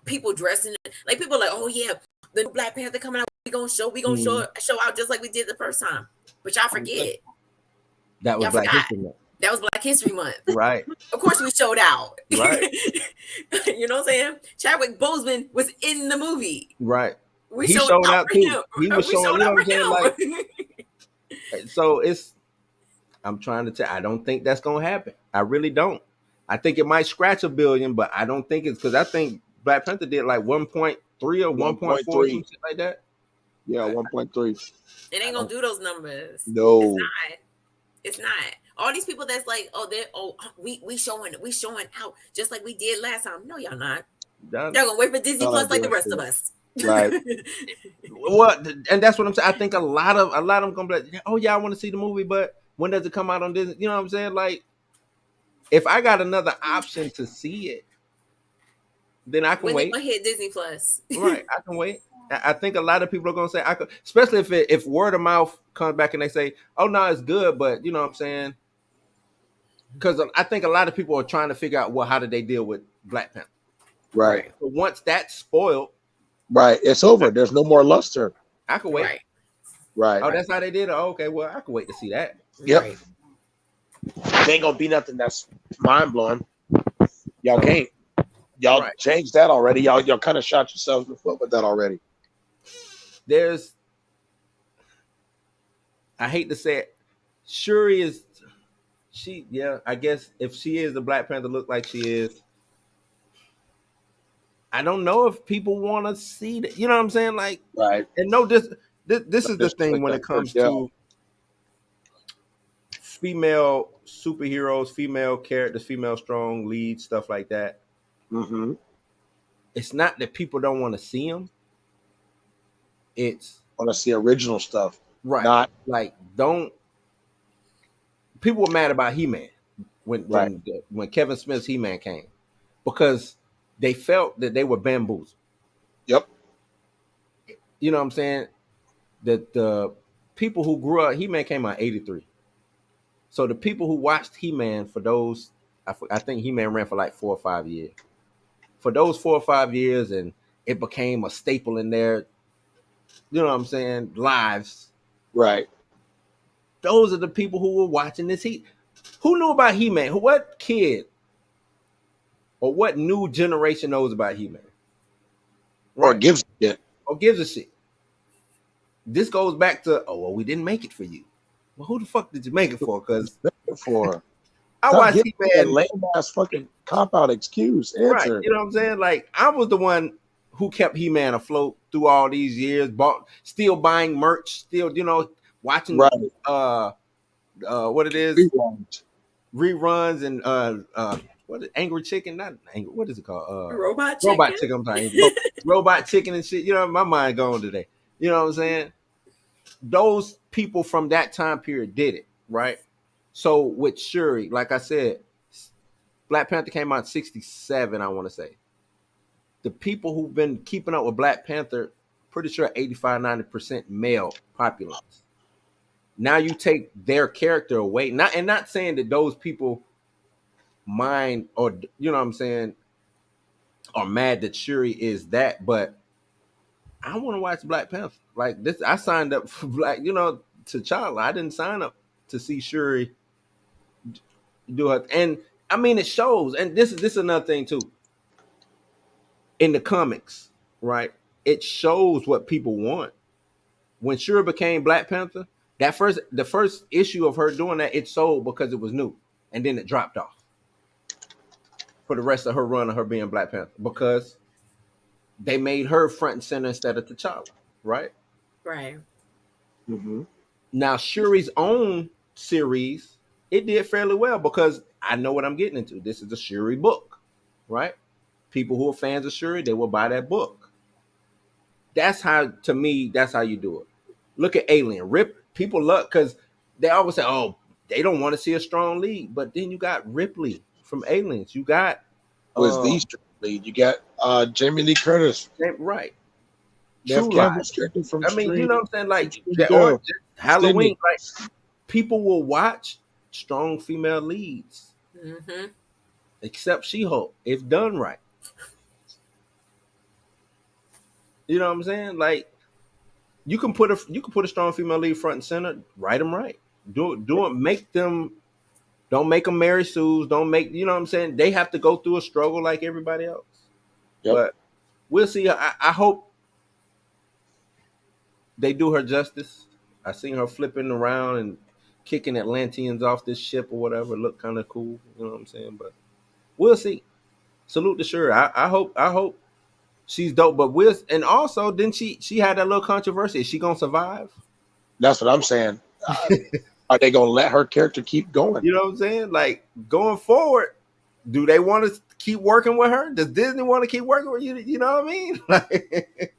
people dressing like people are like, oh yeah. The new Black Panther coming out, we gonna show out just like we did the first time. But y'all forget that was Black History Month. That was Black History Month, right? Of course, we showed out, right? You know what I'm saying? Chadwick Boseman was in the movie, right? He showed out too. Him. He was showing out for him. Like, so I'm trying to tell. I don't think that's gonna happen. I really don't. I think it might scratch $1 billion, but I don't think it's because I think Black Panther did like 1.3 or 1.4, something like that. Yeah, 1.3. It ain't gonna do those numbers. No, it's not. All these people that's like, we showing out just like we did last time. No, y'all not. They're gonna wait for Disney Plus like the rest of us. Right. Well, and that's what I'm saying. I think a lot of them gonna be like, oh yeah, I want to see the movie, but when does it come out on Disney? You know what I'm saying? Like, if I got another option to see it, then I can wait. When hit Disney Plus, right? I can wait. I think a lot of people are gonna say I could, especially if word of mouth comes back and they say, "Oh no, it's good," but you know what I'm saying? Because I think a lot of people are trying to figure out, well, how did they deal with Black Panther? Right. So once that's spoiled, right, it's over. There's no more luster. I can wait. Right. Oh, that's how they did it. Oh, okay, well, I can wait to see that. Yep. Right. They ain't gonna be nothing that's mind blowing. Y'all can't. Y'all Right. changed that already. Y'all kind of shot yourselves in the foot with that already. There's, I hate to say it, Shuri is, I guess if she is the Black Panther, look like she is. I don't know if people want to see that. You know what I'm saying? Like, Right. and no, this is the thing when it comes Yeah. to female superheroes, female characters, female strong leads, stuff like that. Mm-hmm. It's not that people don't want to see them. It's Want to see original stuff. right. Not Like, don't. People were mad about He-Man when Kevin Smith's He-Man came because they felt that they were bamboozled. Yep. You know what I'm saying? That the people who grew up, He-Man came out 83. So the people who watched He-Man for those, I think He-Man ran for like 4 or 5 years. For those 4 or 5 years, and it became a staple in their, you know what I'm saying, lives. Right. Those are the people who were watching this He. Who knew about He-Man? What kid or what new generation knows about He-Man? Right? Or gives a shit. Or gives a shit. This goes back to, oh, well, we didn't make it for you. Well, who the fuck did you make it for? Because I watched He-Man. That lame ass fucking cop out excuse. Answer. Right. You know what I'm saying? Like, I was the one who kept He-Man afloat through all these years, still buying merch, still, watching what it is, reruns and what is Angry Chicken? Not Angry, what is it called? Robot Chicken. I'm sorry. Robot Chicken and shit. You know, my mind going today. You know what I'm saying? Those people from that time period did it, right? So with Shuri, like I said, Black Panther came out in 67, I want to say. The people who've been keeping up with Black Panther, pretty sure 85, 90% male populace. Now you take their character away. Not saying that those people mind or, you know what I'm saying, are mad that Shuri is that, but I want to watch Black Panther. Like this, I signed up for T'Challa. I didn't sign up to see Shuri do her. And I mean, it shows. And this is another thing too. In the comics, right? It shows what people want. When Shuri became Black Panther, the first issue of her doing that, it sold because it was new, and then it dropped off for the rest of her run of her being Black Panther because they made her front and center instead of T'Challa, right? Right. Mm-hmm. Now Shuri's own series, it did fairly well because I know what I'm getting into. This is a Shuri book, right? People who are fans of Shuri, they will buy that book. That's how you do it. Look at Alien. People love because they always say, oh, they don't want to see a strong lead. But then you got Ripley from Aliens. You got the strong lead. You got Jamie Lee Curtis. Right. True Lies. From I mean, you know what I'm saying? Like Halloween, like people will watch strong female leads. Mm-hmm. Except She-Hulk, if done right. You know what I'm saying? Like you can put a strong female lead front and center, write them right. Do it. Make them. Don't make them Mary Sue's. Don't make, you know what I'm saying? They have to go through a struggle like everybody else. Yep. But we'll see. I hope they do her justice. I seen her flipping around and kicking Atlanteans off this ship or whatever. Look kind of cool. You know what I'm saying? But we'll see. Salute to Shuri. I hope she's dope. But and also, didn't she had that little controversy? Is she gonna survive? That's what I'm saying. Are they gonna let her character keep going? You know what I'm saying? Like going forward, do they want to keep working with her? Does Disney want to keep working with you? You know what I mean? Like,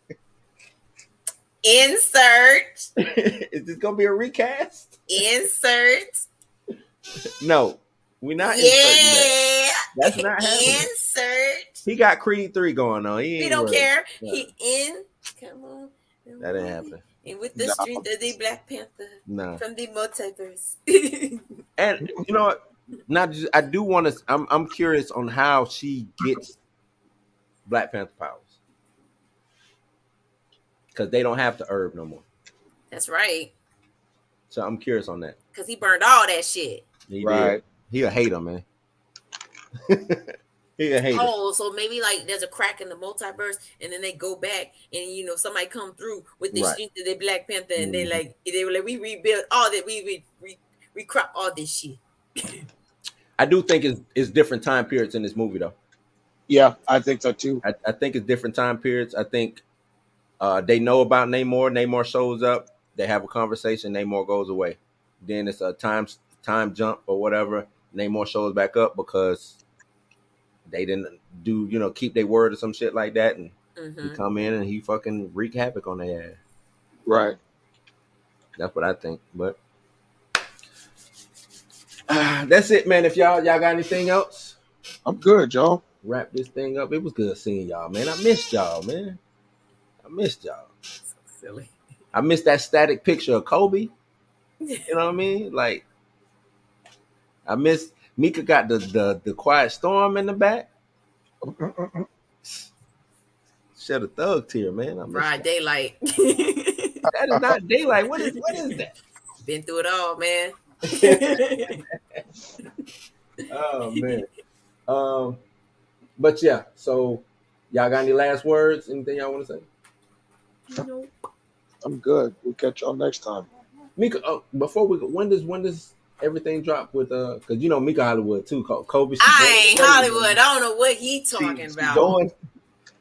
insert. Is this gonna be a recast? Insert. No, we're not. Yeah, that. That's not happening. Insert. He got Creed 3 going on. He don't worried. care. No. Come on. That didn't happen. And with the strength of the Black Panther from the multiverse. And you know what? I do want to. I'm curious on how she gets Black Panther powers because they don't have the herb no more. That's right. So I'm curious on that. Because he burned all that shit. He Right. did. He a hater, man. He a hater. Oh, so maybe like there's a crack in the multiverse, and then they go back, and somebody come through with the Right. strength of the Black Panther, and they were like, we rebuild all that, we crop all this shit. I do think it's different time periods in this movie, though. Yeah, I think so too. I think it's different time periods. I think they know about Namor. Namor shows up. They have a conversation. Namor goes away. Then it's a time jump or whatever. Namor shows back up because they didn't do keep their word or some shit like that, and he come in and he fucking wreak havoc on their ass. Right. That's what I think. But that's it, man. If y'all got anything else, I'm good, y'all. Wrap this thing up. It was good seeing y'all, man. I missed y'all, man. I missed y'all. So silly. I missed that static picture of Kobe. You know what I mean? Like, I miss Mika got the Quiet Storm in the back. Shed a thug tear, man. Broad daylight. That is not daylight. What is that? Been through it all, man. Oh man. But yeah, so y'all got any last words? Anything y'all want to say? Nope. I'm good. We'll catch y'all next time. Mika, before we go, when does everything drop with because Mika Hollywood too, Kobe. I ain't Hollywood. I don't know what he talking about.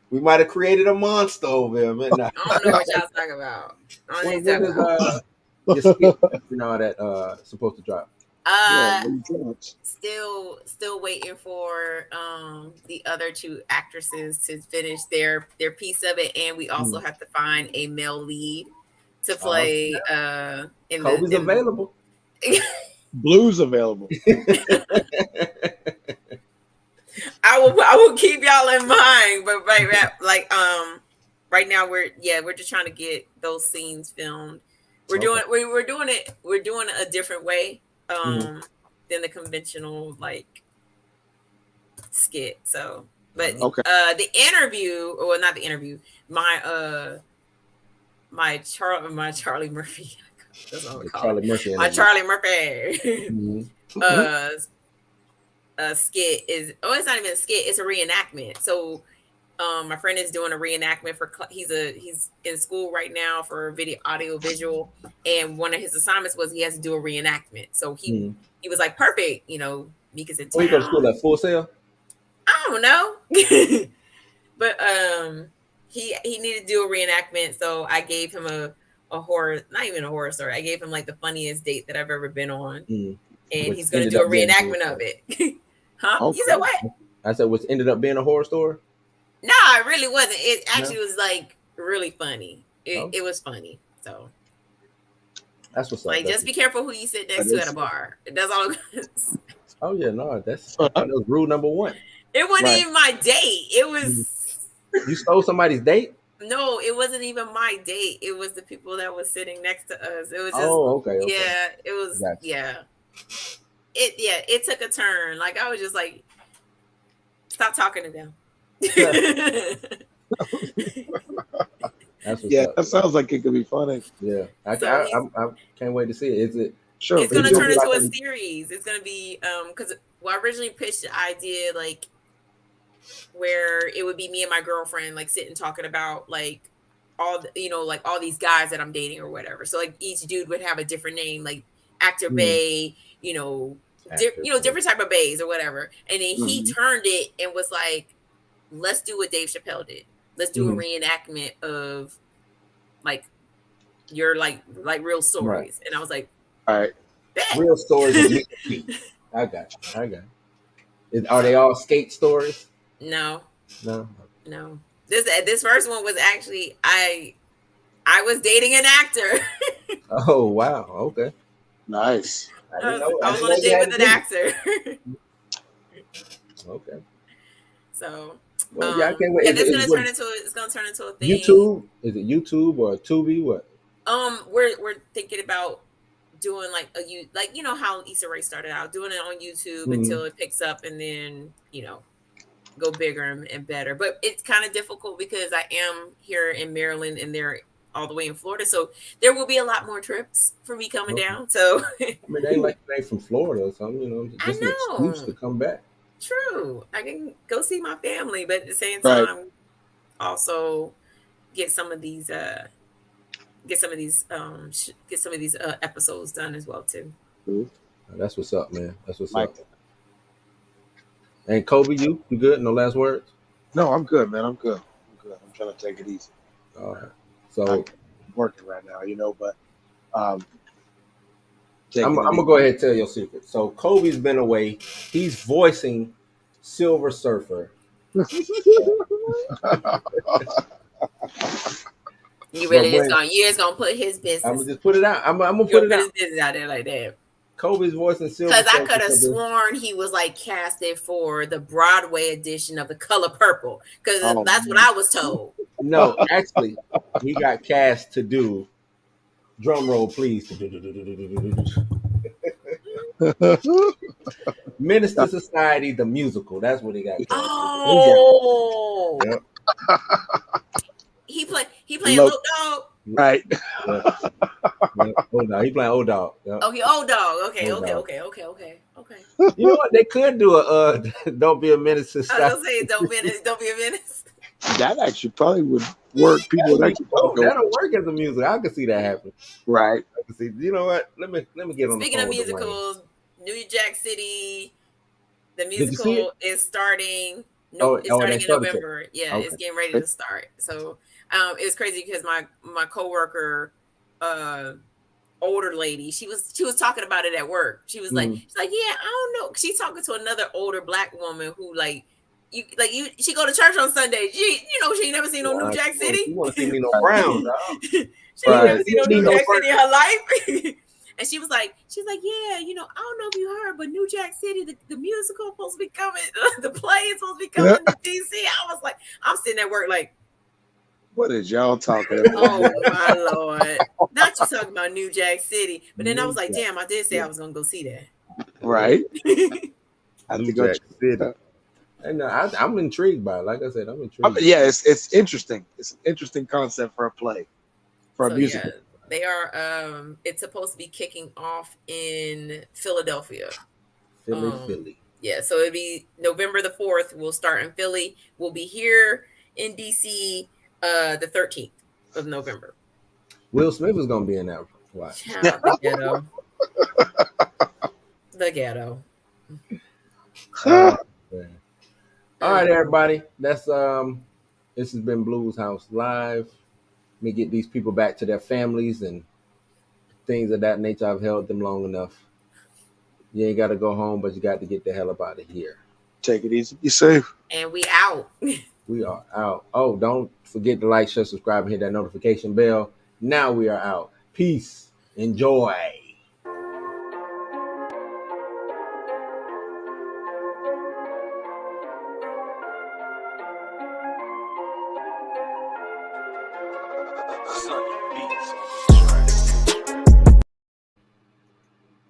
We might have created a monster over there, man. Nah. I don't know what y'all talking about. When is your skit, that supposed to drop? Still waiting for the other two actresses to finish their piece of it, and we also have to find a male lead to play. Kobe's available. Blue's available. I will keep y'all in mind, but right now we're just trying to get those scenes filmed. We're doing it a different way than the conventional skit. So, but the interview, or not the interview, my Charlie Murphy. That's what I'm calling it. My Charlie Murphy. Skit is it's not even a skit, it's a reenactment. So my friend is doing a reenactment for he's in school right now for audio visual, and one of his assignments was he has to do a reenactment. So he was like, perfect, Mika's in town. You go to school at Full Sail? I don't know. But he needed to do a reenactment, so I gave him a horror, not even a horror story. I gave him the funniest date that I've ever been on. And he's going to do a reenactment of it. Huh? Okay. You said what? I said, which ended up being a horror story? No, it really wasn't. It actually was really funny. It was funny. So that's what's up. Just be careful who you sit next to at a bar. That's all. Oh yeah, no, that was rule number one. It wasn't even my date. It was. You stole somebody's date? No, it wasn't even my date. It was the people that was sitting next to us. It was just. Oh, okay. Yeah, it was. Gotcha. Yeah. It took a turn. I was just like, stop talking to them. That sounds like it could be funny. Yeah, I can't wait to see it. Is it? Sure. It's going to turn into a series. It's going to be because I originally pitched the idea where it would be me and my girlfriend sitting talking about all all these guys that I'm dating or whatever. So each dude would have a different name, Actor Bay, different type of bays or whatever. And then he turned it and was like, let's do what Dave Chappelle did. Let's do a reenactment of your real stories. Right. And I was like, all right, real stories. I got you. Are they all skate stories? No. This first one was actually I was dating an actor. Oh wow! Okay, nice. I was on a date with an actor. Okay. So well, I can't wait. It's gonna turn into a thing. YouTube? Is it YouTube or Tubi? What? We're thinking about doing how Issa Rae started out, doing it on YouTube until it picks up, and then go bigger and better. But it's kind of difficult because I am here in Maryland, and they're all the way in Florida. So there will be a lot more trips for me coming Okay. down. So I mean, they ain't like they from Florida or something, you know, I just an excuse to know. come back. True. I can go see my family, but at the same Right. time, also get some of these episodes done as well too. That's what's up, man. That's what's Like up. that. And Kobe, you good? No last words? No, I'm good, man. I'm good. I'm trying to take it easy. All right. I'm So working right now, but I'm taking it gonna go ahead and tell your secret. So Kobe's been away. He's voicing Silver Surfer. You But really when just gonna put his I'm business. gonna just put it out. I'm gonna You put gonna it put out. his business out there like that. Kobe's voicing Silver Because I Surfer. could have sworn he was like casted for the Broadway edition of The Color Purple. Because Oh, that's what man. I was told. No, actually, he got cast to do drum roll, please. Menace to Society, the musical. That's what he got cast. Oh, Yep. he playing Look. Low Dog. Right. Yep. Old dog. He playing old dog. Yep. Oh, he Old Dog. Okay, Old dog. okay. You know what? They could do a Don't Be a Menace to I was Society. gonna say, don't be a menace. That actually probably would work. People would actually Oh, go. that'll work as a musical. I can see that happen. Right. I can see. You know what? Let me get on Speaking the of phone with Dwayne. musicals, New Jack City, the Did you see musical is starting. It's that starting in started to- November. Yeah, Okay. it's getting ready to start. So it was crazy because my coworker, older lady, she was talking about it at work. She was like, she's like, yeah, I don't know. She's talking to another older black woman who she go to church on Sunday. She ain't never seen no New Jack City. You want to see Nino Brown, dog? She ain't never seen no New Jack City in her life. And she's like, yeah, I don't know if you heard, but New Jack City, the musical is supposed to be coming, the play is supposed to be coming to DC. I was like, I'm sitting at work like, what is y'all talking about? oh my Lord. Not you talking about New Jack City. But then I was like, damn, I did say I was gonna go see that. Right. I New think go Jack City. And I'm intrigued by it. Like I said, I'm intrigued. yeah, it's interesting. It's an interesting concept for a play, for a musical. Yeah, they are. It's supposed to be kicking off in Philadelphia. Philly. Yeah, so it'll be November the 4th. We'll start in Philly. We'll be here in DC the 13th of November. Will Smith is gonna be in that. Watch. Child, the ghetto. The ghetto. All right, everybody. That's this has been Blues House Live. Let me get these people back to their families and things of that nature. I've held them long enough. You ain't got to go home, but you got to get the hell up out of here. Take it easy. Be safe. And we out. We are out. Oh, don't forget to like, share, subscribe, and hit that notification bell. Now we are out. Peace. Enjoy. Son.